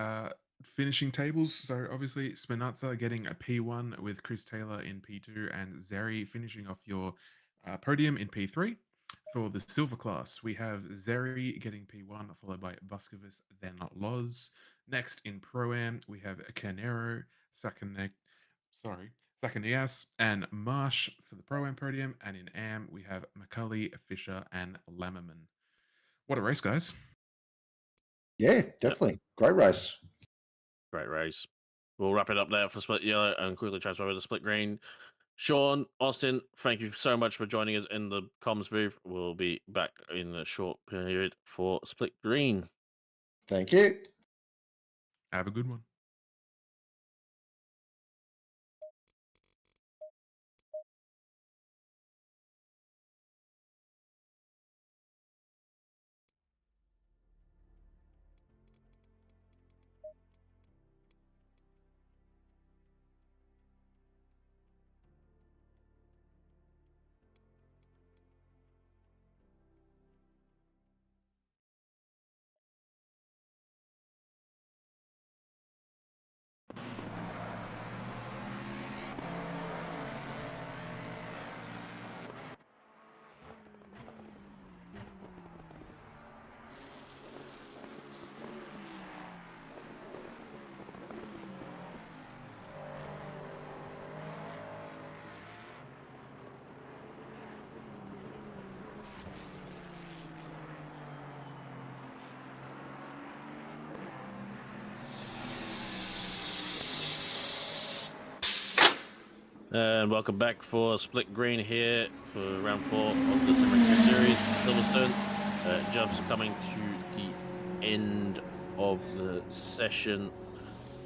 finishing tables. So obviously Spinazza getting a P1 with Chris Taylor in P2 and Zeri finishing off your podium in P3. For the silver class, we have Zeri getting P1, followed by Buskovus, then Loz. Next in Pro-Am, we have Canero, Sakanias, and Marsh for the Pro-Am podium. And in Am, we have McCulley, Fisher, and Lammerman. What a race, guys. Yeah, definitely. Great race. Great race. We'll wrap it up there for Split Yellow and quickly transfer over to Split Green. Sean, Austin, thank you so much for joining us in the comms booth. We'll be back in a short period for Split Green. Thank you. Have a good one. And welcome back for Split Green here for round 4 of the Simrigs Sprint Series. Silverstone jumps coming to the end of the session.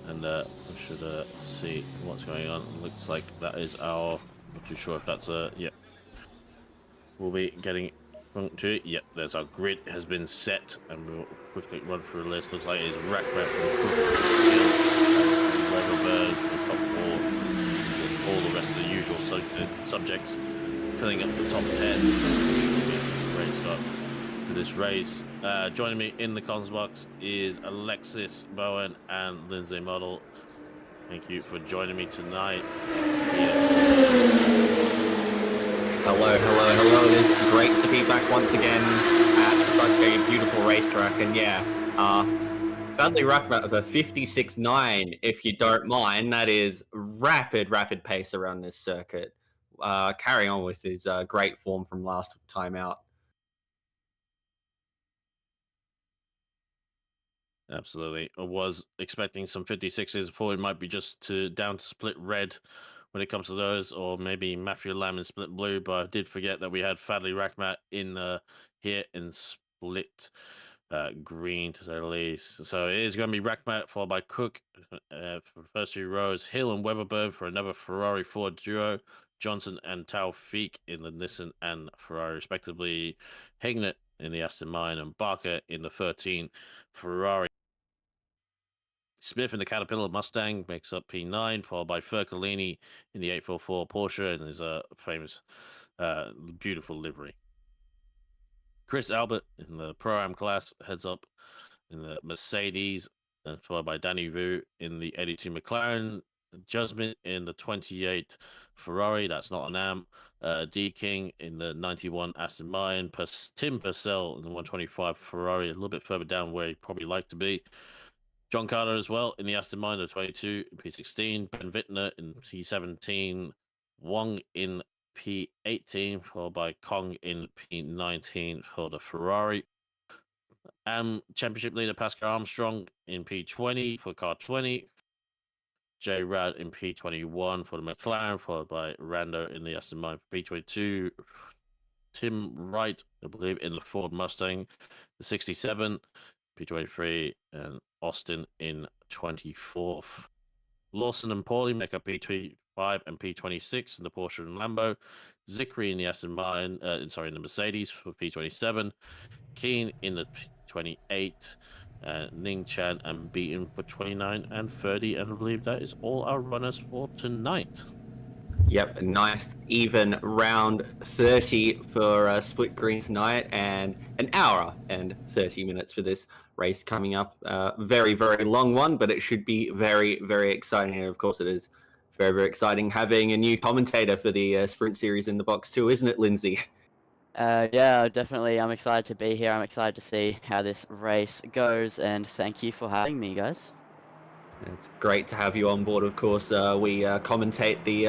And we should see what's going on. Looks like that is our... Not too sure if that's yeah. We'll be getting to it. Yep, there's our grid has been set, and we'll quickly run through the list. Looks like it's Rackman from Weatherbird for the top 4. With all the rest of the usual subjects filling up the top 10. Great start to this race. Joining me in the comms box is Alexis Bowen and Lindsay Model. Thank you for joining me tonight. Hello. It is great to be back once again at such a beautiful racetrack. And yeah, Fadley Ruckman of a 56.9, if you don't mind. That is rapid pace around this circuit. Carrying on with his great form from last time out. Absolutely. I was expecting some 56s. Thought it might be just down to split red when it comes to those, or maybe Matthew Lamb in split blue, but I did forget that we had Fadley Rackmat in here in split green, to say the least. So it is going to be Rackmat followed by Cook for the first 2 rows, Hill and Weberberg for another Ferrari Ford duo, Johnson and Taufik in the Nissan and Ferrari respectively, Hegnet in the Aston Martin, and Barker in the 13 Ferrari. Smith in the Caterpillar Mustang makes up P9, followed by Fercolini in the 844 Porsche and his famous beautiful livery. Chris Albert in the Pro-Am class heads up in the Mercedes, followed by Danny Vu in the 82 McLaren, Jasmine in the 28 Ferrari, that's not an Am, D King in the 91 Aston Martin, Tim Purcell in the 125 Ferrari, a little bit further down where he'd probably like to be. John Carter as well in the Aston Martin 22 P16, Ben Wittner in P17, Wong in P18, followed by Kong in P19 for the Ferrari. Championship leader Pascal Armstrong in P20 for car 20. J Rad in P21 for the McLaren, followed by Rando in the Aston Martin for P22. Tim Wright, I believe, in the Ford Mustang, the 67, P23, and Austin in 24th. Lawson and Paulie make up P25 and P26 in the Porsche and Lambo. Zikri in the Aston Martin, in the Mercedes for P27. Keen in the P28. Ning Chan and Beaton for 29 and 30, and I believe that is all our runners for tonight. Yep, a nice even round 30 for Split Green tonight, and an hour and 30 minutes for this race coming up. Very, very long one, but it should be very, very exciting. And of course, it is very, very exciting having a new commentator for the Sprint Series in the box too, isn't it, Lindsay? Yeah, definitely. I'm excited to be here. I'm excited to see how this race goes, and thank you for having me, guys. It's great to have you on board, of course. We commentate the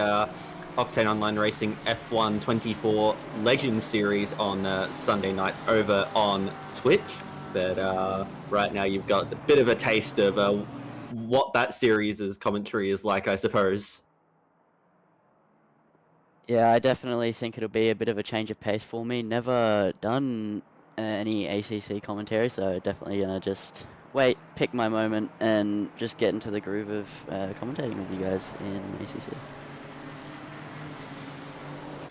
Octane Online Racing F1 24 Legends Series on Sunday nights over on Twitch. But right now you've got a bit of a taste of what that series' commentary is like, I suppose. Yeah, I definitely think it'll be a bit of a change of pace for me. Never done any ACC commentary, so definitely gonna just pick my moment, and just get into the groove of commentating with you guys in ACC.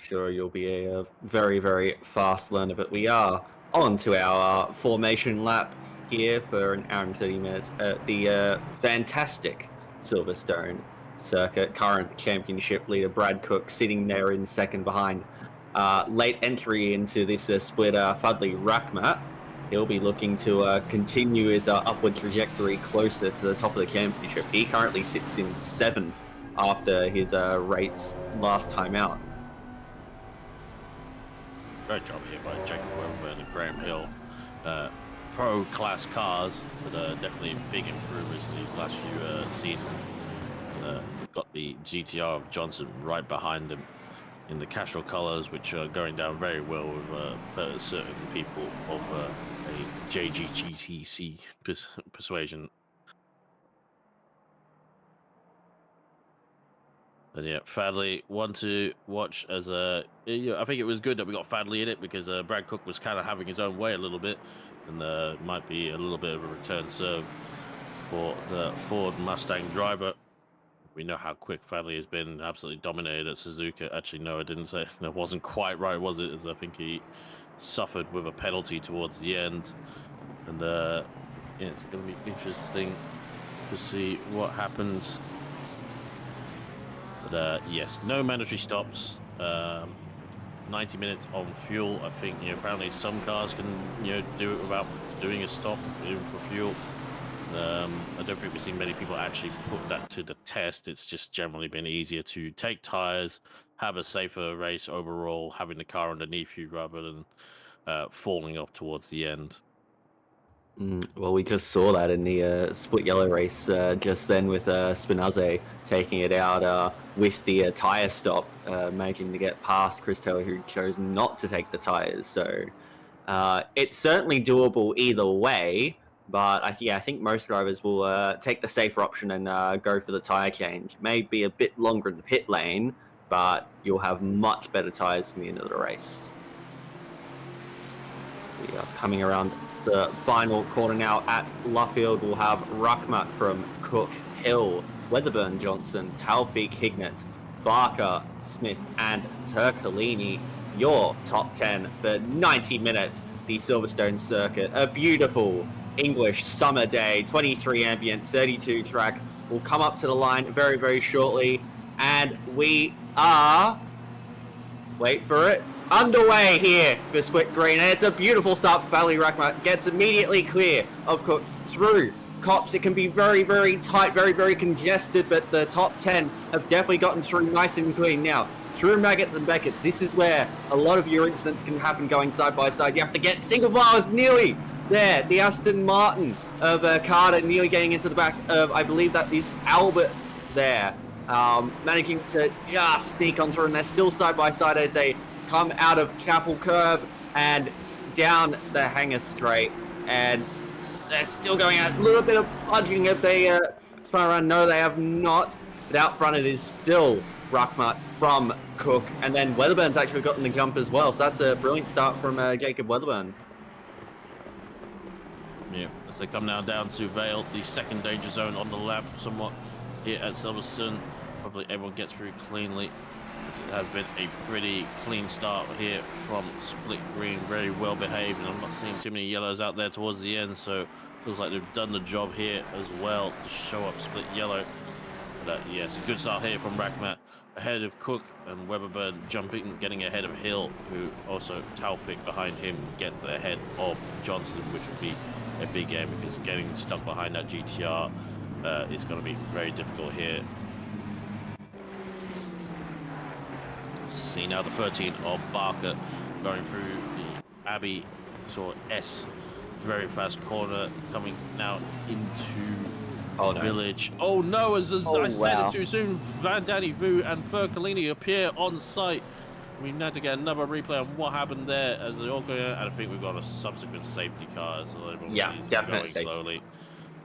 Sure, you'll be a very, very fast learner, but we are on to our formation lap here for an hour and 30 minutes at the fantastic Silverstone circuit. Current championship leader Brad Cook sitting there in second behind late entry into this split Fudley Rackmat. He'll be looking to continue his upward trajectory closer to the top of the championship. He currently sits in 7th after his race last time out. Great job here by Jacob Webber and Graham Hill. Pro class cars, but definitely big improvements in these last few seasons. Got the GTR of Johnson right behind him in the Castrol colours, which are going down very well with certain people of a JGGTC persuasion. And yeah, Fadley, one to watch as I think it was good that we got Fadley in it, because Brad Cook was kind of having his own way a little bit, and might be a little bit of a return serve for the Ford Mustang driver. We know how quick Fadley has been, absolutely dominated at Suzuka. Actually, no, I didn't say. That wasn't quite right, was it? As I think he suffered with a penalty towards the end. And yeah, it's going to be interesting to see what happens. But yes, no mandatory stops. 90 minutes on fuel. I think apparently some cars can do it without doing a stop for fuel. I don't think we've seen many people actually put that to the test. It's just generally been easier to take tires, have a safer race overall, having the car underneath you rather than falling off towards the end. Well, we just saw that in the split yellow race just then, with Spinazzi taking it out with the tyre stop, managing to get past Chris Taylor, who chose not to take the tyres. So it's certainly doable either way. But I think most drivers will take the safer option and go for the tyre change. May be a bit longer in the pit lane, but you'll have much better tyres from the end of the race. We are coming around the final corner now at Luffield. We'll have Ruckmat from Cook, Hill, Weatherburn, Johnson, Taufik, Hignett, Barker, Smith, and Turcolini. Your top 10 for 90 minutes, the Silverstone circuit. A beautiful English summer day, 23 ambient, 32 track. Will come up to the line very, very shortly, and we are, wait for it, underway here for Split Green. And it's a beautiful start for Valley Rackmat. Gets immediately clear of Cook through Cops. It can be very, very tight, very, very congested, but the top 10 have definitely gotten through nice and clean. Now, through Maggots and Beckett's, this is where a lot of your incidents can happen going side by side. You have to get single bars nearly there. The Aston Martin of Carter nearly getting into the back of, I believe that is Albert there. managing to just sneak on through, and they're still side by side as they come out of Chapel Curve and down the Hanger Straight, and they're still going out. A little bit of budging if they spun around. No, they have not. But out front, it is still Ruckmut from Cook, and then Weatherburn's actually gotten the jump as well. So that's a brilliant start from Jacob Weatherburn. Yeah, as they come now down to Vale, the second danger zone on the lap, somewhat here at Silverstone. Probably everyone gets through cleanly. It has been a pretty clean start here from Split Green, very well behaved, and I'm not seeing too many yellows out there towards the end, so looks like they've done the job here as well to show up Split Yellow. But yes, a good start here from Rackmat, ahead of Cook, and Weberburn jumping, getting ahead of Hill, who also Taufik behind him gets ahead of Johnson, which would be a big game because getting stuck behind that GTR is going to be very difficult here. See now the 13 of Barker going through the Abbey sort of S, very fast corner coming now into Village. Oh no, as I said it too soon, Van Danny Vu and Furcalini appear on site. We need to get another replay on what happened there as they all go out, and I think we've got a subsequent safety car, so everyone definitely going slowly.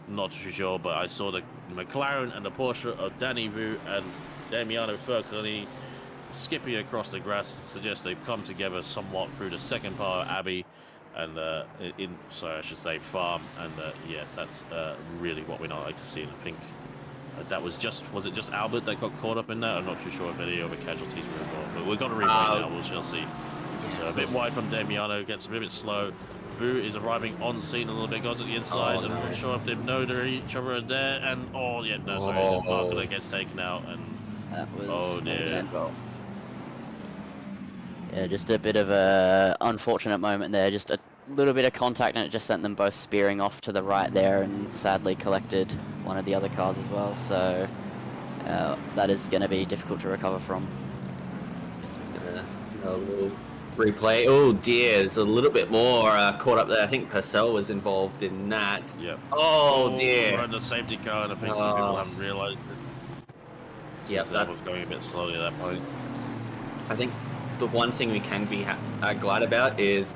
Not too sure, but I saw the McLaren and the Porsche of Danny Vu and Damiano Furcalini skipping across the grass. Suggests they've come together somewhat through the second part of Abbey and sorry, I should say farm, and yes, that's really what we don't like to see. And I think that was it just Albert that got caught up in that? I'm not too sure if any other casualties were involved, but we've got a replay now, we shall see. So a bit wide from Damiano, gets a bit slow. Vu is arriving on scene a little bit, goes at the inside. I'm not sure if they know they're each other there, and Barker that gets taken out, and that was oh dear. Yeah, just a bit of a unfortunate moment there. Just a little bit of contact, and it just sent them both spearing off to the right there, and sadly collected one of the other cars as well. So that is going to be difficult to recover from. A little replay. Oh dear, there's a little bit more caught up there. I think Purcell was involved in that. Yep. Oh dear. We're in the safety car, and I think some people haven't realised it. Yeah, that was going a bit slowly at that point. I think the one thing we can be glad about is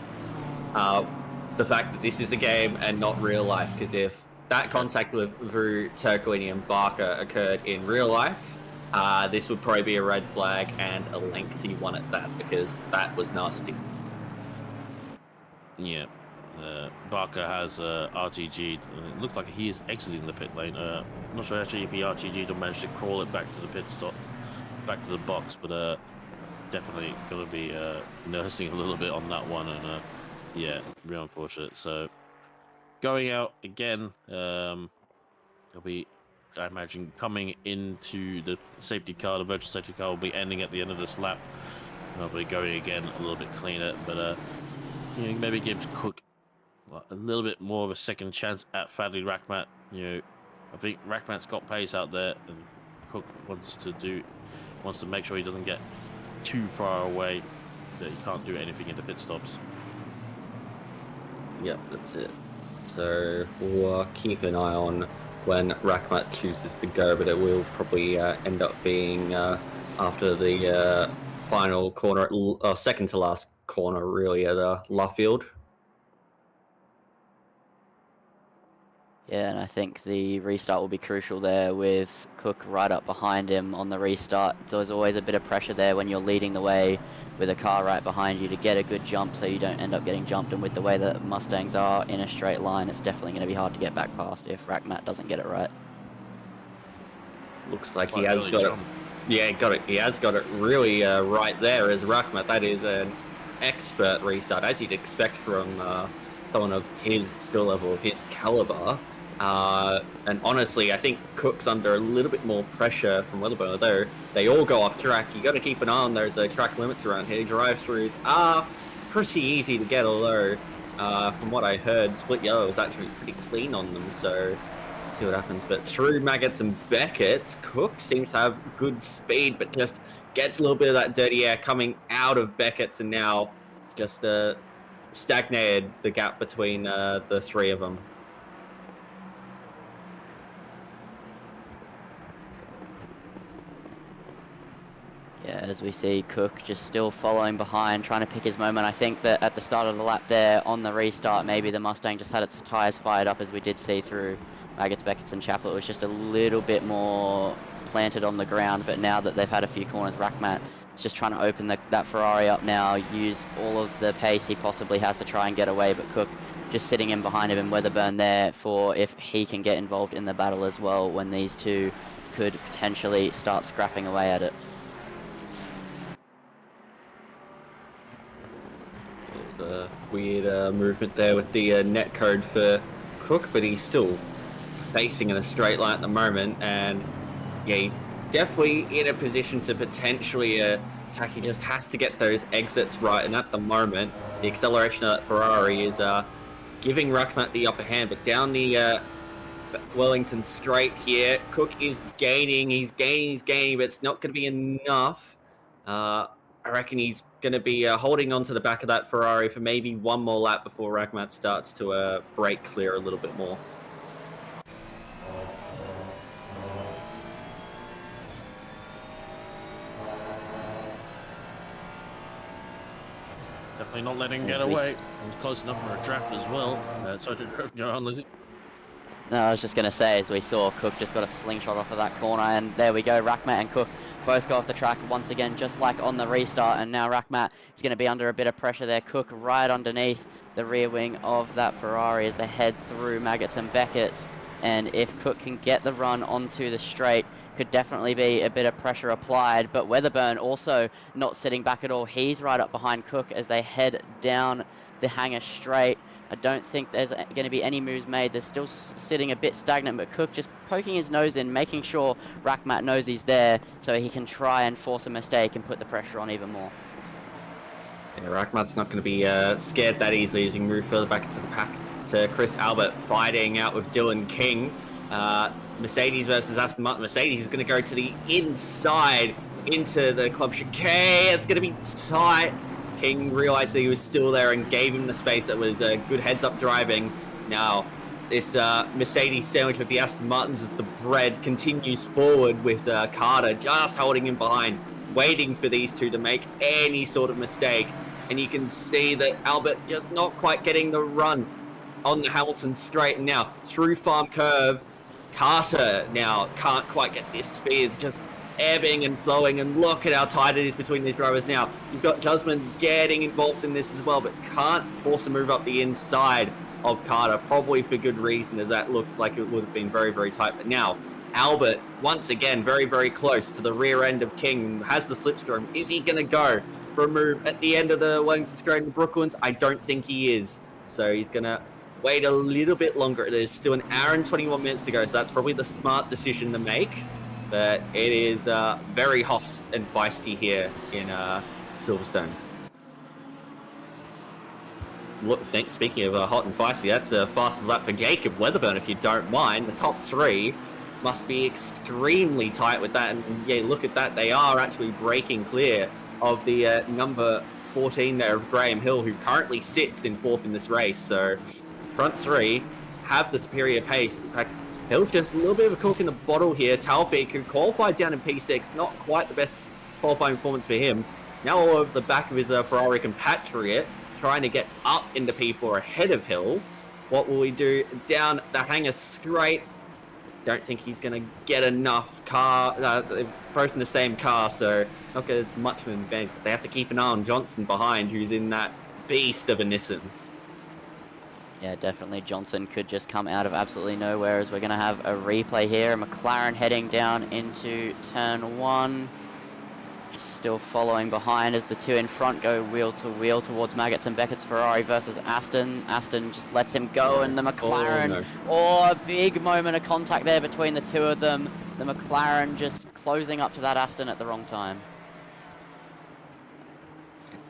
the fact that this is a game and not real life, because if that contact with Vu, Turcolini and Barker occurred in real life, this would probably be a red flag, and a lengthy one at that, because that was nasty. Yeah, Barker has RTG'd, and it looks like he is exiting the pit lane. I'm not sure actually if he RTG'd or managed to crawl it back to the pit stop, back to the box, but definitely going to be nursing a little bit on that one, and yeah, real unfortunate. So going out again, he'll be, I imagine, coming into the safety car. The virtual safety car will be ending at the end of this lap. Probably going again a little bit cleaner, but you know, maybe gives Cook a little bit more of a second chance at Fadley Rackmat. You know, I think Rackmat's got pace out there, and Cook wants to make sure he doesn't get too far away that he can't do anything in the pit stops. Yep, that's it. So we'll keep an eye on when Rackmat chooses to go, but it will probably end up being after the final corner, second to last corner, really, at Luffield. Yeah, and I think the restart will be crucial there with Cook right up behind him on the restart. So there's always a bit of pressure there when you're leading the way with a car right behind you to get a good jump so you don't end up getting jumped. And with the way that Mustangs are in a straight line, it's definitely going to be hard to get back past if Rackmat doesn't get it right. Looks like he has got it. Yeah, got it. He has got it really right there as Rackmat. That is an expert restart, as you'd expect from someone of his skill level, of his caliber. And honestly, I think Cook's under a little bit more pressure from Weatherburn, although they all go off track. You got to keep an eye on those track limits around here. Drive-throughs are pretty easy to get, although from what I heard, Split Yellow is actually pretty clean on them, so let's see what happens. But through Maggots and Beckett's, Cook seems to have good speed, but just gets a little bit of that dirty air coming out of Beckett's, and now it's just stagnated the gap between the three of them. as we see Cook just still following behind, trying to pick his moment. I think that at the start of the lap there, on the restart, maybe the Mustang just had its tyres fired up, as we did see through Maggots, Beckett's and Chapel. It was just a little bit more planted on the ground, but now that they've had a few corners, Rackmat is just trying to open that Ferrari up now, use all of the pace he possibly has to try and get away, but Cook just sitting in behind him, and Weatherburn there for if he can get involved in the battle as well, when these two could potentially start scrapping away at it. A weird movement there with the net code for Cook, but he's still facing in a straight line at the moment, and yeah, he's definitely in a position to potentially attack. He just has to get those exits right, and at the moment the acceleration of that Ferrari is giving Rackmat the upper hand. But down the Wellington straight here, Cook is gaining, he's gaining, but it's not going to be enough. I reckon he's going to be holding on to the back of that Ferrari for maybe one more lap before Rackmat starts to break clear a little bit more. Definitely not letting him get away. He's close enough for a trap as well. Sorry to go on, Lizzie. No, I was just going to say, as we saw, Cook just got a slingshot off of that corner, and there we go, Rackmat and Cook both go off the track once again, just like on the restart, and now Rackmat is going to be under a bit of pressure there. Cook right underneath the rear wing of that Ferrari as they head through Maggots and Beckett's, and if Cook can get the run onto the straight, could definitely be a bit of pressure applied, but Weatherburn also not sitting back at all. He's right up behind Cook as they head down the hangar straight. I don't think there's going to be any moves made. They're still sitting a bit stagnant, but Cook just poking his nose in, making sure Rackmat knows he's there so he can try and force a mistake and put the pressure on even more. Yeah, Rackmat's not going to be scared that easily as we move further back into the pack to Chris Albert fighting out with Dylan King. Mercedes versus Aston Martin. Mercedes is going to go to the inside into the club chicane. It's going to be tight. King realized that he was still there and gave him the space. That was good heads-up driving. Now, this Mercedes sandwich with the Aston Martins as the bread continues forward with Carter just holding him behind, waiting for these two to make any sort of mistake. And you can see that Albert just not quite getting the run on the Hamilton straight. And now, through Farm Curve, Carter now can't quite get this speed. It's just ebbing and flowing, and look at how tight it is between these drivers now. You've got Jusman getting involved in this as well, but can't force a move up the inside of Carter, probably for good reason, as that looked like it would have been very, very tight. But now, Albert, once again, very, very close to the rear end of King, has the slipstream. Is he going to go for a move at the end of the Wellington Straight and Brooklands? I don't think he is. So he's going to wait a little bit longer. There's still an hour and 21 minutes to go, so that's probably the smart decision to make. But it is very hot and feisty here in Silverstone. Look, speaking of hot and feisty, that's a fastest lap for Jacob Weatherburn, if you don't mind. The top three must be extremely tight with that. And yeah, look at that. They are actually breaking clear of the number 14 there of Graham Hill, who currently sits in fourth in this race. So front three have the superior pace. In fact, Hill's just a little bit of a cork in the bottle here. Taufik, who qualified down in P6, not quite the best qualifying performance for him. Now all over the back of his Ferrari compatriot, trying to get up into P4 ahead of Hill. What will he do down the hangar straight? Don't think he's going to get enough car. They're both in the same car, so not get as much of an advantage. But they have to keep an eye on Johnson behind, who's in that beast of a Nissan. Yeah, definitely Johnson could just come out of absolutely nowhere, as we're going to have a replay here. A McLaren heading down into turn one. Just still following behind as the two in front go wheel to wheel towards Maggots and Beckett's Ferrari versus Aston. Aston just lets him go, and the McLaren, a big moment of contact there between the two of them. The McLaren just closing up to that Aston at the wrong time.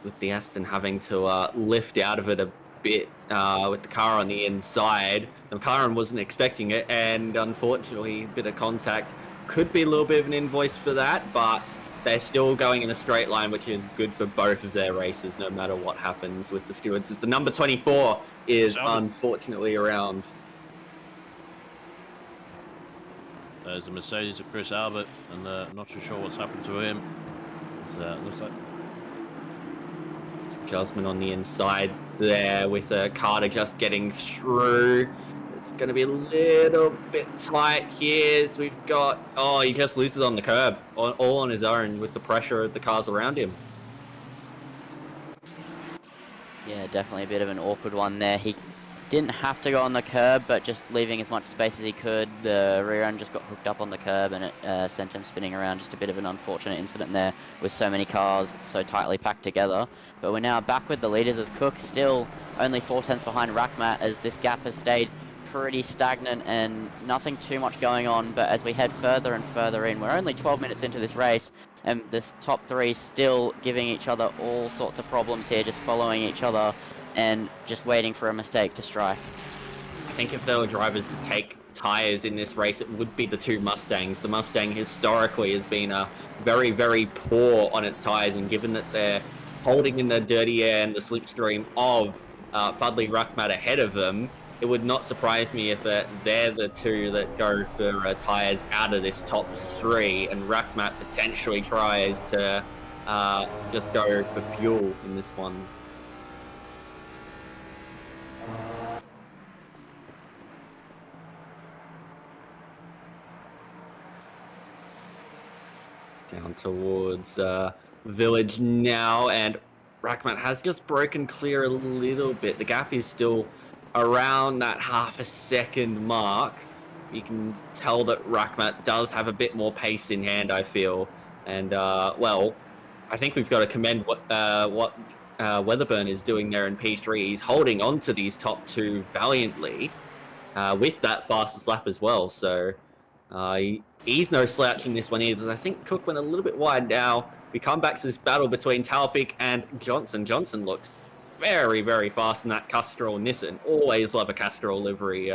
With the Aston having to lift out of it a bit with the car on the inside. The McLaren wasn't expecting it, and unfortunately a bit of contact. Could be a little bit of an invoice for that, but they're still going in a straight line, which is good for both of their races, no matter what happens with the stewards. As the number 24 is unfortunately around. There's a Mercedes of Chris Albert, and I'm not too sure what's happened to him. looks like. It's adjustment on the inside there with Carter just getting through. It's going to be a little bit tight here as we've got... Oh, he just loses on the curb, all on his own with the pressure of the cars around him. Yeah, definitely a bit of an awkward one there. He didn't have to go on the curb, but just leaving as much space as he could. The rear end just got hooked up on the curb and it sent him spinning around. Just a bit of an unfortunate incident there with so many cars so tightly packed together. But we're now back with the leaders as Cook still only 4 tenths behind Rackmat, as this gap has stayed pretty stagnant and nothing too much going on. But as we head further and further in, we're only 12 minutes into this race, and this top three still giving each other all sorts of problems here, just following each other and just waiting for a mistake to strike. I think if there were drivers to take tyres in this race, it would be the two Mustangs. The Mustang historically has been very, very poor on its tyres, and given that they're holding in the dirty air and the slipstream of Fudley Ruckmat ahead of them, it would not surprise me if they're the two that go for tyres out of this top three, and Ruckmat potentially tries to just go for fuel in this one. Down towards Village now, and Rackmat has just broken clear a little bit. The gap is still around that half a second mark. You can tell that Rackmat does have a bit more pace in hand, I feel. And, well, I think we've got to commend what Weatherburn is doing there in P3. He's holding on to these top two valiantly with that fastest lap as well. So he's no slouch in this one either. I think Cook went a little bit wide now. We come back to this battle between Taufik and Johnson. Johnson looks very, very fast in that Castrol Nissan. Always love a Castrol livery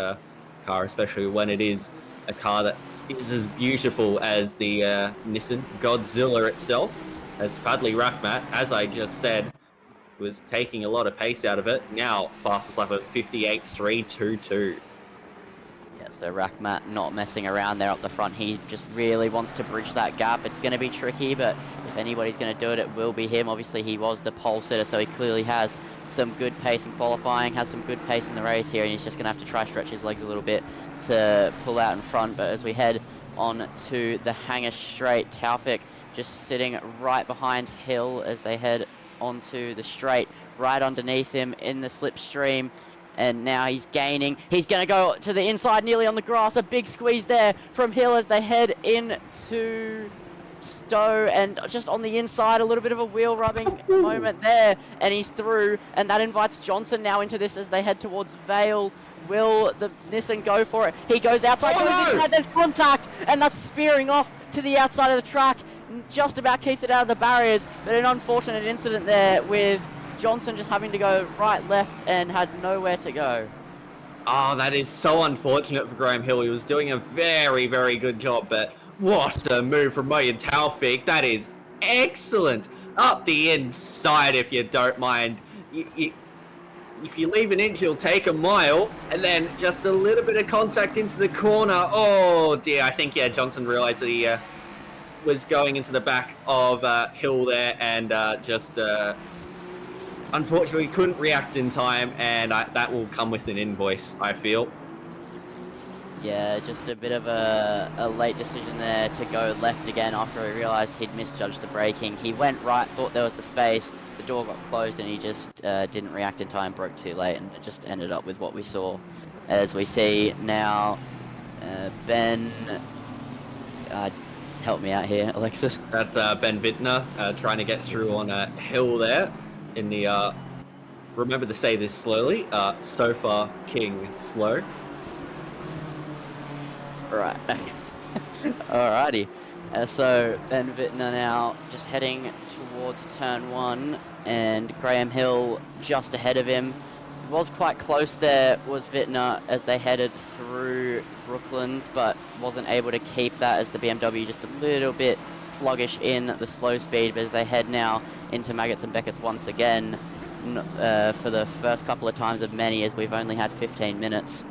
car, especially when it is a car that is as beautiful as the Nissan Godzilla itself. As Fadley Rackmat, as I just said, was taking a lot of pace out of it. Now, fastest lap of 58.322. Yeah, so Rackmat not messing around there up the front. He just really wants to bridge that gap. It's going to be tricky, but if anybody's going to do it, it will be him. Obviously, he was the pole sitter, so he clearly has some good pace in qualifying, has some good pace in the race here, and he's just going to have to try stretch his legs a little bit to pull out in front. But as we head on to the Hangar Straight, Taufik just sitting right behind Hill as they head onto the straight, right underneath him in the slipstream. And now he's gaining. He's going to go to the inside, nearly on the grass. A big squeeze there from Hill as they head into Stowe. And just on the inside, a little bit of a wheel rubbing moment there. And he's through. And that invites Johnson now into this as they head towards Vale. Will the Nissan go for it? He goes outside. Inside, there's contact. And that's spearing off to the outside of the track. Just about keeps it out of the barriers. But an unfortunate incident there with Johnson just having to go right, left, and had nowhere to go. Oh, that is so unfortunate for Graham Hill. He was doing a very, very good job, but what a move from me and Taufik. That is excellent. Up the inside, if you don't mind. If you leave an inch, you'll take a mile, and then just a little bit of contact into the corner. Oh, dear. I think, yeah, Johnson realized that he was going into the back of Hill there, and just... unfortunately, couldn't react in time, and that will come with an invoice, I feel. Yeah, just a bit of a late decision there to go left again after he realised he'd misjudged the braking. He went right, thought there was the space, the door got closed, and he just didn't react in time, broke too late, and it just ended up with what we saw. As we see now, Ben... help me out here, Alexis. That's Ben Wittner trying to get through on a hill there. In the, remember to say this slowly, Stouffer King slow. Right. Alrighty. So Ben Wittner now just heading towards turn one, and Graham Hill just ahead of him. Was quite close there, was Wittner, as they headed through Brooklands, but wasn't able to keep that as the BMW just a little bit sluggish in the slow speed. But as they head now into Maggots and Beckett's once again for the first couple of times of many, as we've only had 15 minutes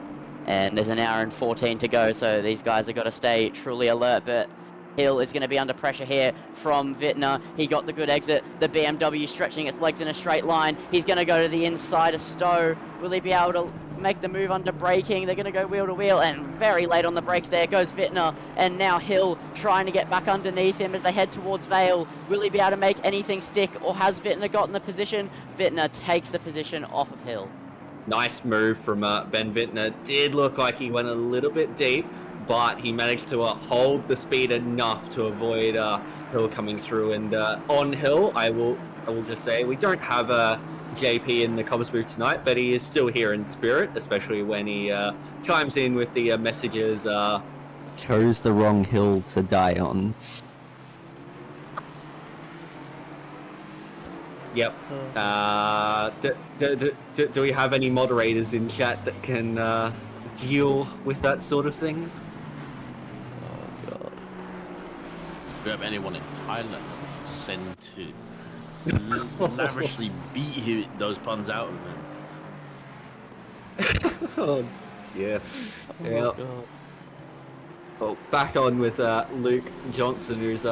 and there's an hour and 14 to go, so these guys have got to stay truly alert. But Hill is going to be under pressure here from Wittner. He got the good exit. The BMW stretching its legs in a straight line. He's going to go to the inside of Stowe. Will he be able to make the move under braking? They're going to go wheel to wheel, and very late on the brakes there goes Wittner. And now Hill trying to get back underneath him as they head towards Vale. Will he be able to make anything stick, or has Wittner gotten the position? Wittner takes the position off of Hill. Nice move from Ben Wittner. Did look like he went a little bit deep, but he managed to hold the speed enough to avoid Hill coming through. And on Hill, I will just say we don't have JP in the comms booth tonight, but he is still here in spirit, especially when he chimes in with the messages. Chose the wrong hill to die on. Yep. Do we have any moderators in chat that can deal with that sort of thing? Oh god. Do you have anyone in Thailand that we can send to lavishly beat those puns out of him? Oh dear. Oh Yeah. god. Well, back on with Luke Johnson, who's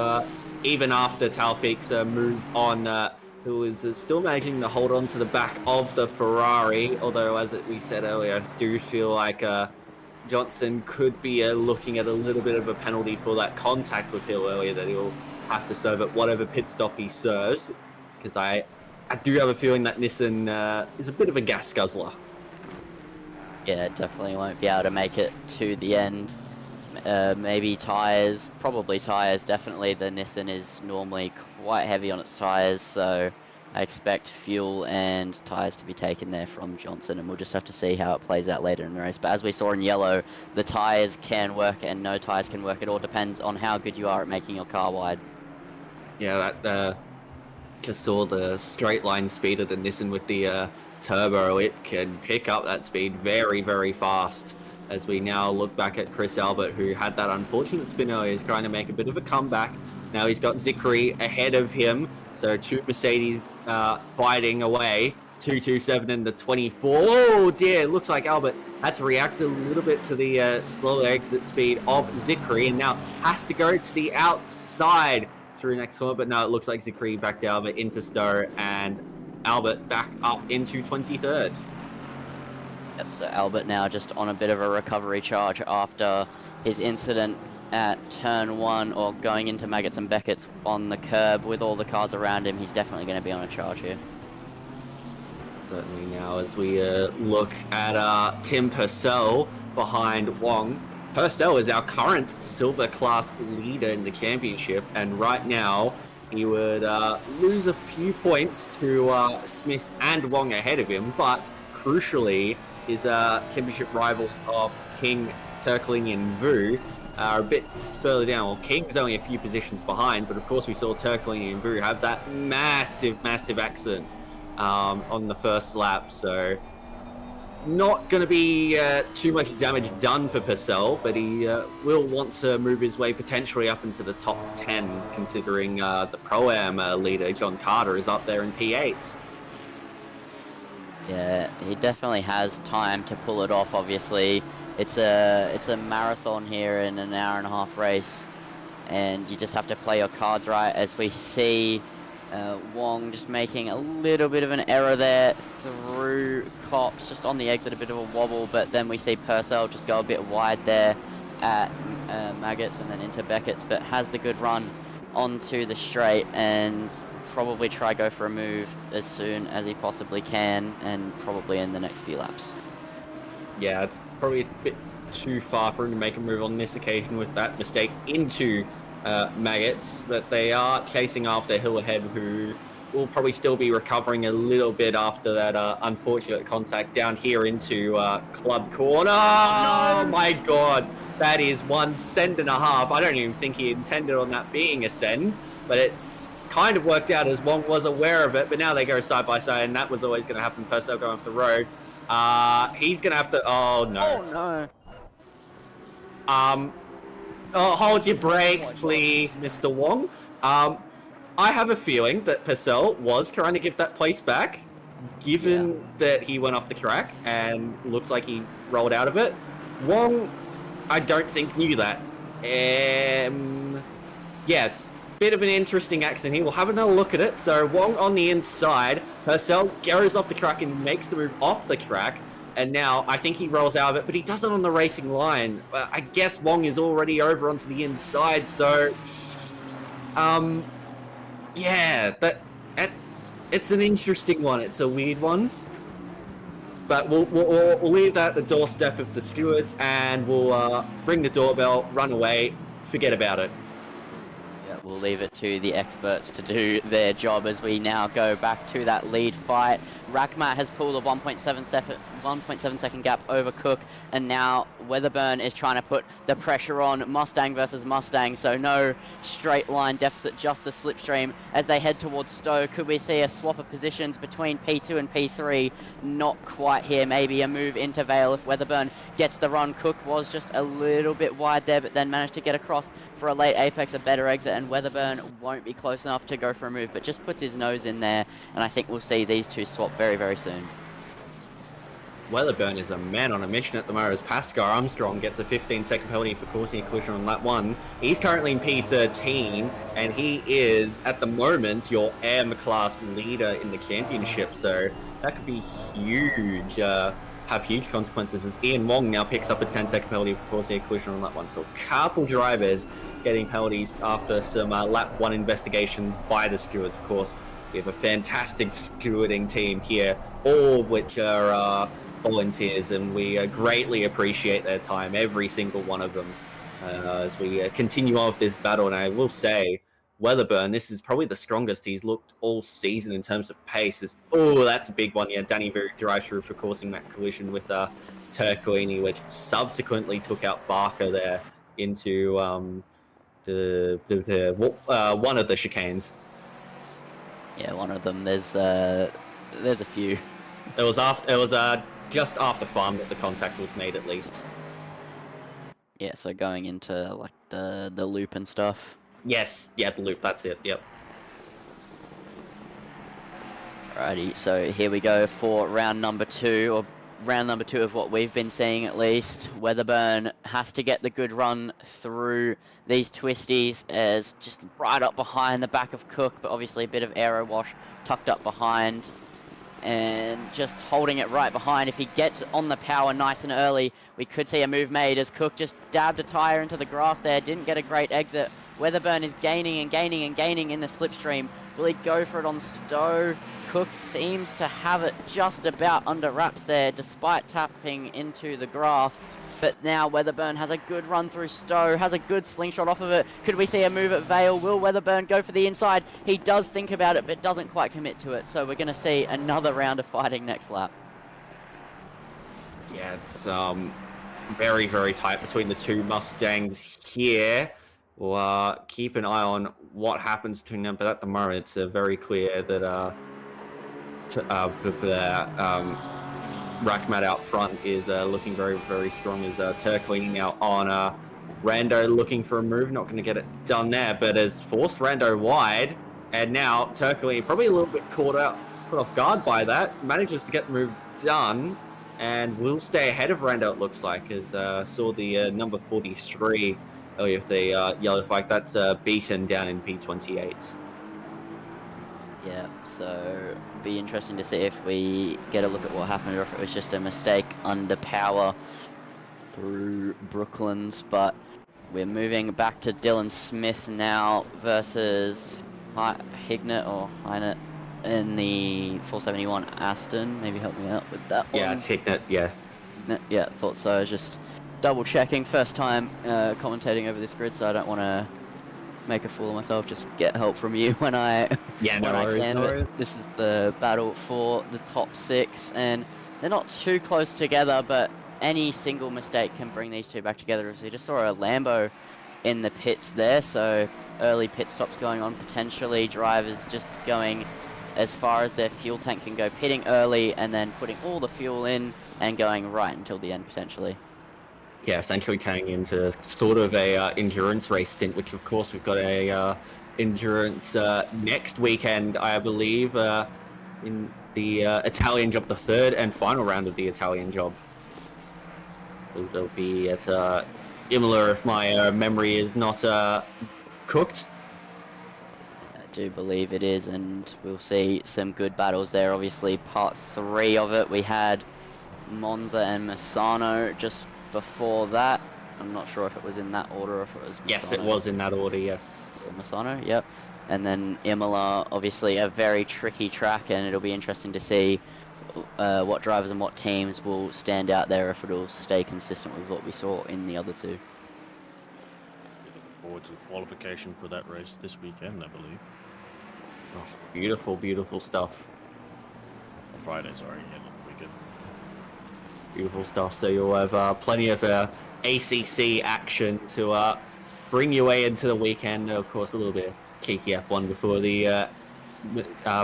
even after Taufeeq's move on, who is still managing to hold on to the back of the Ferrari. Although, as we said earlier, I do feel like Johnson could be looking at a little bit of a penalty for that contact with Hill earlier that he'll have to serve at whatever pit stop he serves. Because I do have a feeling that Nissan is a bit of a gas guzzler. Yeah, definitely won't be able to make it to the end. Maybe tyres, probably tyres. Definitely the Nissan is normally quite heavy on its tyres, so I expect fuel and tyres to be taken there from Johnson, and we'll just have to see how it plays out later in the race. But as we saw in yellow, the tyres can work and no tyres can work. It all depends on how good you are at making your car wide. Yeah, that just saw the straight line speed of the Nissan with the turbo. It can pick up that speed very, very fast. As we now look back at Chris Albert, who had that unfortunate spin earlier, is trying to make a bit of a comeback. Now he's got Zikri ahead of him, so two Mercedes fighting away. 227 and the 24. Oh dear, looks like Albert had to react a little bit to the slow exit speed of Zikri, and now has to go to the outside through next corner. But now it looks like Zikri backed Albert into Stowe, and Albert back up into 23rd. Yep, so Albert now just on a bit of a recovery charge after his incident at turn 1, or going into Maggots and Beckett's on the curb with all the cars around him. He's definitely going to be on a charge here. Certainly now as we look at Tim Purcell behind Wong. Purcell is our current silver class leader in the championship, and right now he would lose a few points to Smith and Wong ahead of him, but crucially his championship rivals of King, Turkling and Vu are a bit further down. Well, King's only a few positions behind, but of course we saw Turkling and Vu have that massive accident on the first lap, so it's not going to be too much damage done for Purcell, but he will want to move his way potentially up into the top 10, considering the Pro-Am leader, John Carter, is up there in P8. Yeah, he definitely has time to pull it off. Obviously, it's a marathon here in an hour-and-a-half race, and you just have to play your cards right. As we see Wong just making a little bit of an error there through Cops, just on the exit, a bit of a wobble, but then we see Purcell just go a bit wide there at Maggots and then into Beckett's, but has the good run onto the straight and probably try go for a move as soon as he possibly can, and probably in the next few laps. Yeah, it's probably a bit too far for him to make a move on this occasion with that mistake into Maggots, but they are chasing after Hill ahead, who will probably still be recovering a little bit after that unfortunate contact down here into Club Corner. Oh my god, that is 1.5 send. I don't even think he intended on that being a send, but it's kind of worked out as Wong was aware of it, but now they go side by side, and that was always going to happen. Purcell going off the road. He's going to have to... Oh, no. Oh, no. Hold your brakes, please, Mr. Wong. I have a feeling that Purcell was trying to give that place back, given that he went off the track and looks like he rolled out of it. Wong, I don't think knew that. yeah, bit of an interesting accident here. We'll have another look at it. So Wong on the inside. Purcell goes off the track and makes the move off the track. And now I think he rolls out of it, but he does it on the racing line. I guess Wong is already over onto the inside. So, yeah, it's an interesting one. It's a weird one. But we'll leave that at the doorstep of the stewards, and we'll ring the doorbell, run away, forget about it. Yeah, we'll leave it to the experts to do their job as we now go back to that lead fight. Rakhmat has pulled a 1.7 second gap over Cook, and now Weatherburn is trying to put the pressure on Mustang versus Mustang, so no straight line deficit, just the slipstream as they head towards Stowe. Could we see a swap of positions between P2 and P3? Not quite here, maybe a move into Vale if Weatherburn gets the run. Cook was just a little bit wide there, but then managed to get across for a late apex, a better exit, and Weatherburn won't be close enough to go for a move, but just puts his nose in there, and I think we'll see these two swap very, very soon. Weatherburn is a man on a mission at the moment as Pascal Armstrong gets a 15-second penalty for causing a collision on lap 1. He's currently in P13, and he is, at the moment, your M class leader in the championship, so that could be huge, have huge consequences as Ian Wong now picks up a 10-second penalty for causing a collision on lap 1. So a couple drivers getting penalties after some lap 1 investigations by the stewards, of course. We have a fantastic stewarding team here, all of which are volunteers, and we greatly appreciate their time, every single one of them, as we continue on with this battle. And I will say, Weatherburn, this is probably the strongest he's looked all season in terms of pace. Oh, that's a big one. Yeah, Danny Very drive through for causing that collision with Turcoini, which subsequently took out Barker there into one of the chicanes. Yeah, one of them. There's a few. It was just after farm that the contact was made, at least. Yeah, so going into like the loop and stuff. Yes, yeah, the loop. That's it. Yep. Alrighty, so here we go for round number 2, or round number 2 of what we've been seeing at least. Weatherburn has to get the good run through these twisties, as just right up behind the back of Cook, but obviously a bit of aero wash tucked up behind, and just holding it right behind. If he gets on the power nice and early, we could see a move made as Cook just dabbed a tyre into the grass there, didn't get a great exit. Weatherburn is gaining and gaining and gaining in the slipstream. Will he go for it on Stowe? Cook seems to have it just about under wraps there, despite tapping into the grass. But now Weatherburn has a good run through Stowe, has a good slingshot off of it. Could we see a move at Vale? Will Weatherburn go for the inside? He does think about it, but doesn't quite commit to it. So we're going to see another round of fighting next lap. Yeah, it's very, very tight between the two Mustangs here. We'll keep an eye on what happens between them, but at the moment it's very clear that Rakhmat out front is looking very, very strong, as Turcoini now on Rando looking for a move, not going to get it done there, but has forced Rando wide, and now Turcoini probably a little bit caught off guard by that, manages to get the move done, and will stay ahead of Rando, it looks like, as saw the number 43 earlier with the yellow flag. That's beaten down in P28. Yeah, so be interesting to see if we get a look at what happened, or if it was just a mistake under power through Brooklands. But we're moving back to Dylan Smith now versus Hignett in the 471 Aston. Maybe help me out with that one. Yeah, it's Hignett, yeah. Yeah, thought so. I was just double checking. First time commentating over this grid, so I don't want to make a fool of myself. Just get help from you when I can. This is the battle for the top 6, and they're not too close together, but any single mistake can bring these two back together. As we just saw a Lambo in the pits there, so early pit stops going on, potentially drivers just going as far as their fuel tank can go, pitting early and then putting all the fuel in and going right until the end potentially. Yeah, essentially turning into sort of a endurance race stint, which of course we've got a endurance next weekend, I believe, in the Italian job, the third and final round of the Italian job. It'll be at Imola, if my memory is not cooked. do believe it is, and we'll see some good battles there. Obviously, part 3 of it, we had Monza and Misano just before that. I'm not sure if it was in that order or if it was Misano. Yes, it was in that order, yes. Misano, yep. And then Imola, obviously a very tricky track, and it'll be interesting to see what drivers and what teams will stand out there, if it'll stay consistent with what we saw in the other 2. Looking forward to the qualification for that race this weekend, I believe. Oh, beautiful, beautiful stuff. On Friday, sorry, yeah, not the weekend. Beautiful stuff. So you'll have plenty of ACC action to bring your way into the weekend. Of course, a little bit of cheeky F1 before the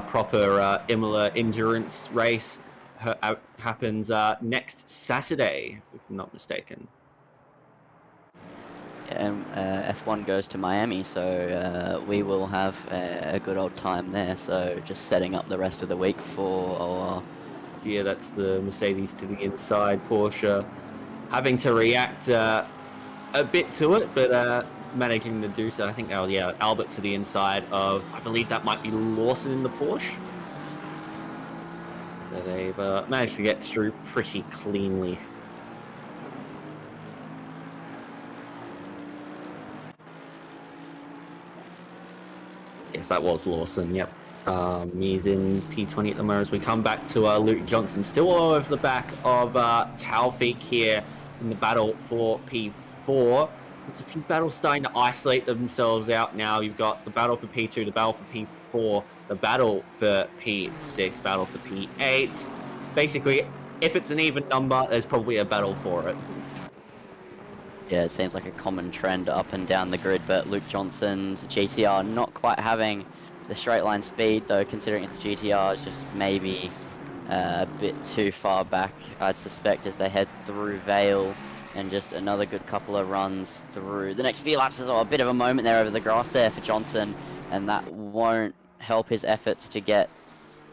proper Imola endurance race happens next Saturday, if I'm not mistaken. And F1 goes to Miami, so we will have a good old time there. So just setting up the rest of the week for OR. Yeah, that's the Mercedes to the inside, Porsche having to react a bit to it, but managing to do so. I think, Albert to the inside of, I believe that might be Lawson in the Porsche. So they've managed to get through pretty cleanly. Yes, that was Lawson, yep. He's in P20 at the moment as we come back to Luke Johnson, still all over the back of Taufik here in the battle for P4. There's a few battles starting to isolate themselves out now. You've got the battle for P2, the battle for P4, the battle for P6, battle for P8. Basically, if it's an even number, there's probably a battle for it. Yeah, it seems like a common trend up and down the grid, but Luke Johnson's GTR not quite having the straight line speed, though, considering it's a GTR, is just maybe a bit too far back, I'd suspect, as they head through Vale, and just another good couple of runs through the next few laps. There's a bit of a moment there over the grass there for Johnson, and that won't help his efforts to get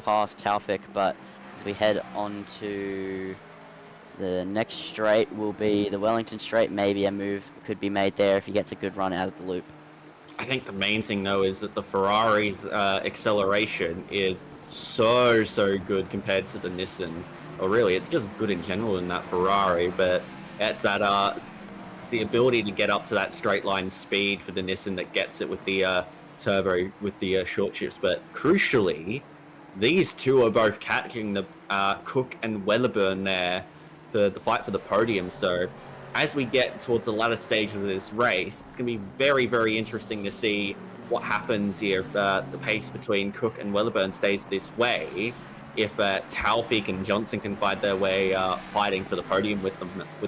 past Taufik, but as we head on to the next straight will be the Wellington straight. Maybe a move could be made there if he gets a good run out of the loop. I think the main thing, though, is that the Ferrari's acceleration is so good compared to the Nissan. Or really, it's just good in general in that Ferrari, but it's that the ability to get up to that straight line speed for the Nissan that gets it with the turbo, with the short shifts. But crucially, these two are both catching the Cook and Weatherburn there for the fight for the podium. So as we get towards the latter stages of this race, it's going to be very interesting to see what happens here if the pace between Cook and Weatherburn stays this way. If Taufik and Johnson can find their way fighting for the podium with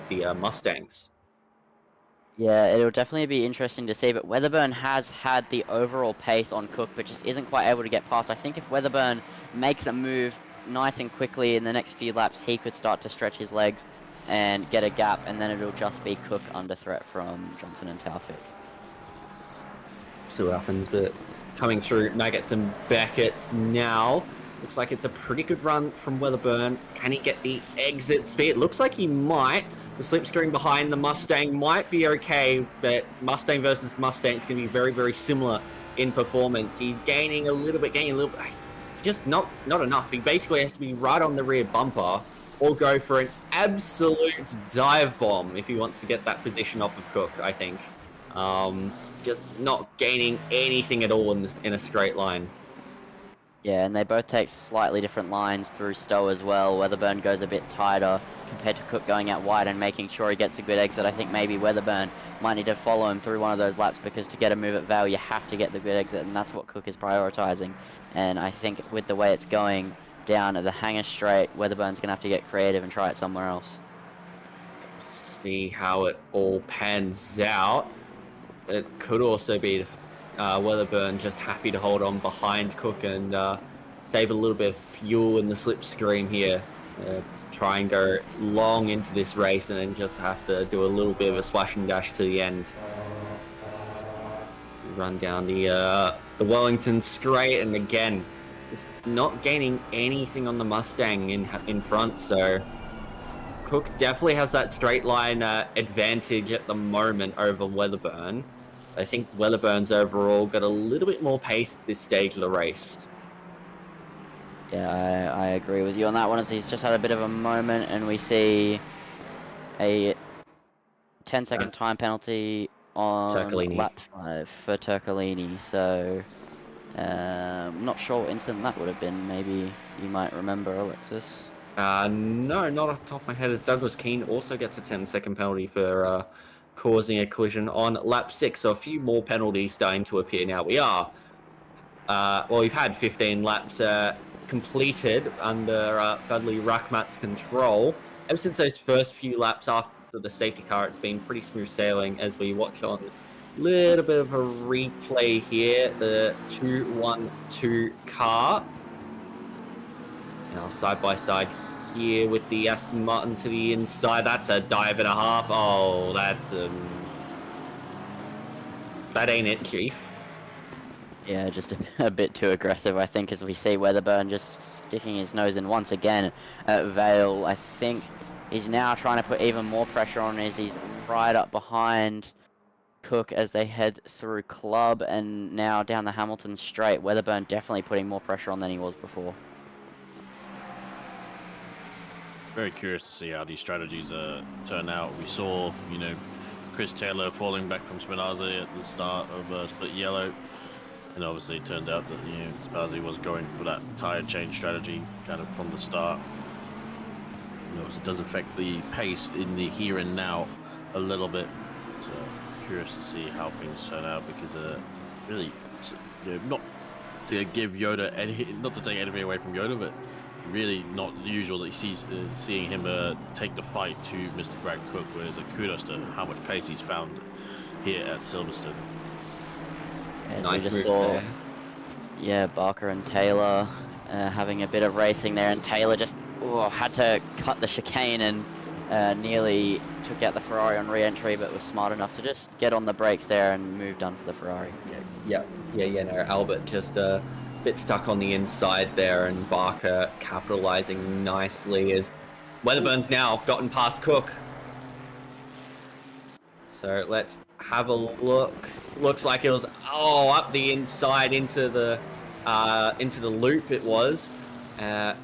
the Mustangs. Yeah, it'll definitely be interesting to see, but Weatherburn has had the overall pace on Cook, but just isn't quite able to get past. I think if Weatherburn makes a move nice and quickly in the next few laps, he could start to stretch his legs and get a gap, and then it'll just be Cook under threat from Johnson and Taufik. See what happens, but coming through Maggots and Beckett's now. Looks like it's a pretty good run from Weatherburn. Can he get the exit speed? Looks like he might. The slipstream behind the Mustang might be okay, but Mustang versus Mustang is going to be very similar in performance. He's gaining a little bit. It's just not enough. He basically has to be right on the rear bumper or go for an absolute dive bomb if he wants to get that position off of Cook, I think. It's just not gaining anything at all in a straight line. Yeah, and they both take slightly different lines through Stowe as well. Weatherburn goes a bit tighter compared to Cook going out wide and making sure he gets a good exit. I think maybe Weatherburn might need to follow him through one of those laps, because to get a move at Vale, you have to get the good exit, and that's what Cook is prioritising. And I think with the way it's going down at the hangar straight, Weatherburn's going to have to get creative and try it somewhere else. See how it all pans out. It could also be Weatherburn just happy to hold on behind Cook and save a little bit of fuel in the slipstream here. Try and go long into this race and then just have to do a little bit of a splash and dash to the end. Run down the Wellington straight, and again, it's not gaining anything on the Mustang in front, so Cook definitely has that straight line advantage at the moment over Weatherburn. I think Weatherburns overall got a little bit more pace at this stage of the race. Yeah, I agree with you on that one, as he's just had a bit of a moment, and we see a 10-second time penalty on Turcolini. lap 5 for Turcolini. So, not sure what incident that would have been. Maybe you might remember, Alexis. No, not off the top of my head, as Douglas Keane also gets a 10-second penalty for causing a collision on lap 6. So a few more penalties starting to appear now. We are, well, we've had 15 laps completed under Fadli Rakhmat's control. Ever since those first few laps after the safety car, it's been pretty smooth sailing as we watch on a little bit of a replay here. The 2-1-2 car. Now side by side here with the Aston Martin to the inside. That's a dive and a half. Oh, that's that ain't it, Chief. Yeah, just a bit too aggressive, I think, as we see Weatherburn just sticking his nose in once again at Vale. I think he's now trying to put even more pressure on as he's right up behind Cook as they head through Club and now down the Hamilton straight. Weatherburn definitely putting more pressure on than he was before. Very curious to see how these strategies turn out. We saw, you know, Chris Taylor falling back from Spinazzi at the start of Split Yellow. And obviously it turned out that, you know, Spazzi was going for that tyre change strategy kind of from the start. You know, it does affect the pace in the here and now a little bit. So curious to see how things turn out, because really, you know, not to give Yoda any, not to take anything away from Yoda, but really not usual that he seeing him take the fight to Mr. Brad Cook, whereas kudos to how much pace he's found here at Silverstone. As Nice we just move saw, there. yeah, Barker and Taylor having a bit of racing there, and Taylor just had to cut the chicane and nearly took out the Ferrari on re-entry, but was smart enough to just get on the brakes there and moved on for the Ferrari. Yeah. No, Albert just a bit stuck on the inside there, and Barker capitalizing nicely as Weatherburn's now gotten past Cook. So let's have a look. Looks like it was up the inside into the loop. It was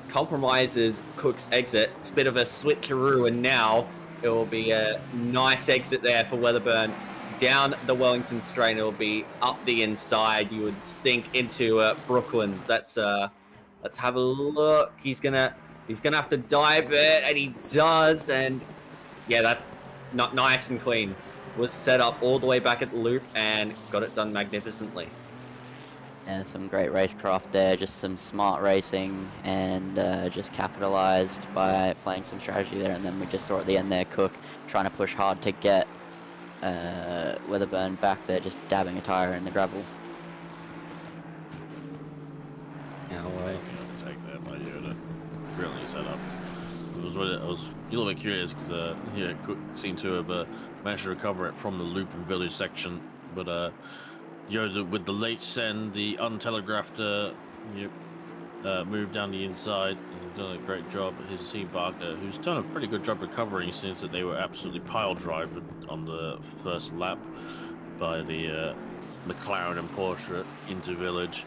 compromises Cook's exit. It's a bit of a switcheroo, and now it will be a nice exit there for Weatherburn down the Wellington straight. It'll be up the inside, you would think, into Brooklands. Let's have a look. He's gonna have to dive it, and he does. And yeah, that not nice and clean. Was set up all the way back at the loop and got it done magnificently. Yeah, some great racecraft there, just some smart racing, and just capitalized by playing some strategy there. And then we just saw at the end there, Cook trying to push hard to get Weatherburn back there, just dabbing a tyre in the gravel. Now, Take that by Yoda. Brilliantly set up. I was a little bit curious because yeah, Cook seemed to have managed to recover it from the loop and village section, but Yoda with the late send, the untelegraphed move down the inside, and done a great job. His C Barker, who's done a pretty good job recovering since that they were absolutely pile driven on the first lap by the McLaren and Porsche into village.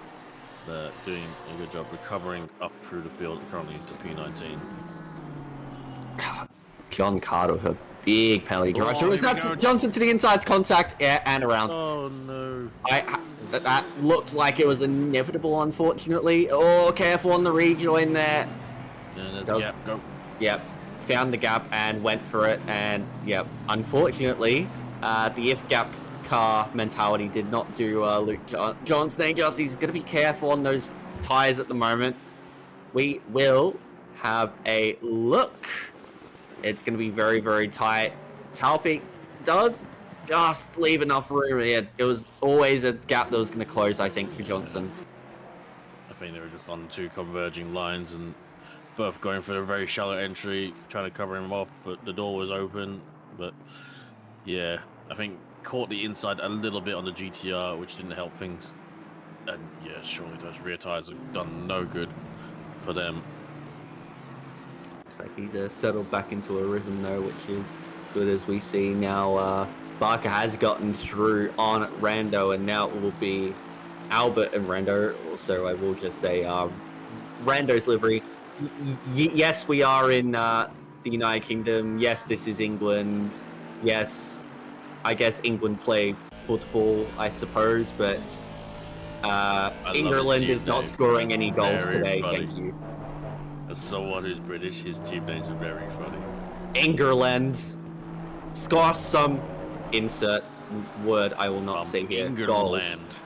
Doing a good job recovering up through the field, currently into P19. John Carter with a big penalty drive. Oh, That's here we go. Johnson to the inside's contact, and around. Oh no! That looked like it was inevitable, unfortunately. Oh, careful on the rejoin there. Yeah, there's That a was- gap. Go. Yep, found the gap and went for it. And yep, unfortunately, the if gap car mentality did not do Luke Johnson justice. He's going to be careful on those tyres at the moment. We will have a look. It's going to be very, very tight. Talfi does just leave enough room. Yeah, it was always a gap that was going to close, I think, for Johnson. I think they were just on two converging lines and both going for a very shallow entry, trying to cover him off, but the door was open. But yeah, I think caught the inside a little bit on the GTR, which didn't help things. And yeah, surely those rear tires have done no good for them. Looks like he's settled back into a rhythm though, which is good, as we see now Barker has gotten through on Rando, and now it will be Albert and Rando. Also, I will just say Rando's livery. Yes, we are in the United Kingdom. Yes, this is England. Yes, I guess England play football, I suppose, but England is not scoring any goals today, funny. thank you. As someone who's British, his team names are very funny. England. Score some insert word I will not say here. Goals. England.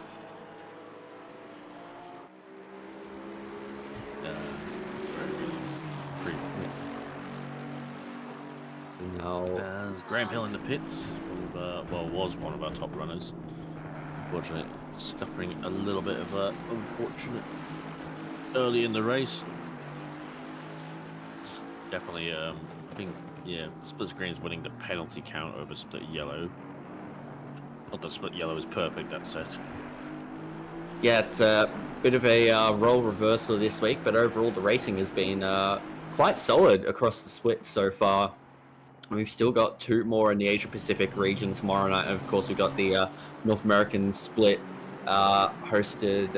No. There's Graham Hill in the pits. Was one of our top runners. Unfortunately, suffering a little bit of unfortunate early in the race. It's definitely, I think, yeah, split green's winning the penalty count over split yellow. Not that split yellow is perfect, that set. Yeah, it's a bit of a role reversal this week, but overall the racing has been quite solid across the split so far. We've still got 2 more in the Asia Pacific region tomorrow night, and of course we've got the North American split hosted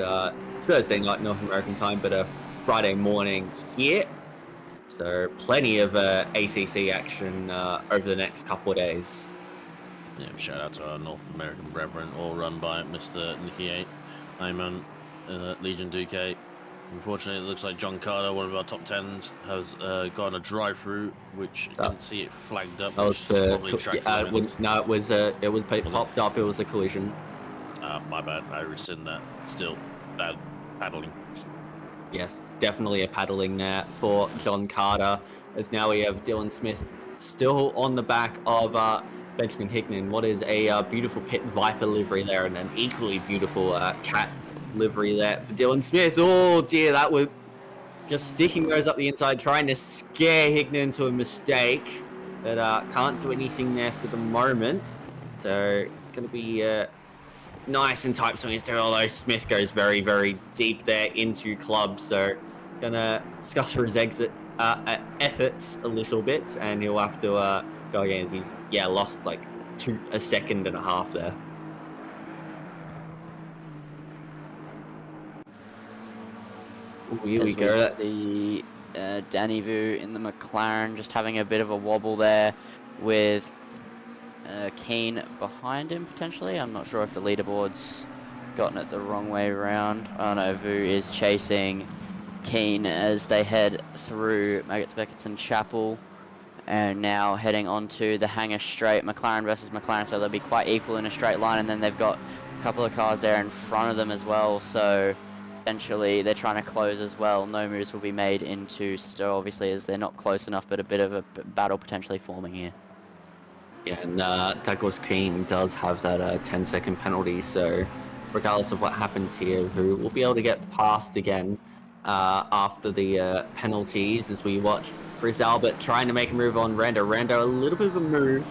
Thursday night North American time, but Friday morning here. So plenty of ACC action over the next couple of days. Yeah, shout out to our North American brethren, all run by Mr. Nicky Ayman, Legion Duque. Unfortunately, it looks like John Carter, one of our top 10s, has gone a drive-through, which I didn't see it flagged up. That was for it was popped up. It was a collision. My bad. I rescind that. Still bad paddling. Yes, definitely a paddling there for John Carter. As now we have Dylan Smith still on the back of Benjamin Hickman. What is a beautiful Pit Viper livery there, and an equally beautiful Cat livery there for Dylan Smith. Oh dear, that was just sticking those up the inside, trying to scare Hickman into a mistake, but can't do anything there for the moment. So going to be nice and tight swings there, although Smith goes very, very deep there into club. So going to scutter his exit efforts a little bit, and he'll have to go again as he's lost like a second and a half there. Ooh, here we go. That's the Danny Vu in the McLaren, just having a bit of a wobble there with Keane behind him potentially. I'm not sure if the leaderboard's gotten it the wrong way around. Oh no, Vu is chasing Keane as they head through Maggots-Becketson Chapel and now heading onto the Hangar Straight. McLaren versus McLaren, so they'll be quite equal in a straight line, and then they've got a couple of cars there in front of them as well, so essentially they're trying to close as well. No moves will be made into Stowe, obviously, as they're not close enough, but a bit of a battle potentially forming here. Yeah, and Douglas Keane does have that 10-second penalty, so regardless of what happens here, Vu will be able to get past again after the penalties, as we watch Chris Albert trying to make a move on Rando. Rando, a little bit of a move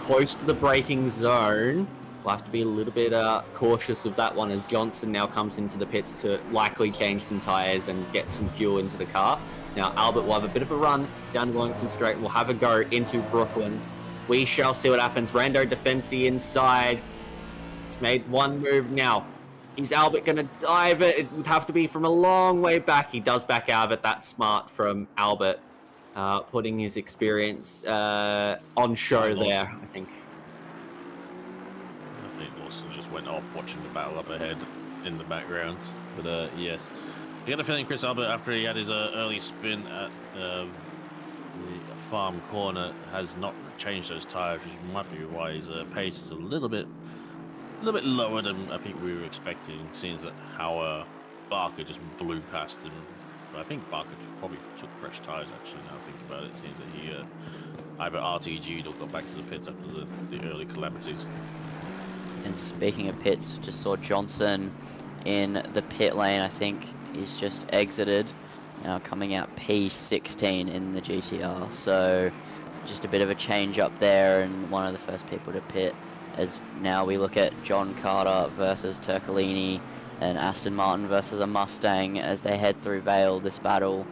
close to the braking zone. We'll have to be a little bit cautious of that one, as Johnson now comes into the pits to likely change some tyres and get some fuel into the car. Now Albert will have a bit of a run down Wellington Straight and will have a go into Brooklands. We shall see what happens. Rando defends the inside. He's made one move now. Is Albert going to dive it? It would have to be from a long way back. He does back out of it. That's smart from Albert, putting his experience on show there, I think. I think Lawson just went off watching the battle up ahead in the background. But yes, I got a feeling Chris Albert, after he had his early spin at the farm corner, has not changed those tyres, which might be why his pace is a little bit lower than I think we were expecting, seeing that how Barker just blew past him. But I think Barker probably took fresh tyres, actually, now I think about it. It seems that he either RTG'd or got back to the pits after the early calamities. And speaking of pits, just saw Johnson in the pit lane. I think he's just exited, now coming out P16 in the GTR. So just a bit of a change up there, and one of the first people to pit, as now we look at John Carter versus Turcolini and Aston Martin versus a Mustang as they head through Vale. This battle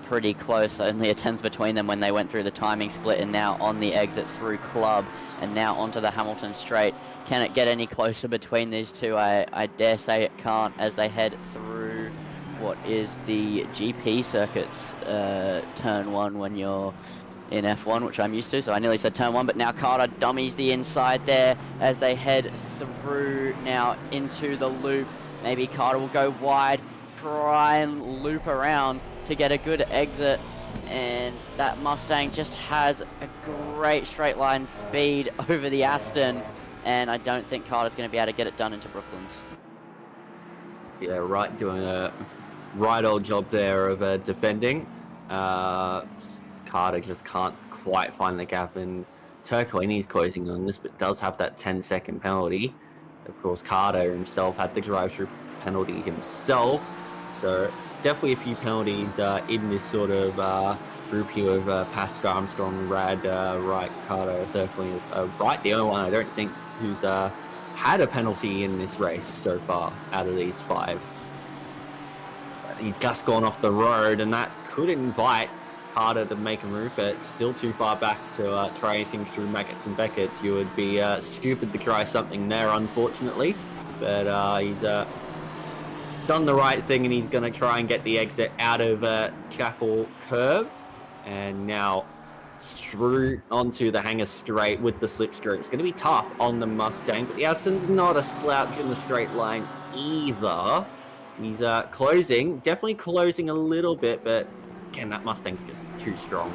pretty close, only a tenth between them when they went through the timing split, and now on the exit through Club and now onto the Hamilton Straight. Can it get any closer between these two? I dare say it can't, as they head through what is the GP circuit's turn 1 when you're in F1, which I'm used to, so I nearly said turn 1, but now Carter dummies the inside there as they head through now into the loop. Maybe Carter will go wide, try and loop around to get a good exit, and that Mustang just has a great straight line speed over the Aston, and I don't think Carter's going to be able to get it done into Brooklands. Yeah, right, doing a right old job there of defending. Carter just can't quite find the gap, and Turcolini's closing on this, but does have that 10-second penalty. Of course, Carter himself had the drive-through penalty himself, so definitely a few penalties in this sort of group here of Pascal, Armstrong, Rad, Wright, Carter, Turcolini. Wright, the only one I don't think who's had a penalty in this race so far out of these 5. He's just gone off the road, and that could invite Carter to make a move, but still too far back to try anything through Maggots and Beckett's. You would be stupid to try something there, unfortunately. But he's done the right thing, and he's going to try and get the exit out of Chapel Curve. And now through onto the Hangar Straight with the slipstream. It's going to be tough on the Mustang, but the Aston's not a slouch in the straight line either. So he's closing, definitely closing a little bit, but again, that Mustang's just too strong.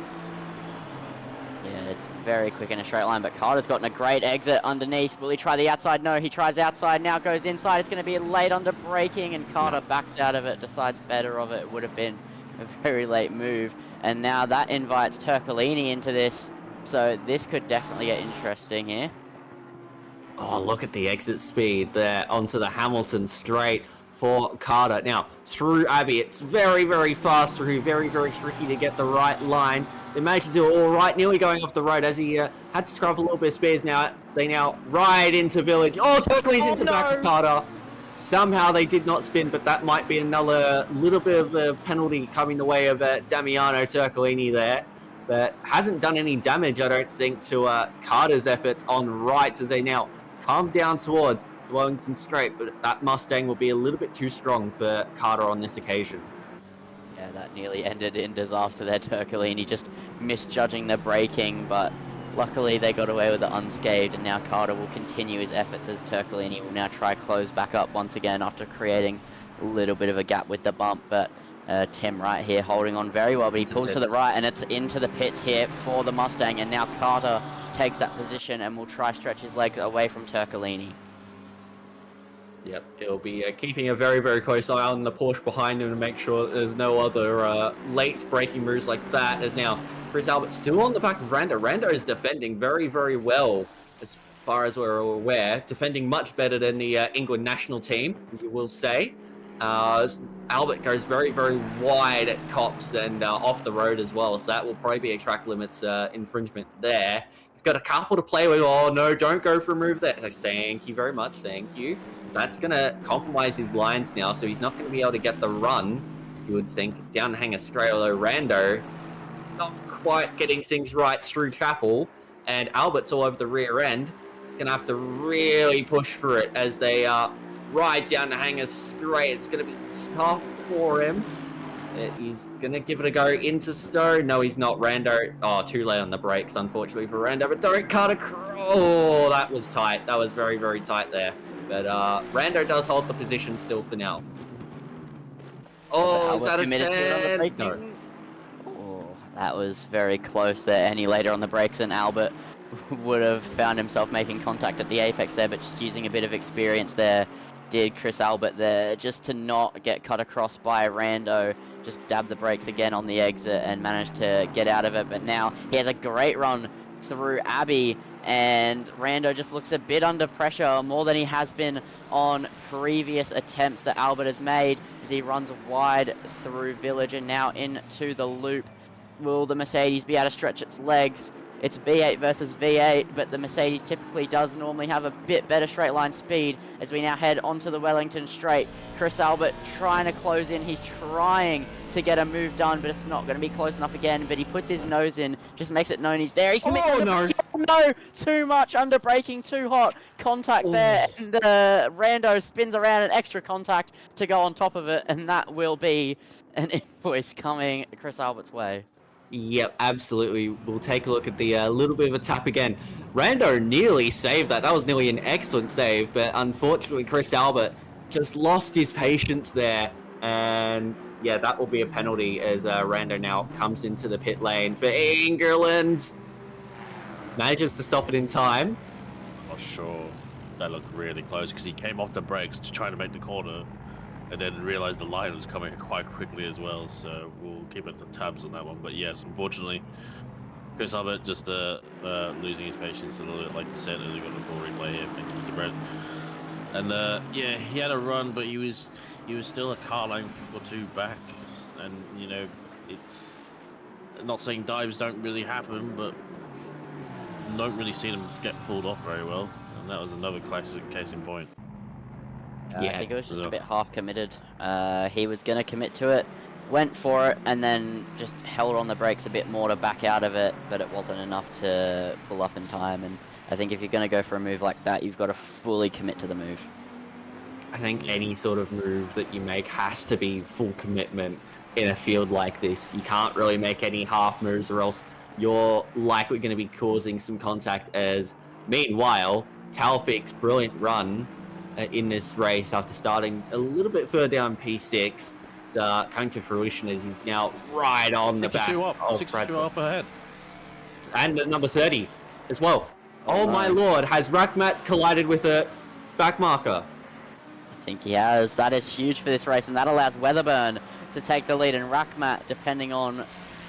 Yeah, it's very quick in a straight line, but Carter's gotten a great exit underneath. Will he try the outside? No, he tries outside, now goes inside. It's going to be late under braking, and Carter backs out of it, decides better of it. It would have been a very late move. And now that invites Turcolini into this, so this could definitely get interesting here. Oh, look at the exit speed there onto the Hamilton Straight for Carter. Now, through Abbey, it's very, very fast through, very, very tricky to get the right line. They managed to do it all right, nearly going off the road as he had to scrub a little bit of spares. Now, they now ride into Village. Oh, Turcolini's into the back of Carter. Somehow they did not spin, but that might be another little bit of a penalty coming the way of Damiano Turcolini there. But hasn't done any damage, I don't think, to Carter's efforts on rights as they now come down towards Wellington Straight. But that Mustang will be a little bit too strong for Carter on this occasion. Yeah, that nearly ended in disaster there, Turcolini just misjudging the braking, but luckily they got away with it unscathed, and now Carter will continue his efforts as Turcolini will now try close back up once again after creating a little bit of a gap with the bump. But Tim right here holding on very well, but he pulls to the right, and it's into the pits here for the Mustang, and now Carter takes that position and will try stretch his legs away from Turcolini. Yep, he'll be keeping a very, very close eye on the Porsche behind him to make sure there's no other late braking moves like that. As now Chris Albert still on the back of Rando. Rando is defending very, very well as far as we're aware. Defending much better than the England national team, you will say. Albert goes very, very wide at cops and off the road as well, so that will probably be a track limits infringement there. You've got a couple to play with. Oh no, don't go for a move there. Thank you very much, thank you. That's going to compromise his lines now, so he's not going to be able to get the run, you would think, down the Hangar Straight, although Rando not quite getting things right through Chapel, and Albert's all over the rear end. He's going to have to really push for it as they ride down the Hangar Straight. It's going to be tough for him. He's going to give it a go into Stowe. No, he's not. Rando. Oh, too late on the brakes, unfortunately, for Rando. But don't cut across. Oh, that was tight. That was very, very tight there. But Rando does hold the position still for now. Oh, is that a sand? No. Oh, that was very close there. Any later on the brakes, and Albert would have found himself making contact at the apex there, but just using a bit of experience there did Chris Albert there, just to not get cut across by Rando. Just dabbed the brakes again on the exit and managed to get out of it. But now he has a great run through Abbey, and Rando just looks a bit under pressure, more than he has been on previous attempts that Albert has made, as he runs wide through Village and now into the loop. Will the Mercedes be able to stretch its legs? it's V8 versus V8, but the Mercedes typically does normally have a bit better straight line speed as we now head onto the Wellington straight. Chris Albert trying to close in. He's trying to get a move done, but it's not going to be close enough again. But he puts his nose in, just makes it known he's there. He commits to the braking. No, too much under braking, too hot. Contact there, and Rando spins around, an extra contact to go on top of it, and that will be an invoice coming Chris Albert's way. Yep, absolutely. We'll take a look at the little bit of a tap again. Rando nearly saved that. That was nearly an excellent save, but unfortunately Chris Albert just lost his patience there. And yeah, that will be a penalty as Rando now comes into the pit lane for England. Manages to stop it in time. Not sure. That looked really close because he came off the brakes to try to make the corner and then realized the line was coming quite quickly as well. So we'll keep it the tabs on that one. But yes, unfortunately, Chris Albert just losing his patience a little bit, like you said, and we got the full replay here. Thank you to Brent. And yeah, he had a run, but he was still a car length or two back. And you know, it's not saying dives don't really happen, but don't really see them get pulled off very well, and that was another classic case in point. I think it was just a bit half committed. He was going to commit to it, went for it, and then just held on the brakes a bit more to back out of it, but it wasn't enough to pull up in time. And I think if you're going to go for a move like that, you've got to fully commit to the move. I think any sort of move that you make has to be full commitment in a field like this. You can't really make any half moves, or else you're likely going to be causing some contact. As meanwhile, Taufik's brilliant run in this race after starting a little bit further down P6 is coming to fruition as he's now right on the back of 62 up ahead. And at number 30 as well. Oh my lord, has Rakhmat collided with a back marker? I think he has. That is huge for this race, and that allows Weatherburn to take the lead, and Rakhmat, depending on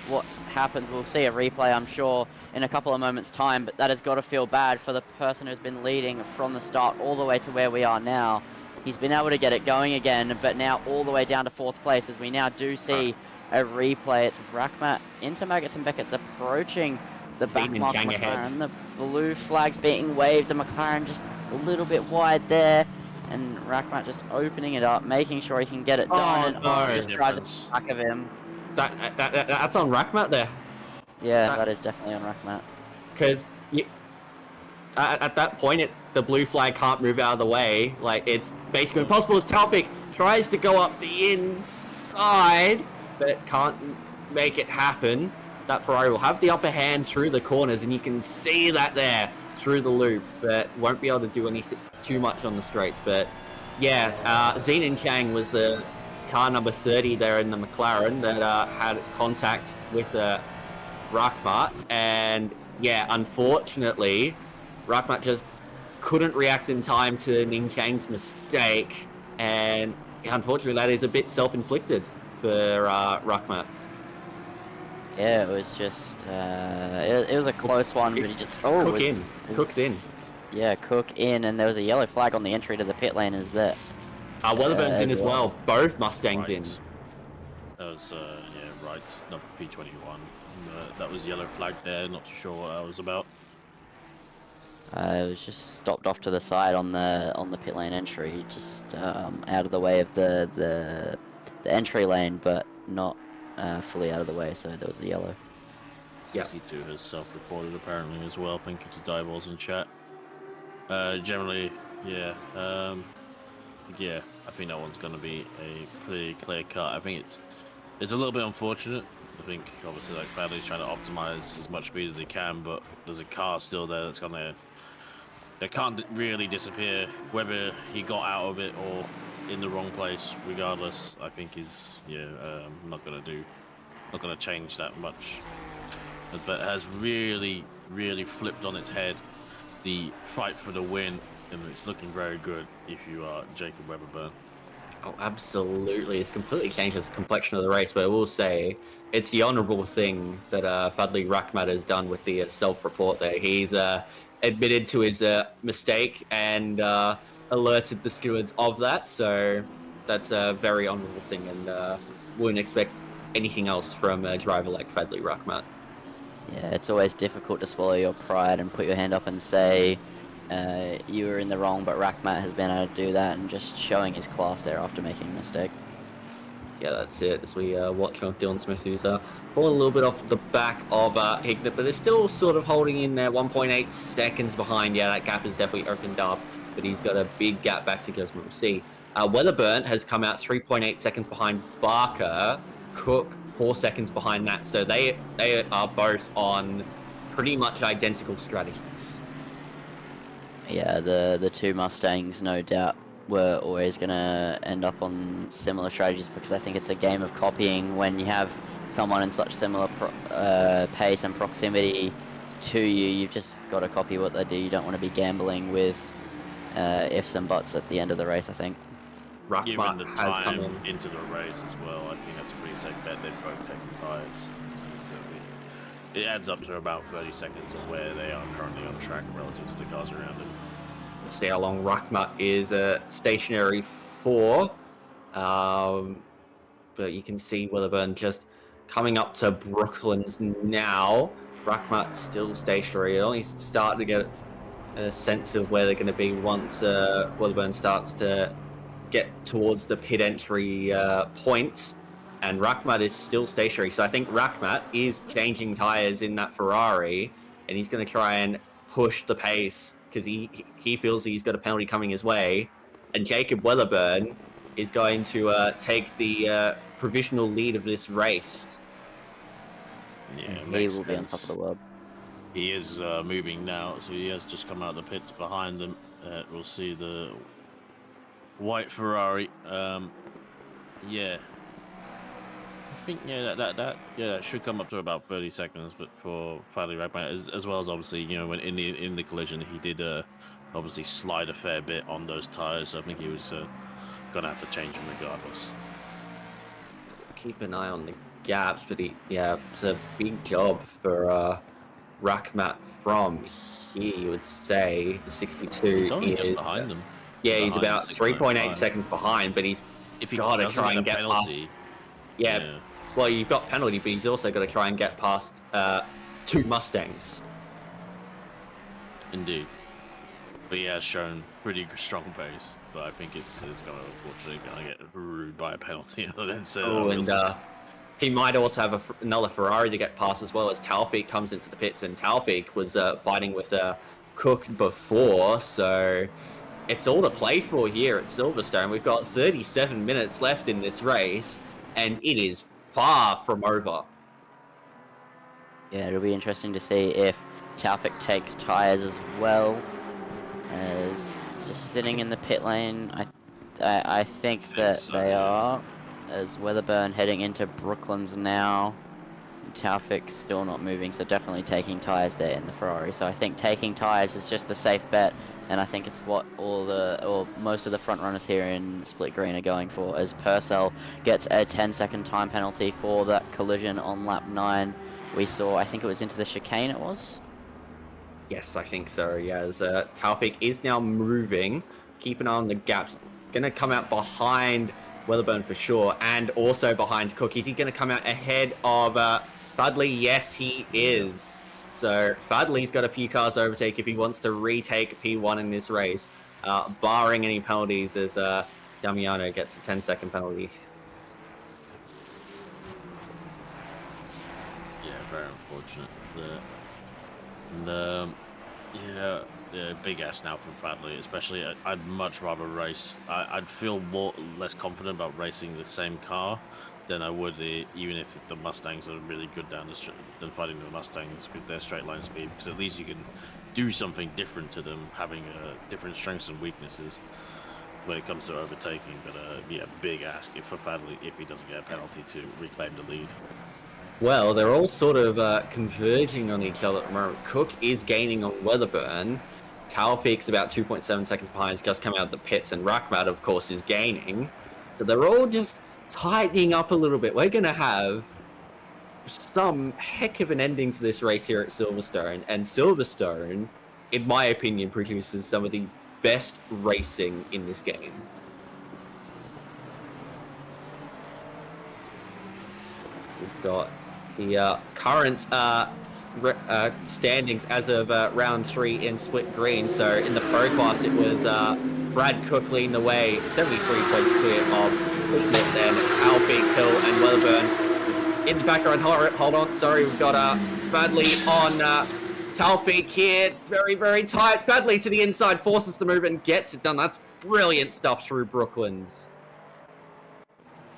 what happens, we'll see a replay, I'm sure, in a couple of moments' time, but that has got to feel bad for the person who's been leading from the start all the way to where we are now. He's been able to get it going again, but now all the way down to 4th place, as we now do see a replay. It's Rakhmat into Maggots and Beckett's approaching the back mark of McLaren. The blue flag's being waved, the McLaren just a little bit wide there, and Rakhmat just opening it up, making sure he can get it done, and just drives it back of him. That's on Rakhmat there. Yeah, that is definitely on Rakhmat. Because at that point, the blue flag can't move out of the way. Like, it's basically impossible as Taufik tries to go up the inside, but can't make it happen. That Ferrari will have the upper hand through the corners, and you can see that there through the loop, but won't be able to do anything too much on the straights. But yeah, Zenon Chang was the car number 30 there in the McLaren that had contact with Rakhmat, and yeah, unfortunately Rakhmat just couldn't react in time to Ning Chang's mistake, and unfortunately that is a bit self-inflicted for Rakhmat. Yeah, it was just it was a close one, but he just Cook's in. Yeah, Cook in, and there was a yellow flag on the entry to the pit lane. Is that Weatherburn's in as well. Both Mustangs in. That was yeah, right, number P21. That was yellow flag there. Not too sure what that was about. It was just stopped off to the side on the pit lane entry, just out of the way of the entry lane, but not fully out of the way. So there was a yellow. 62 has self-reported apparently as well. Thank you to Diebols in chat. Generally, yeah. Yeah, I think that one's going to be a clear cut. I think it's a little bit unfortunate. I think obviously like Fadley's trying to optimize as much speed as he can, but there's a car still there that's gonna that can't really disappear. Whether he got out of it or in the wrong place, regardless, I think is not gonna change that much. But it has really flipped on its head the fight for the win, and it's looking very good if you are Jacob Weatherburn. Oh, absolutely. It's completely changed the complexion of the race, but I will say it's the honourable thing that Fadli Rakhmat has done with the self-report there. He's admitted to his mistake and alerted the stewards of that, so that's a very honourable thing, and wouldn't expect anything else from a driver like Fadli Rakhmat. Yeah, it's always difficult to swallow your pride and put your hand up and say you were in the wrong, but Rackmat has been able to do that and just showing his class there after making a mistake. Yeah, that's it. As we watch Dylan Smith, who's falling a little bit off the back of Hignett, but is still sort of holding in there, 1.8 seconds behind. Yeah, that gap has definitely opened up, but he's got a big gap back to Gosman. We'll see. Weatherburn has come out 3.8 seconds behind Barker. Cook 4 seconds behind that. So they are both on pretty much identical strategies. Yeah, the two Mustangs, no doubt, were always going to end up on similar strategies because I think it's a game of copying when you have someone in such similar pace and proximity to you. You've just got to copy what they do. You don't want to be gambling with ifs and buts at the end of the race, I think. Given the has come time in. into the race as well, I think that's a pretty safe bet. They've both taken tyres. So it adds up to about 30 seconds of where they are currently on track relative to the cars around them. We'll see how long Rakhmat is stationary for. But you can see Weatherburn just coming up to Brooklands now. Rakhmat still stationary. Only starting to get a sense of where they're going to be once Weatherburn starts to get towards the pit entry point. And Rakhmat is still stationary. So I think Rakhmat is changing tyres in that Ferrari, and he's going to try and push the pace because he feels he's got a penalty coming his way. And Jacob Weatherburn is going to take the provisional lead of this race. Yeah, He will be on top of the world. He is moving now, so he has just come out of the pits behind them. We'll see the white Ferrari. Yeah. I think that should come up to about 30 seconds, but for Fadley Rakhmat, as well as obviously, you know, when in the collision he did obviously slide a fair bit on those tires, so I think he was gonna have to change them regardless. Keep an eye on the gaps, but it's a big job for Rakhmat from here, you would say. The 62 He's only is just behind them. Yeah, he's Behind about the 3.8 seconds behind, but he's If he got to doesn't try get and a get past. penalty, Yeah, well, you've got penalty, but he's also got to try and get past two Mustangs. Indeed. But he has shown pretty strong pace, but I think it's going to unfortunately going to get rude by a penalty. And he might also have another Ferrari to get past as well as Taufik comes into the pits, and Taufik was fighting with Cook before, so it's all to play for here at Silverstone. We've got 37 minutes left in this race, and it is far from over. Yeah, it'll be interesting to see if Taufik takes tyres as well as just sitting in the pit lane. I think that so, they yeah. are, as Weatherburn heading into Brooklands now. Taufik's still not moving, so definitely taking tyres there in the Ferrari. So I think taking tyres is just the safe bet, and I think it's what most of the front runners here in Split Green are going for, as Purcell gets a 10-second time penalty for that collision on lap 9. We saw, I think it was into the chicane it was? Yes, I think so. Yeah, as Taufik is now moving. Keep an eye on the gaps. Going to come out behind Weatherburn for sure, and also behind Cook. Is he going to come out ahead of Fadley? Yes, he is. So Fadley's got a few cars to overtake if he wants to retake P1 in this race, barring any penalties, as Damiano gets a 10-second penalty. Yeah, very unfortunate. Big ass now from Fadley, especially. I'd much rather race. I'd feel less confident about racing the same car than I would even if the Mustangs are really good down the street, than fighting the Mustangs with their straight line speed, because at least you can do something different to them, having different strengths and weaknesses when it comes to overtaking. But big ask for Fadley if he doesn't get a penalty to reclaim the lead. Well, they're all sort of converging on each other at the moment. Cook is gaining on Weatherburn. Taufik's about 2.7 seconds behind. He's just come out of the pits, and Rakhmat, of course, is gaining. So they're all just tightening up a little bit. We're going to have some heck of an ending to this race here at Silverstone. And Silverstone, in my opinion, produces some of the best racing in this game. We've got the current standings as of round 3 in split green. So in the pro class, it was Brad Cook leading the way, 73 points clear of Piglet, then Alfie, Hill, and Weatherburn is in the background. Hold on, sorry, we've got Fadley on Taufik here. It's very, very tight. Fadley to the inside, forces the move and gets it done. That's brilliant stuff through Brooklands.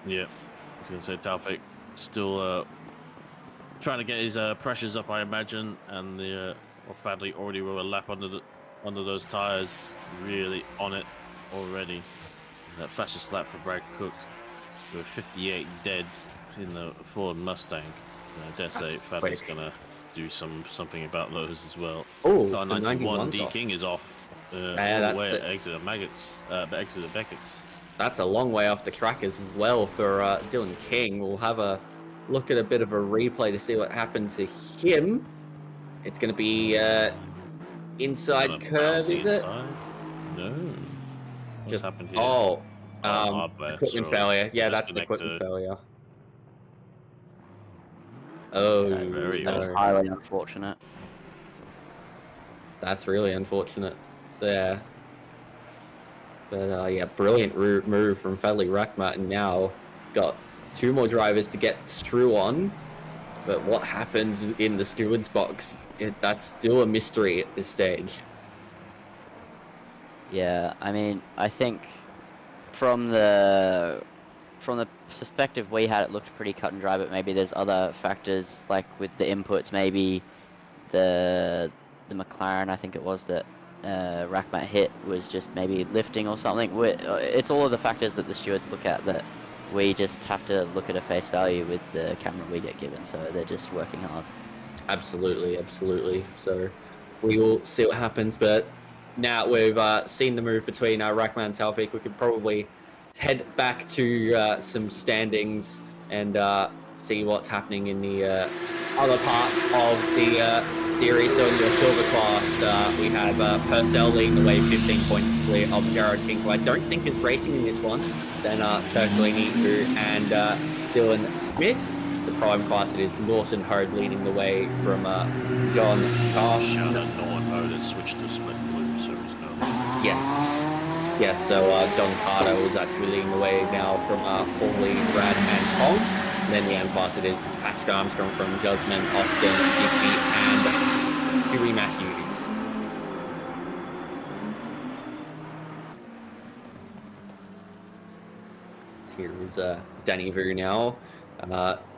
Yeah, I was going to say Taufik still trying to get his pressures up, I imagine, and Fadley already were a lap under those tires, really on it already. That fastest lap for Brad Cook, with 58 dead in the Ford Mustang. I dare say Fadley's going to do something about those as well. Oh, Car 91, D King is off. All the way at exit of Beckett's. That's a long way off the track as well for Dylan King. We'll have a look at a bit of a replay to see what happened to him. It's going to be inside curve, is it? No. What's Just happened here? Equipment failure. Yeah, that's the equipment failure. Oh, that's highly unfortunate. That's really unfortunate there. But yeah, brilliant move from Fadley Rackmat, and now he's got 2 more drivers to get through on. But what happens in the steward's box, that's still a mystery at this stage. Yeah, I mean, I think from the perspective we had, it looked pretty cut and dry, but maybe there's other factors, like with the inputs, maybe the McLaren, I think it was, that Rackmat hit was just maybe lifting or something. It's all of the factors that the stewards look at that we just have to look at a face value with the camera we get given, so they're just working hard. Absolutely, absolutely. So we will see what happens, but now we've seen the move between Rackman and Taufik, we could probably head back to some standings and see what's happening in the other parts of the series. So in your silver class, we have Purcell leading the way, 15 points clear of Jared King, who I don't think is racing in this one. Then Turklini and Dylan Smith. The prime class, it is Norton Hode leading the way from John Tosh. Shout out Norton Hode has switched to split blue series now. Yes, so John Carter was actually leading the way now from Paulie, Brad, and Pong. And then the M class, it is Pascal Armstrong from Jasmine, Austin, Digby, and Stewie Matthews. Here is Danny Vu now,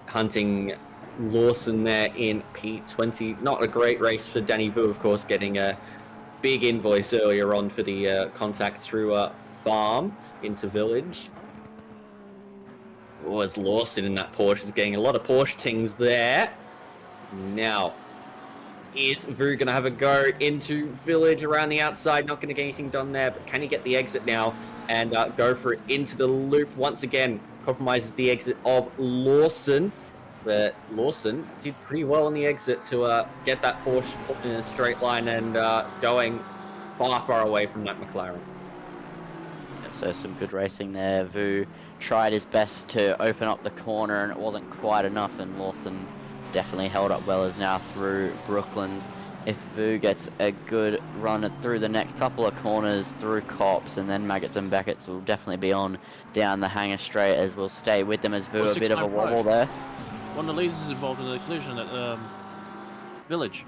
hunting Lawson there in P20. Not a great race for Danny Vu, of course, getting a big invoice earlier on for the contact through farm into village. Was Lawson in that Porsche, is getting a lot of Porsche things there. Now, is Vu going to have a go into village around the outside? Not going to get anything done there, but can he get the exit now and go for it into the loop once again? Compromises the exit of Lawson, but Lawson did pretty well on the exit to get that Porsche put in a straight line and going far, far away from that McLaren. So some good racing there. Vu tried his best to open up the corner and it wasn't quite enough, and Lawson definitely held up well as now through Brooklands. If Vu gets a good run through the next couple of corners through Cops, and then Maggots and Beckett's will definitely be on down the hanger straight, as we'll stay with them as Vu a bit of a wobble there. One of the leaders is involved in the collision at village.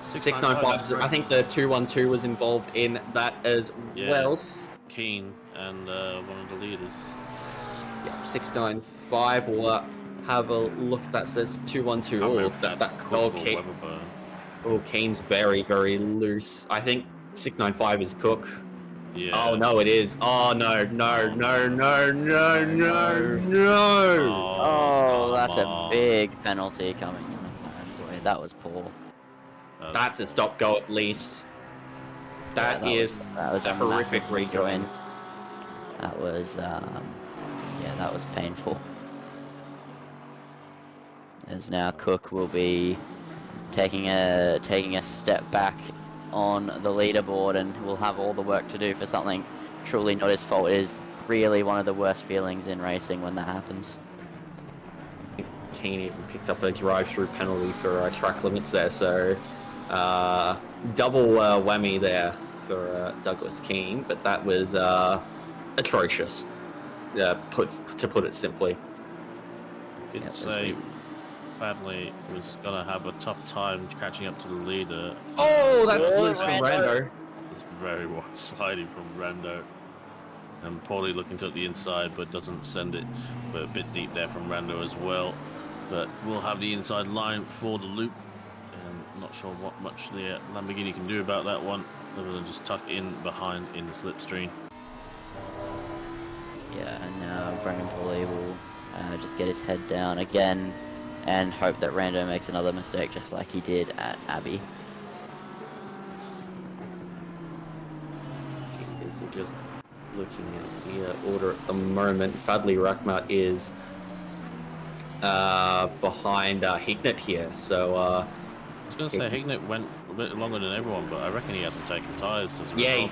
695, I think the 212 was involved in that as well. Keen and one of the leaders. Yeah, 695 will have a look. That's this 212. Okay. Oh, Kane's very, very loose. I think 695 is Cook. Yeah. Oh no, it is. Oh no, no, no, no, no, no, no. Oh, that's a big penalty coming from McLaren's way. That was poor. That's a stop go at least. That was a horrific rejoin. That was, yeah, that was painful. As now Cook will be taking a step back on the leaderboard, and will have all the work to do for something truly not his fault. It is really one of the worst feelings in racing when that happens. Keane even picked up a drive-through penalty for track limits there, so double whammy there for Douglas Keane, but that was atrocious, to put it simply. Did say Bradley was going to have a tough time catching up to the leader. Oh, that's loose from Rando. It was very wide sliding from Rando. And poorly looking to the inside, but doesn't send it, but a bit deep there from Rando as well. But we'll have the inside line for the loop. And not sure what much the Lamborghini can do about that one, other than just tuck in behind in the slipstream. Yeah, and now Brandon Pauly will just get his head down again and hope that Rando makes another mistake just like he did at Abbey. Is it just looking at the order at the moment? Fadli Rahmat is behind Hignett here, so I was going to say Hignett went a bit longer than everyone, but I reckon he hasn't taken tyres as a result.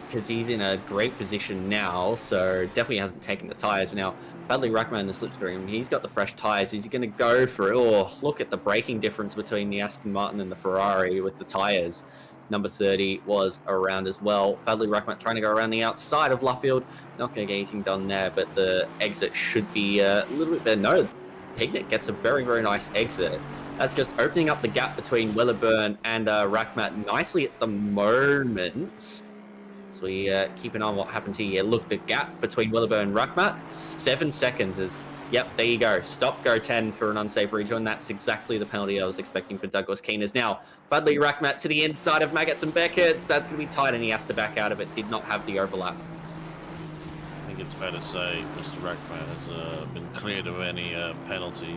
Because he's in a great position now, so definitely hasn't taken the tyres. Now, Fadli Rahmat in the slipstream, he's got the fresh tyres. Is he going to go for it? Oh, look at the braking difference between the Aston Martin and the Ferrari with the tyres. Number 30 was around as well. Fadli Rahmat trying to go around the outside of Luffield. Not going to get anything done there, but the exit should be a little bit better. No, Hignett gets a very, very nice exit. That's just opening up the gap between Wellerburn and Rahmat nicely at the moment. So we keep an eye on what happens here. Look, the gap between Wellerburn and Rahmat, 7 seconds is... Yep, there you go. Stop, go 10 for an unsafe rejoin. That's exactly the penalty I was expecting for Douglas Keane. Is now Fadli Rahmat to the inside of Maggots and Beckett's. That's going to be tight, and he has to back out of it. Did not have the overlap. I think it's fair to say Mr. Rahmat has been cleared of any penalty,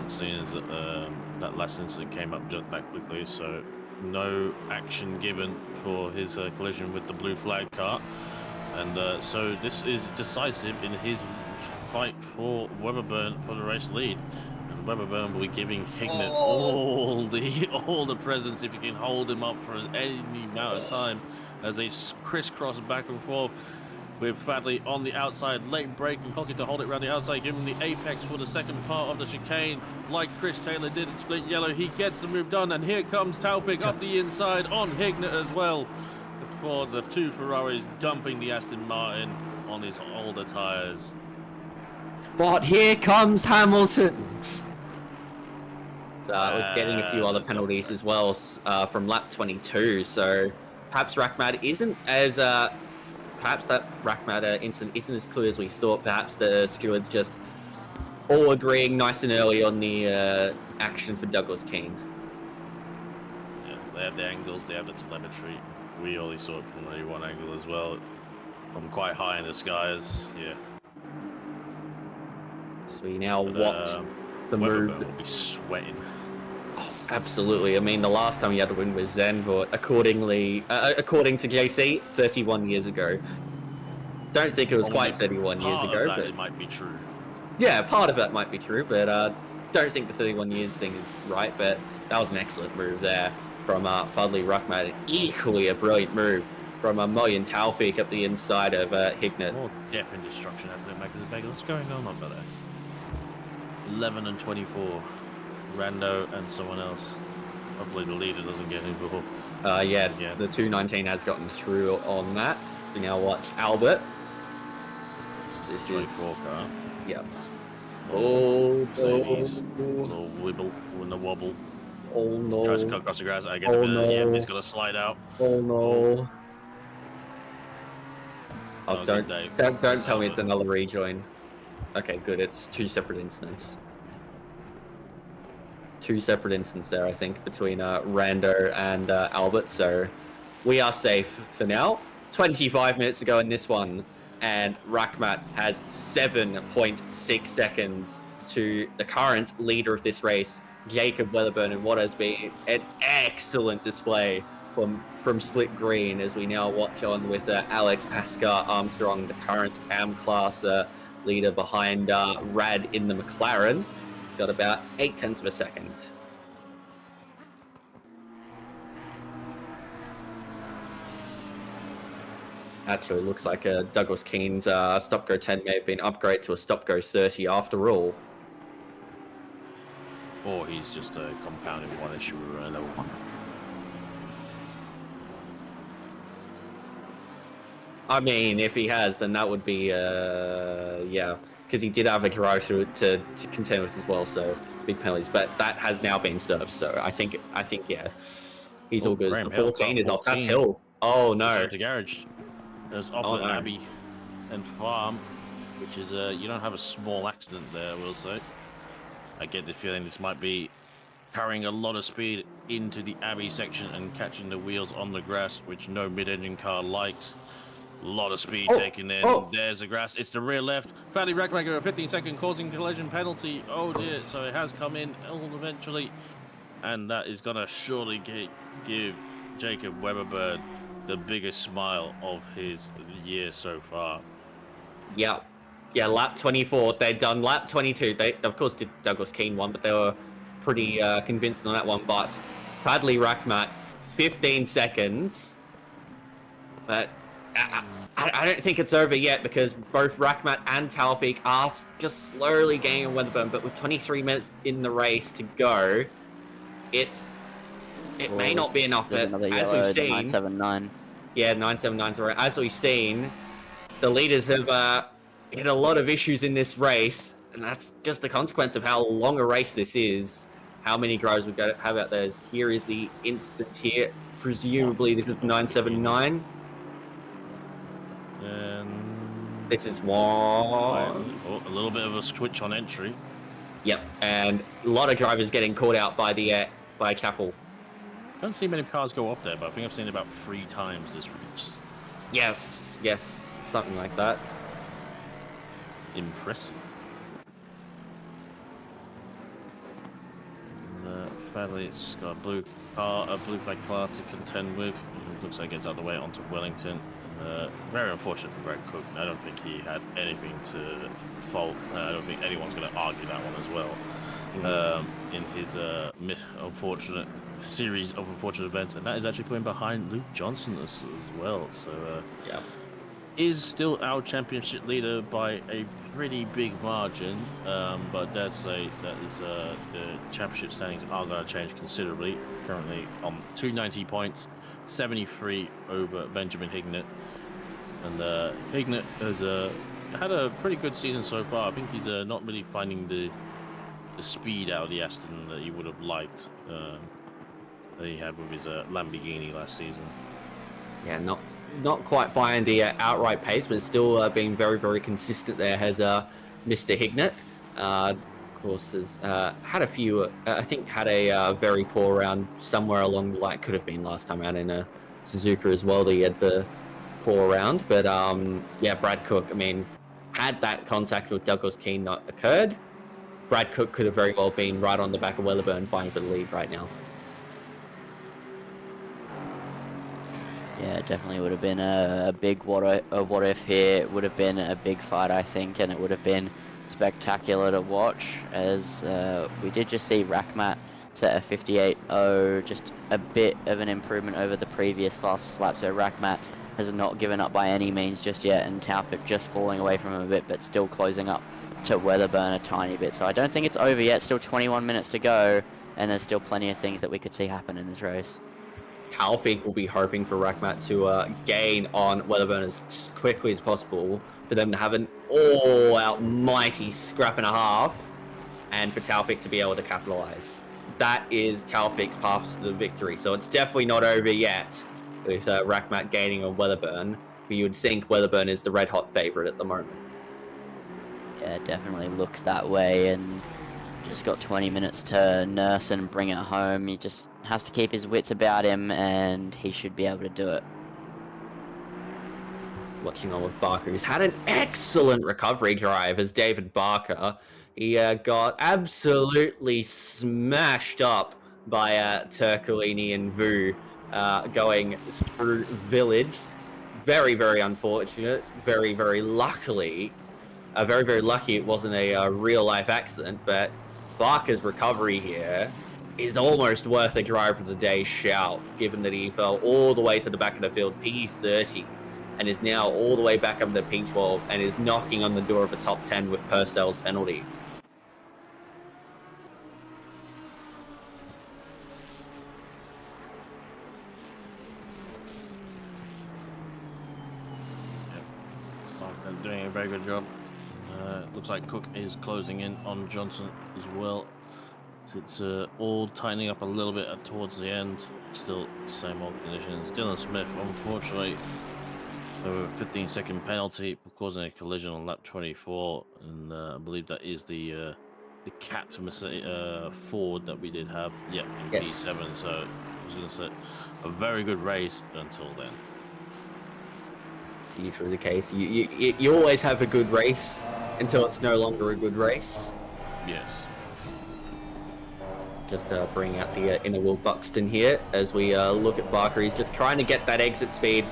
seeing as that last incident came up just that quickly. So no action given for his collision with the blue flag car. And so this is decisive in his fight for Weberburn for the race lead, and Weberburn will be giving Hignett all the presents if he can hold him up for any amount of time as they crisscross back and forth with Fadli on the outside, late braking, Hockey to hold it around the outside, give him the apex for the second part of the chicane like Chris Taylor did in Split Yellow. He gets the move done, and here comes Taufik up the inside on Hignett as well for the two Ferraris, dumping the Aston Martin on his older tyres. But here comes Hamilton. So we're getting a few other penalties as well from lap 22. So perhaps Rahmat isn't as perhaps that Rahmat incident isn't as clear as we thought. Perhaps the stewards just all agreeing nice and early on the action for Douglas Keane. Yeah, they have the angles, they have the telemetry. We only saw it from only one angle as well, from quite high in the skies. Yeah. So we now watch the move. Will be sweating. Oh, absolutely. I mean, the last time he had a win was Zandvoort, according to JC, 31 years ago. Don't think it was quite 31 years ago, but it might be true. Yeah, part of that might be true, but don't think the 31 years thing is right. But that was an excellent move there from Fadli Rahmat. Equally a brilliant move from Moyen Taufik up the inside of Hignett. More death and destruction happening back as a bagel. What's going on up there? 11 and 24. Rando and someone else. Hopefully the leader doesn't get involved. Yeah, the 219 has gotten through on that. We now watch Albert. This 24 car. Yeah. So he's a little wibble in the wobble. Oh no. Tries to cut across the grass. I get no. Yeah, he's got to slide out. Oh no. Oh, don't tell me it's another rejoin. Okay, good. It's two separate incidents. Two separate incidents there, I think, between Rando and Albert. So we are safe for now. 25 minutes to go in this one, and Rahmat has 7.6 seconds to the current leader of this race, Jacob Wellerburn, and what has been an excellent display from Split Green, as we now watch on with Alex Pascal Armstrong, the current AM class leader behind Rad in the McLaren. He's got about 0.8 of a second. Actually, looks like Douglas Keane's stop-go 10 may have been upgraded to a stop-go 30 after all. or he's just compounding one issue with another one. I mean, if he has, then that would be, yeah, because he did have a drive through to contend with as well, so big penalties. But that has now been served, so I think, yeah, he's all good. Graham The Hill, 14 is off. That's 14. Hill. Oh no. To garage. There's off at Abbey and Farm, which is you don't have a small accident there, I will say. I get the feeling this might be carrying a lot of speed into the Abbey section and catching the wheels on the grass, which no mid-engine car likes. A lot of speed taken in. There's the grass. It's the rear left. Fatty Rackmaker, a 15-second causing collision penalty. Oh dear. So it has come in eventually. And that is going to surely give Jacob Weberberg the biggest smile of his year so far. Yeah. Yeah, lap 24. They'd done lap 22. They, of course, did Douglas Keane one, but they were pretty convinced on that one. But Fadley Rackmat, 15 seconds. But I don't think it's over yet, because both Rackmat and Taufik are just slowly gaining on Weatherburn. But with 23 minutes in the race to go, it may not be enough. But as we've seen, 979. Yeah, 979's right. As we've seen, the leaders have hit a lot of issues in this race, and that's just a consequence of how long a race this is. How many drivers we have out there? Here is the instant here. Presumably, this is 979. This is one. Oh, a little bit of a switch on entry. Yep, and a lot of drivers getting caught out by the by Chapel. Don't see many cars go up there, but I think I've seen it about 3 times this race. Yes, something like that. Impressive. Sadly, it's just got a blue flag car to contend with. It looks like it's out the way onto Wellington. Very unfortunate for Brad Cook. I don't think he had anything to fault. I don't think anyone's going to argue that one as well. In his unfortunate series of unfortunate events, and that is actually putting behind Luke Johnson as well. So yeah, is still our championship leader by a pretty big margin. But dare say that is the championship standings are going to change considerably. Currently on 290 points, 73 over Benjamin Hignett, and Hignett has had a pretty good season so far. I think he's not really finding the speed out of the Aston that he would have liked that he had with his Lamborghini last season. Yeah, not quite finding the outright pace, but still being very, very consistent there has Mr. Hignett. Of course, has had a few, I think had a very poor round somewhere along the line. Could have been last time out in Suzuka as well that he had the poor round. But yeah, Brad Cook, I mean, had that contact with Douglas Keane not occurred, Brad Cook could have very well been right on the back of Wellerburn fighting for the lead right now. Yeah, definitely would have been a big what if here. It would have been a big fight, I think, and it would have been spectacular to watch, as we did just see Rackmat set a 58.0, just a bit of an improvement over the previous fastest lap. So Rackmat has not given up by any means just yet, and Taufik just falling away from him a bit, but still closing up to Weatherburn a tiny bit. So I don't think it's over yet. Still 21 minutes to go, and there's still plenty of things that we could see happen in this race. Taufik will be hoping for Rackmat to gain on Weatherburn as quickly as possible, for them to have an all-out mighty scrap and a half, and for Taufik to be able to capitalize. That is Taufik's path to the victory. So it's definitely not over yet with Rackmat gaining on Weatherburn, but you would think Weatherburn is the red-hot favorite at the moment. Yeah, it definitely looks that way, and just got 20 minutes to nurse and bring it home. He just has to keep his wits about him, and he should be able to do it. Watching on with Barker, who's had an excellent recovery drive as David Barker. He got absolutely smashed up by Turcolini and Vu going through Village. Very, very unfortunate. Very, very luckily. Very, very lucky it wasn't a real-life accident, but Barker's recovery here is almost worth a driver of the day shout, given that he fell all the way to the back of the field, P30, and is now all the way back up to P12 and is knocking on the door of a top 10 with Purcell's penalty. doing a very good job. Looks like Cook is closing in on Johnson as well. So it's all tightening up a little bit towards the end. Still same old conditions. Dylan Smith, unfortunately, a 15-second penalty for causing a collision on lap 24, and I believe that is the cat Ford that we did have. Yep, in Yes. P7. So I was going to say a very good race until then. It's usually the case. You always have a good race until it's no longer a good race. Yes. Just bring out the inner wheel Buxton here as we look at Barker. He's just trying to get that exit speed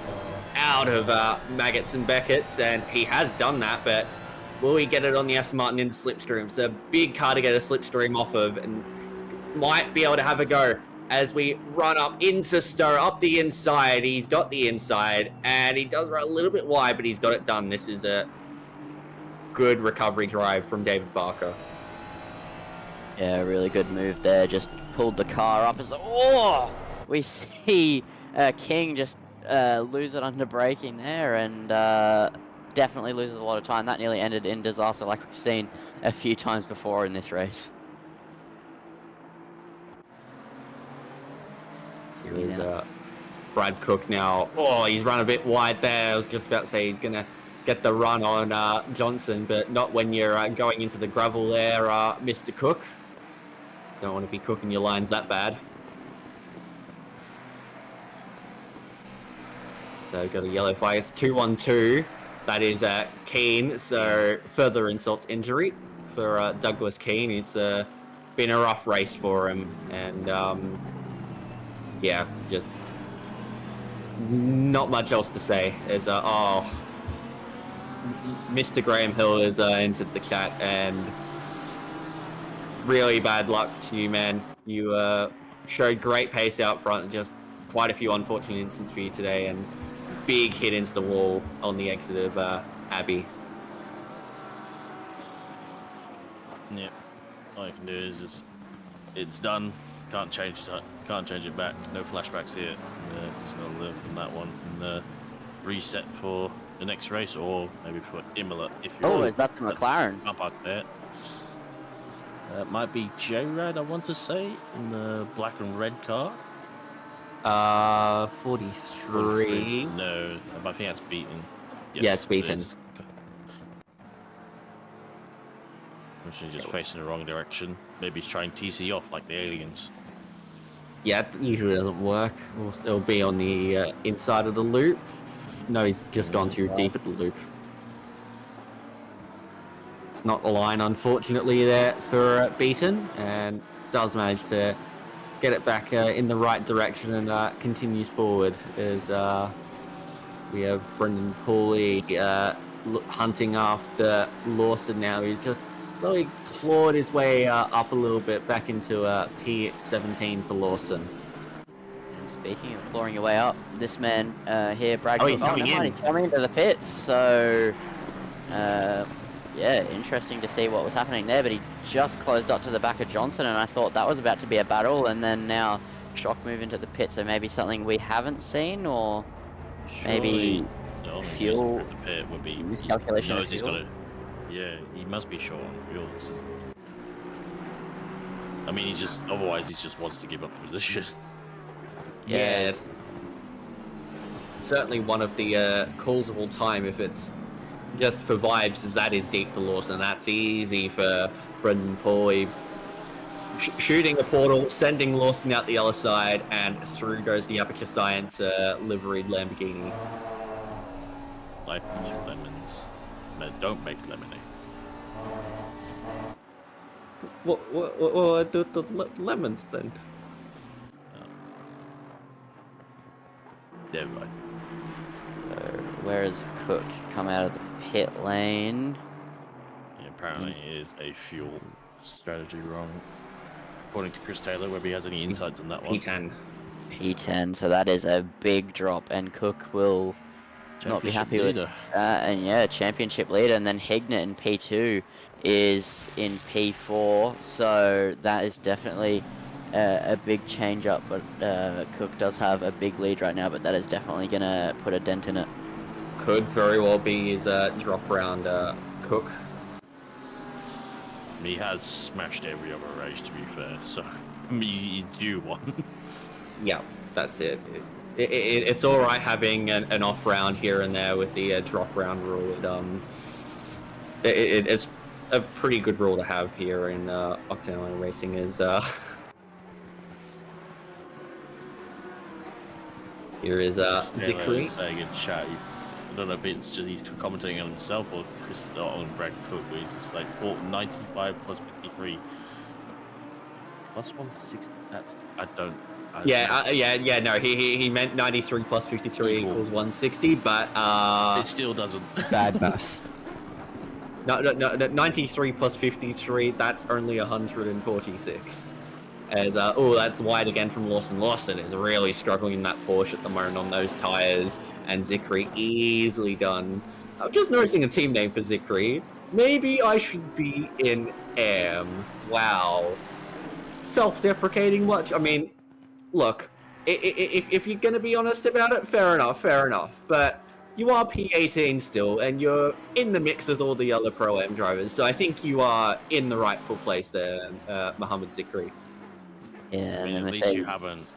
out of Maggots and Beckett's, and he has done that, but will he get it on the Aston Martin into slipstream? It's a big car to get a slipstream off of, and might be able to have a go as we run up into Stowe, up the inside. He's got the inside, and he does run a little bit wide, but he's got it done. This is a good recovery drive from David Barker. Yeah, really good move there. Just pulled the car up. We see King just lose it under braking there, and definitely loses a lot of time. That nearly ended in disaster, like we've seen a few times before in this race. Here is Brad Cook now. Oh, he's run a bit wide there. I was just about to say he's gonna get the run on Johnson, but not when you're going into the gravel there, Mr. Cook. Don't want to be cooking your lines that bad. So we've got a yellow flag. It's 2-1-2. That is Keane. So further insults injury for Douglas Keane. It's been a rough race for him, and yeah, just not much else to say. As Mr. Graham Hill has entered the chat, and really bad luck to you, man. You showed great pace out front, just quite a few unfortunate instances for you today, and big hit into the wall on the exit of Abbey. Yeah, all you can do is just, it's done. Can't change it back. No flashbacks here. Just gotta live from that one and reset for the next race, or maybe for Imola if you're. Oh, is that the McLaren? Up there. Might be J-Rad, I want to say, in the black and red car. 43. No, I think that's beaten. Yes, Yeah, it's beaten. She's just facing the wrong direction. Maybe he's trying TC off like the aliens. Yeah, it usually doesn't work. It'll be on the inside of the loop. No, he's just gone too deep at the loop. It's not the line, unfortunately, there for Beaton, and does manage to get it back in the right direction and continues forward as we have Brendan Pooley hunting after Lawson now. He's just slowly clawed his way up a little bit back into P17 for Lawson. And speaking of clawing your way up, this man here, Brad. Oh, he's coming in. He's coming into the pits. So, yeah, interesting to see what was happening there. But he just closed up to the back of Johnson, and I thought that was about to be a battle. And then now shock move into the pit. So maybe something we haven't seen, or maybe fuel. At the pit would be miscalculation of he's fuel. got to. Yeah, he must be short on fuel. I mean, otherwise he just wants to give up positions. Yeah, it's certainly one of the calls of all time. If it's just for vibes, as that is deep for Lawson. That's easy for Brendan Pooley. Shooting a portal, sending Lawson out the other side, and through goes the Aperture Science liveried Lamborghini. Life gives you lemons. Don't make lemonade. What I do to lemons then? Never mind. So where has Cook come out of the pit lane? Yeah, apparently it is a fuel strategy wrong. According to Chris Taylor, whether he has any insights on that one. P10. P10, so that is a big drop, and Cook will not be happy with that. And yeah, championship leader, and then Hignett in P2 is in P4, so that is definitely a big change up. But Cook does have a big lead right now, but that is definitely gonna put a dent in it. could very well be his drop round cook. He has smashed every other race, to be fair, so he's due one. Yeah, that's it. It's all right having an off round here and there with the drop round rule. It's a pretty good rule to have here in Octane Online Racing. Is here is Zikri. Saying in chat, I don't know if it's just he's commenting on himself or Chris on Brad Cook, but he's just like 95 plus 53 plus 160. That's no, he meant 93 plus 53 equals 160, but it still doesn't. Bad maths. No, 93 plus 53, that's only 146. As that's wide again from Lawson. Lawson is really struggling in that Porsche at the moment on those tires, and Zikri easily done. I'm just noticing a team name for Zikri. Maybe I should be in AM. Wow. Self-deprecating much? I mean, look, if you're gonna be honest about it, fair enough. But you are P18 still, and you're in the mix with all the other Pro-Am drivers, so I think you are in the rightful place there, Mohammed Zikri. Yeah, I mean, and at least you haven't.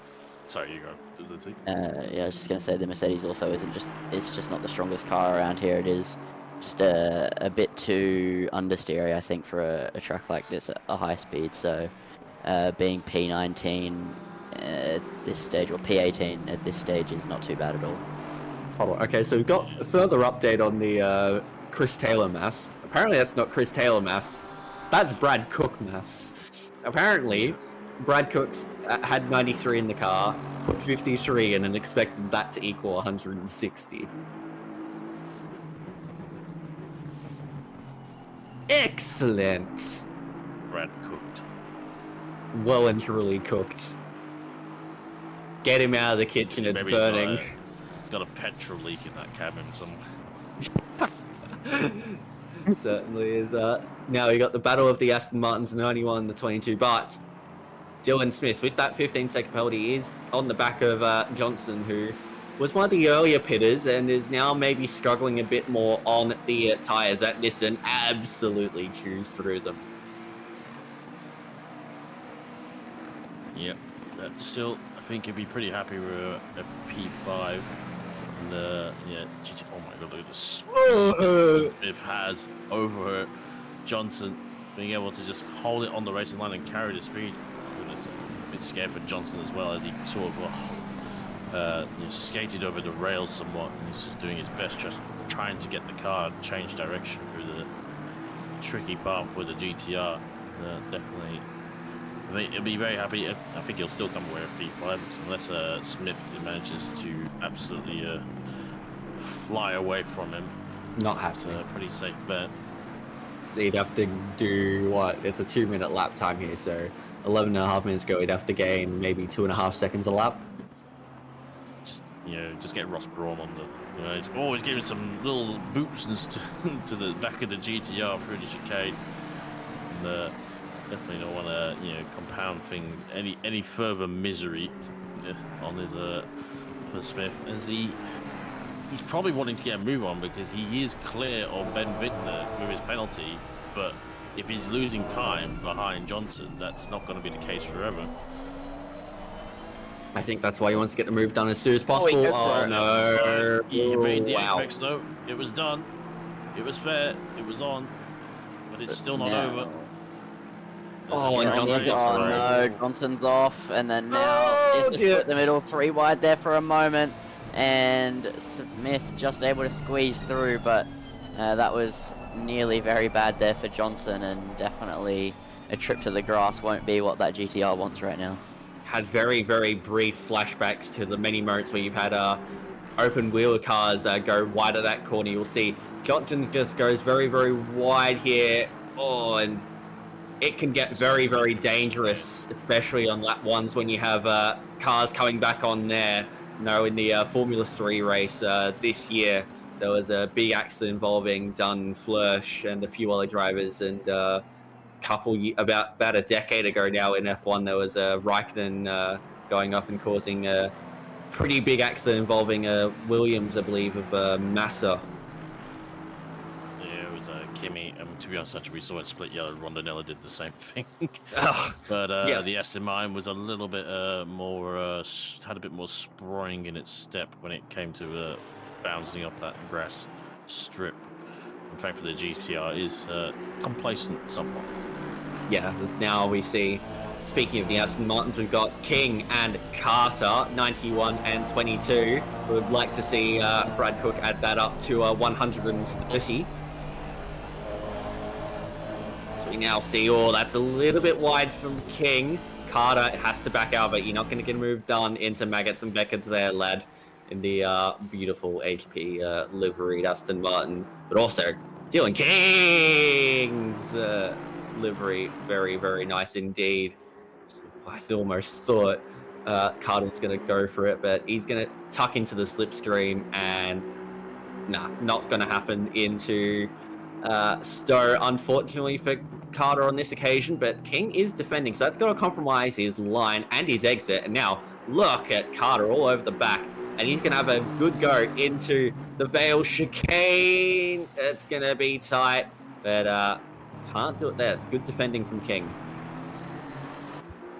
Sorry, you go. Is it? Yeah, I was just gonna say the Mercedes also isn't just. It's just not the strongest car around here. It is just a bit too understeery, I think, for a track like this at a high speed. So, being P19 at this stage, or P18 at this stage, is not too bad at all. Hold on. Okay, so we've got a further update on the Chris Taylor maths. Apparently, that's not Chris Taylor maths. That's Brad Cook maths. Apparently, Brad Cook's had 93 in the car, put 53 in, and expected that to equal 160. Excellent. Brad cooked. Well and truly cooked. Get him out of the kitchen, it's Maybe burning. He's got a petrol leak in that cabin somewhere. Certainly is. Now we got the battle of the Aston Martins, 91, the 22, but Dylan Smith with that 15-second penalty is on the back of Johnson, who was one of the earlier pitters and is now maybe struggling a bit more on the tyres that Nissan absolutely chews through them. Yep, but still, I think he'd be pretty happy with a P5. And yeah, oh my god, look at this. Smith has over Johnson, being able to just hold it on the racing line and carry the speed. Goodness, a bit scared for Johnson as well, as he sort of skated over the rails somewhat, and he's just doing his best, just trying to get the car change direction through the tricky path with the GTR. Definitely, I mean, he'll be very happy. I think he'll still come away with P5 unless Smith manages to absolutely fly away from him. Not That's happening. a pretty safe bet. So he'd have to do what? It's a 2-minute lap time here, so 11.5 minutes ago, he'd have to gain maybe 2.5 seconds a lap. Just get Ross Brawn on the. He's always giving some little boops to the back of the GTR through the chicane. And definitely don't want to compound any further misery on his for Smith, as he's probably wanting to get a move on because he is clear of Ben Wittner with his penalty, but if he's losing time behind Johnson, that's not going to be the case forever. I think that's why he wants to get the move done as soon as possible. Oh, no. You made the Wow. apex note. It was done. It was fair. It was on. But it's still not over. Oh, and Johnson's off. off. No, Johnson's off, and then now it's just split the middle, 3 wide there for a moment, and Smith just able to squeeze through, but that was nearly very bad there for Johnson, and definitely a trip to the grass won't be what that GTR wants right now. Had very, very brief flashbacks to the many moments where you've had open wheeler cars go wide of that corner. You'll see Johnson just goes very, very wide here. Oh, and it can get very, very dangerous, especially on lap ones when you have cars coming back on there. In the Formula 3 race this year, there was a big accident involving Dunn, Flörsch, and a few other drivers, and about a decade ago now in F1, there was a Raikkonen going off and causing pretty big accident involving Williams, I believe, of Massa. Yeah, it was Kimi. To be honest, actually, we saw it split yellow. Rondinella did the same thing. Ugh, But yeah. the S18 was a little bit more, had a bit more spring in its step when it came to bouncing up that grass strip. In fact, the GTR is complacent somewhat. Yeah, as now we see, speaking of the Aston Martins, we've got King and Carter, 91 and 22. We would like to see Brad Cook add that up to 130. So we now see, oh, that's a little bit wide from King. Carter has to back out, but you're not going to get a move done into Maggots and Beckett's there, lad, in the beautiful HP liveried Aston Martin. But also, Dylan King's livery, very, very nice indeed. So I almost thought Carter was going to go for it, but he's going to tuck into the slipstream, and nah, not going to happen into Stowe, unfortunately for Carter on this occasion. But King is defending, so that's going to compromise his line and his exit. And now look at Carter all over the back, and he's going to have a good go into the Vale chicane. It's going to be tight, but can't do it there. It's good defending from King.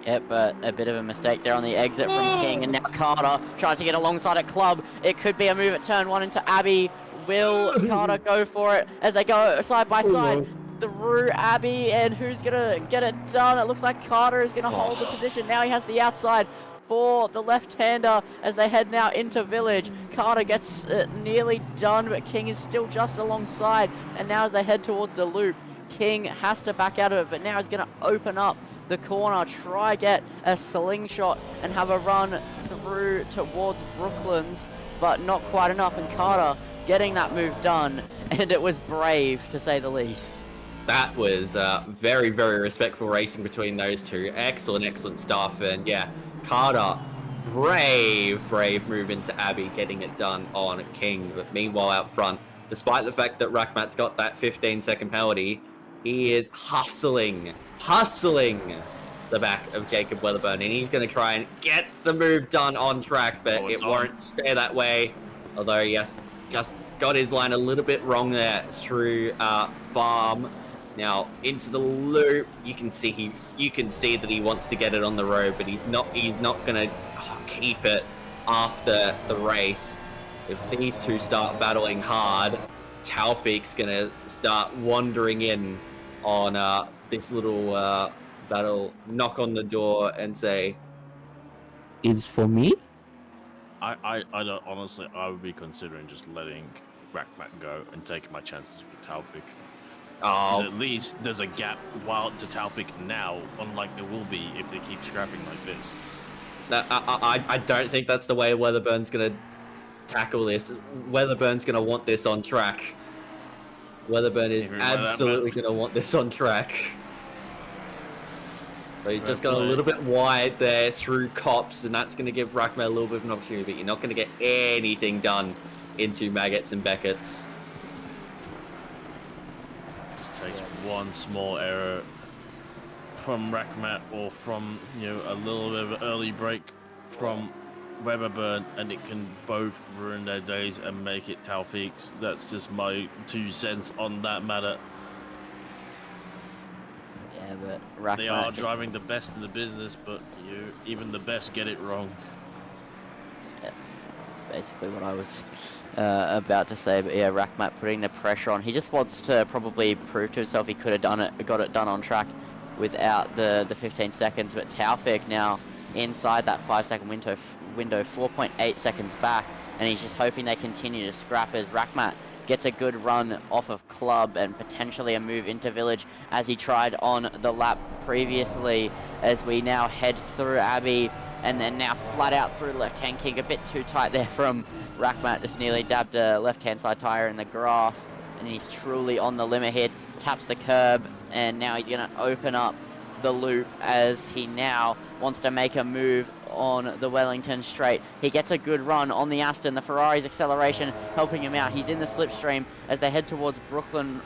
Yep, but a bit of a mistake there on the exit from King, and now Carter trying to get alongside at Club. It could be a move at turn 1 into Abbey. Will Carter go for it as they go side by side through Abbey, and who's gonna get it done? It looks like Carter is gonna hold the position. Now he has the outside for the left-hander as they head now into Village. Carter gets it nearly done, but King is still just alongside, and now as they head towards the loop, King has to back out of it, but now he's gonna open up the corner, try get a slingshot and have a run through towards Brooklands, but not quite enough, and Carter getting that move done, and it was brave to say the least. That was very, very respectful racing between those two. Excellent, excellent stuff. And yeah, Carter, brave move into Abbey, getting it done on King. But meanwhile out front, despite the fact that Rackmat's got that 15-second penalty, he is hustling the back of Jacob Weatherburn, and he's going to try and get the move done on track, but it won't stay that way. Although, yes, just got his line a little bit wrong there through Farm. Now into the loop, you can see that he wants to get it on the road, but he's not going to keep it after the race. If these two start battling hard, Taufik's going to start wandering in on this little battle, knock on the door and say, "Is for me?" I don't, honestly, I would be considering just letting Rackmat go and taking my chances with Taufik. Oh, At least there's a gap wild to Taufik now, unlike there will be if they keep scrapping like this. I don't think that's the way Weatherburn's going to tackle this. Weatherburn's going to want this on track. Weatherburn is absolutely going to want this on track. But he's just got a little bit wide there through Cops, and that's going to give Rackmat a little bit of an opportunity, but you're not going to get anything done into Maggots and Beckett's. Just takes one small error from Rackmat, or from, you know, a little bit of an early break from Weatherburn, and it can both ruin their days and make it Taufik's. That's just my 2 cents on that matter. Yeah, but Rackmat, they are driving the best in the business, but even the best get it wrong. Yeah, basically what I was about to say. But yeah, Rackmat putting the pressure on. He just wants to probably prove to himself he could have got it done on track without the 15 seconds. But Taufik now inside that 5-second window, 4.8 seconds back, and he's just hoping they continue to scrap as Rackmat gets a good run off of Club and potentially a move into Village as he tried on the lap previously, as we now head through Abbey and then now flat out through left-hand kick. A bit too tight there from Rackmat, just nearly dabbed a left-hand side tyre in the grass, and he's truly on the limit here. Taps the curb, and now he's going to open up the loop as he now wants to make a move on the Wellington straight. He gets a good run on the Aston. The Ferrari's acceleration helping him out. He's in the slipstream as they head towards Brooklyn.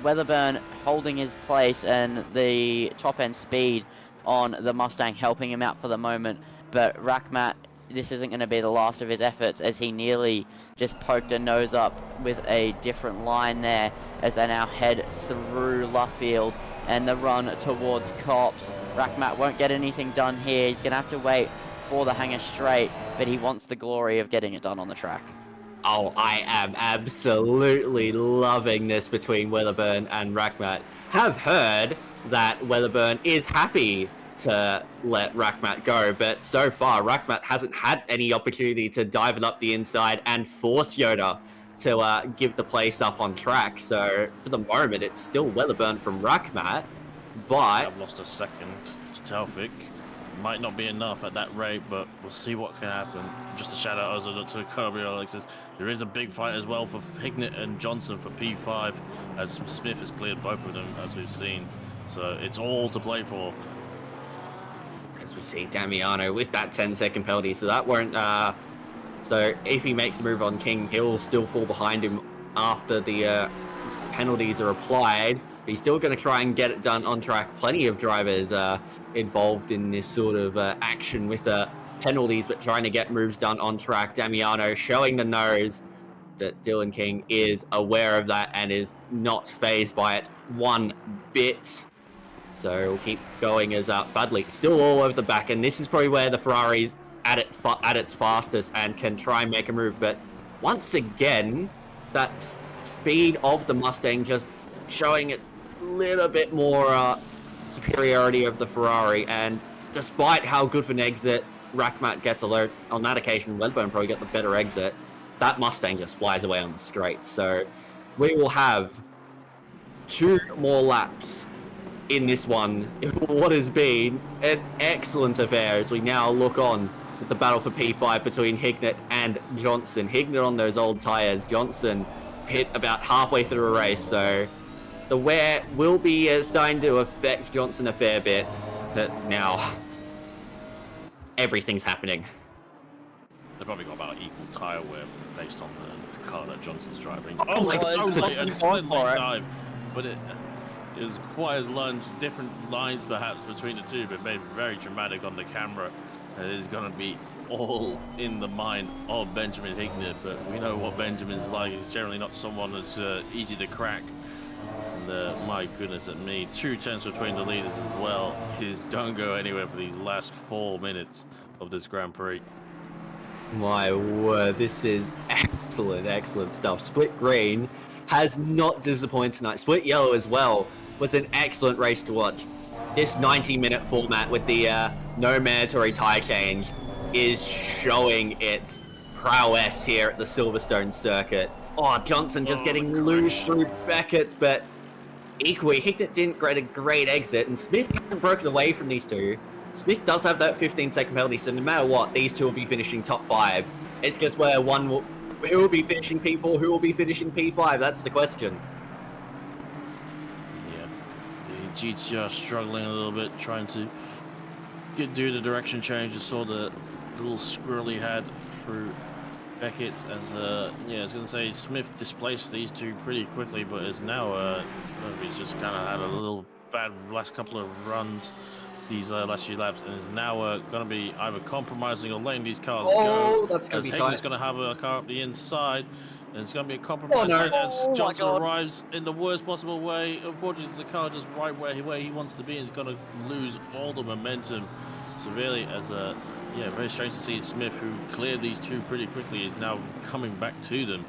Weatherburn holding his place, and the top end speed on the Mustang helping him out for the moment. But Rackmat this isn't going to be the last of his efforts, as he nearly just poked a nose up with a different line there as they now head through Luffield and the run towards Cops. Rackmat won't get anything done here. He's going to have to wait for the hanger straight, but he wants the glory of getting it done on the track. Oh, I am absolutely loving this between Weatherburn and Rackmat. Have heard that Weatherburn is happy to let Rackmat go, but so far Rackmat hasn't had any opportunity to dive it up the inside and force Yoda to give the place up on track. So for the moment, it's still Weatherburn from Rackmat, but I've lost a second to Taufik. Might not be enough at that rate, but we'll see what can happen. Just a shout out also to Kirby Alexis. There is a big fight as well for Hignett and Johnson for P5, as Smith has cleared both of them, as we've seen. So it's all to play for. As we see Damiano with that 10-second penalty, so that won't... so if he makes a move on King, he'll still fall behind him after the penalties are applied. But he's still going to try and get it done on track. Plenty of drivers involved in this sort of action with penalties, but trying to get moves done on track. Damiano showing the nose that Dylan King is aware of that and is not fazed by it one bit. So we'll keep going as Fadley still all over the back, and this is probably where the Ferrari's at its fastest and can try and make a move. But once again, that speed of the Mustang just showing a little bit more superiority of the Ferrari. And despite how good of an exit Rackmat gets alert on that occasion, Weatherburn probably got the better exit. That Mustang just flies away on the straight. So we will have 2 more laps in this one, what has been an excellent affair as we now look on with the battle for P5 between Hignett and Johnson. Hignett on those old tyres, Johnson hit about halfway through the race, so the wear will be starting to affect Johnson a fair bit, but now everything's happening. They've probably got about equal tyre wear based on the car that Johnson's driving. Oh my God, God, a slim dive, but it was quite a lunge, different lines perhaps between the two, but made very dramatic on the camera. It is going to be all in the mind of Benjamin Hignett, but we know what Benjamin's like. He's generally not someone that's easy to crack. And my goodness at me, 2 tenths between the leaders as well. He don't go anywhere for these last 4 minutes of this Grand Prix. My word, this is excellent stuff. Split green has not disappointed tonight. Split yellow as well was an excellent race to watch. This 90-minute format with the no mandatory tyre change is showing its prowess here at the Silverstone circuit. Oh, Johnson just getting loose through Beckett's, but equally, Hignett didn't get a great exit, and Smith hasn't broken away from these two. Smith does have that 15-second penalty, so no matter what, these two will be finishing top 5. It's just where who will be finishing P4, who will be finishing P5, that's the question. The GTR struggling a little bit, trying to do the direction change. I saw the little squirrel he had through Beckett as I was going to say Smith displaced these two pretty quickly, but is now he's just kind of had a little bad last couple of runs these last few laps, and is now going to be either compromising or letting these cars go. That's going to be Hignet's going to have a car up the inside, and it's going to be a compromise as Johnson arrives in the worst possible way. Unfortunately, the car just right where he wants to be, and he's going to lose all the momentum severely. As very strange to see Smith, who cleared these two pretty quickly, is now coming back to them,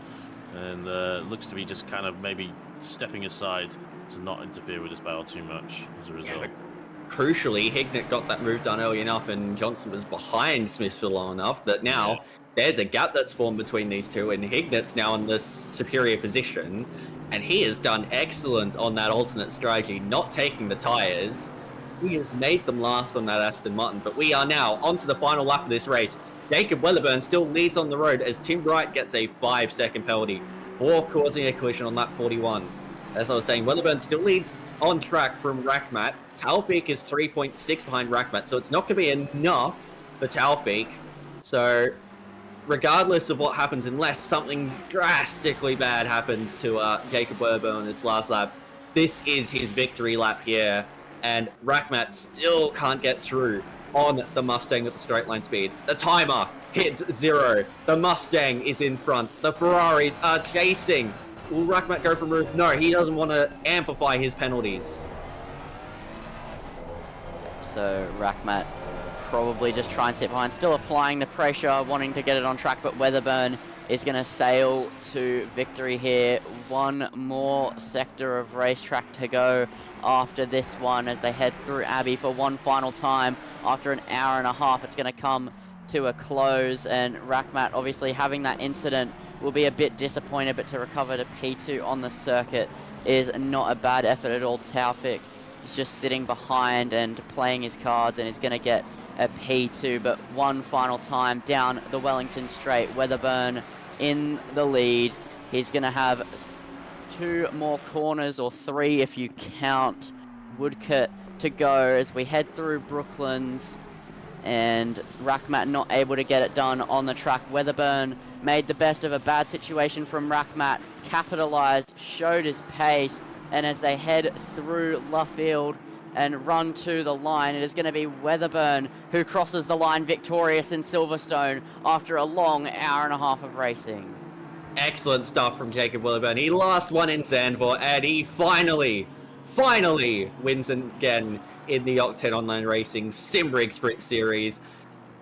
and looks to be just kind of maybe stepping aside to not interfere with this battle too much as a result. Yeah, crucially, Hignett got that move done early enough, and Johnson was behind Smith for long enough that now there's a gap that's formed between these two, and Hignett's now in this superior position, and he has done excellent on that alternate strategy, not taking the tyres. He has made them last on that Aston Martin, but we are now onto the final lap of this race. Jacob Weatherburn still leads on the road as Tim Wright gets a 5-second penalty for causing a collision on lap 41. As I was saying, Weatherburn still leads on track from Rackmat. Taufik is 3.6 behind Rackmat, so it's not going to be enough for Taufik. So regardless of what happens, unless something drastically bad happens to Jacob Weatherburn in this last lap, this is his victory lap here. And Rackmat still can't get through on the Mustang at the straight line speed. The timer hits 0. The Mustang is in front. The Ferraris are chasing. Will Rakhmat go from roof? No, he doesn't want to amplify his penalties. So Rakhmat probably just try and sit behind, still applying the pressure, wanting to get it on track, but Weatherburn is going to sail to victory here. One more sector of racetrack to go after this one as they head through Abbey for one final time. After an hour and a half, it's going to come to a close, and Rakhmat obviously having that incident will be a bit disappointed, but to recover to P2 on the circuit is not a bad effort at all. Taufik is just sitting behind and playing his cards and is going to get a P2, but one final time down the Wellington Straight. Weatherburn in the lead. He's going to have 2 more corners, or 3 if you count Woodcote, to go as we head through Brooklands, and Rakhmat not able to get it done on the track. Weatherburn made the best of a bad situation from Rakhmat, capitalized, showed his pace, and as they head through Luffield and run to the line, it is going to be Weatherburn who crosses the line victorious in Silverstone after a long hour and a half of racing. Excellent stuff from Jacob Weatherburn. He last won in Zandvoort, and he finally wins again in the Octane Online Racing Simrigs Sprint Series.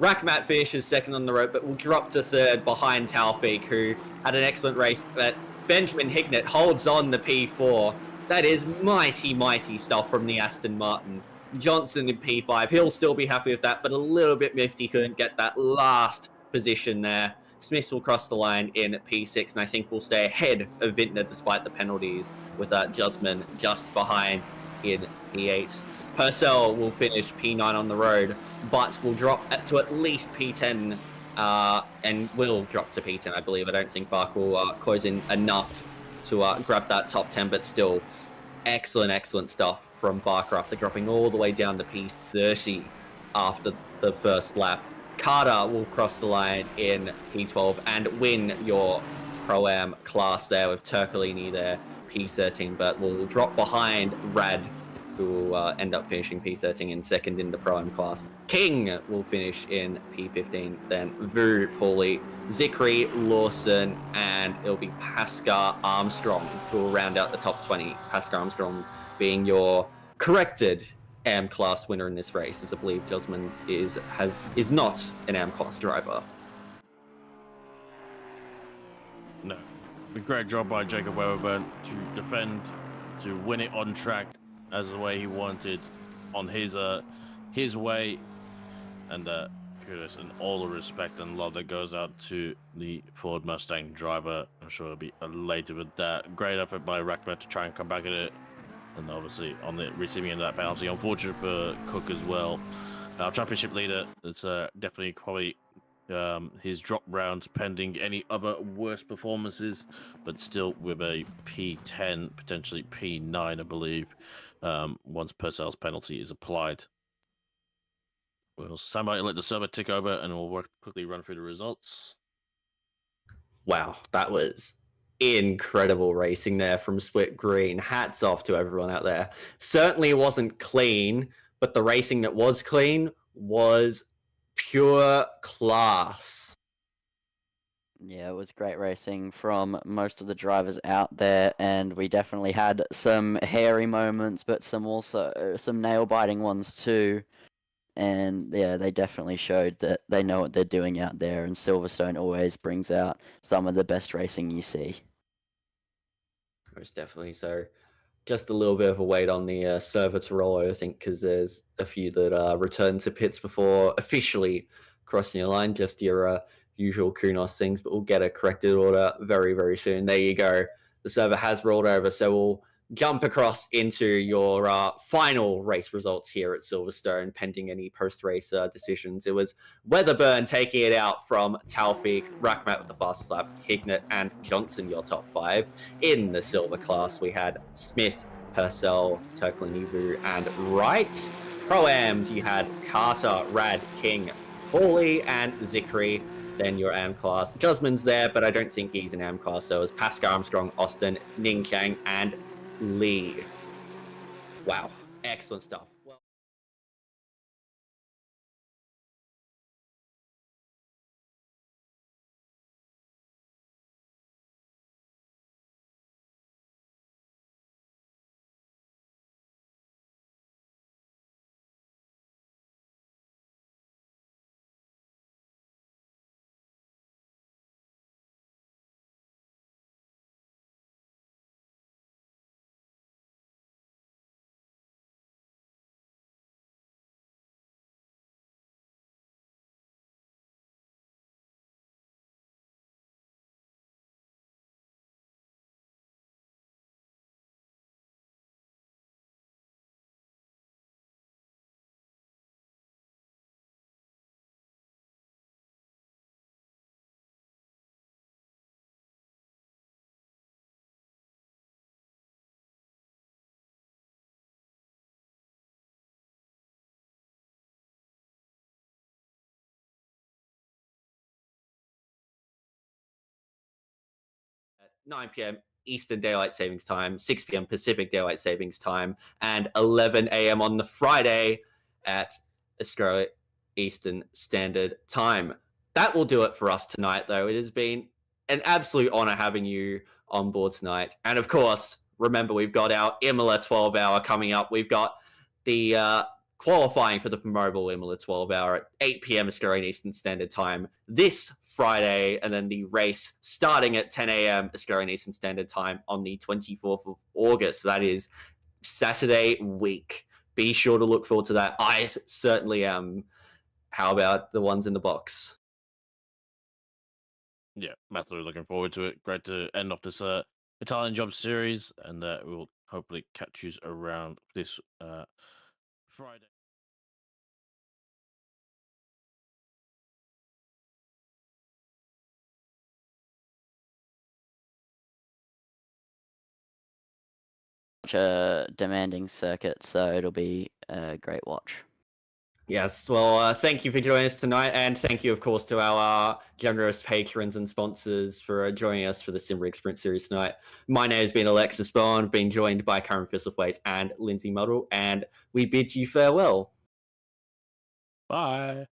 Rakhmat finishes second on the road, but will drop to third behind Taufik, who had an excellent race. But Benjamin Hignett holds on the P4. That is mighty stuff from the Aston Martin. Johnson in P5, he'll still be happy with that, but a little bit miffed he couldn't get that last position there. Smith will cross the line in P6, and I think will stay ahead of Vintner despite the penalties, with Jusman just behind in P8. Purcell will finish P9 on the road, but will drop to at least P10, and will drop to P10, I believe. I don't think Bark will close in enough to grab that top 10, but still excellent stuff from Barker after dropping all the way down to P30 after the first lap. Carter will cross the line in P12 and win your Pro-Am class there with Turcolini there, P13, but will drop behind Rad, who will end up finishing P13 in second in the Pro-Am class. King will finish in P15, then Vu, Pauly, Zikri, Lawson, and it'll be Pascal Armstrong who will round out the top 20. Pascal Armstrong being your corrected AM class winner in this race, as I believe Jusman is not an AM class driver. No. A great job by Jacob Weatherburn to defend, to win it on track as the way he wanted, on his way, and kudos and all the respect and love that goes out to the Ford Mustang driver. I'm sure he'll be elated with that. Great effort by Rakhmat to try and come back at it, and obviously on the receiving end of that penalty. Unfortunate for Cook as well. Our championship leader, it's definitely probably his drop round pending any other worse performances, but still with a P10, potentially P9, I believe, once Purcell's penalty is applied. We'll stand by and let the server tick over, and we'll quickly run through the results. Wow, that was incredible racing there from Split Green. Hats off to everyone out there. Certainly it wasn't clean, but the racing that was clean was pure class. Yeah, it was great racing from most of the drivers out there, and we definitely had some hairy moments, but some nail-biting ones too. And yeah, they definitely showed that they know what they're doing out there, and Silverstone always brings out some of the best racing you see. Most definitely. So just a little bit of a wait on the server to roll, I think, because there's a few that return to pits before officially crossing the line, just your usual Kunos things, but we'll get a corrected order very soon. There you go. The server has rolled over, so we'll jump across into your final race results here at Silverstone, pending any post-race decisions. It was Weatherburn taking it out from Taufik, Rakhmat with the fastest lap, Hignett and Johnson your top 5. In the silver class, we had Smith, Purcell, Turklinivu, and Wright. Pro-Ams, you had Carter, Rad, King, Pauly, and Zikri. Then your AM class. Jusman's there, but I don't think he's an AM class, so it was Pascal Armstrong, Austin, Ning Chang, and Lee. Wow, excellent stuff. 9 p.m. Eastern Daylight Savings Time, 6 p.m. Pacific Daylight Savings Time, and 11 a.m. on the Friday at Australia Eastern Standard Time. That will do it for us tonight, though. It has been an absolute honor having you on board tonight. And of course, remember, we've got our Imola 12 hour coming up. We've got the qualifying for the Promobile Imola 12 hour at 8 p.m. Australian Eastern Standard Time this Friday, and then the race starting at 10 a.m. Australian Eastern Standard Time on the 24th of August. That is Saturday week. Be sure to look forward to that. I certainly am. How about the ones in the box? Yeah, massively looking forward to it. Great to end off this Italian Job series, and we'll hopefully catch you around this Friday. Such a demanding circuit, so it'll be a great watch. Yes, well, thank you for joining us tonight, and thank you, of course, to our generous patrons and sponsors for joining us for the Simrigs Sprint Series tonight. My name has been Alexis Bond, been joined by Karen Fisselthwaite and Lindsay Muddle, and we bid you farewell. Bye.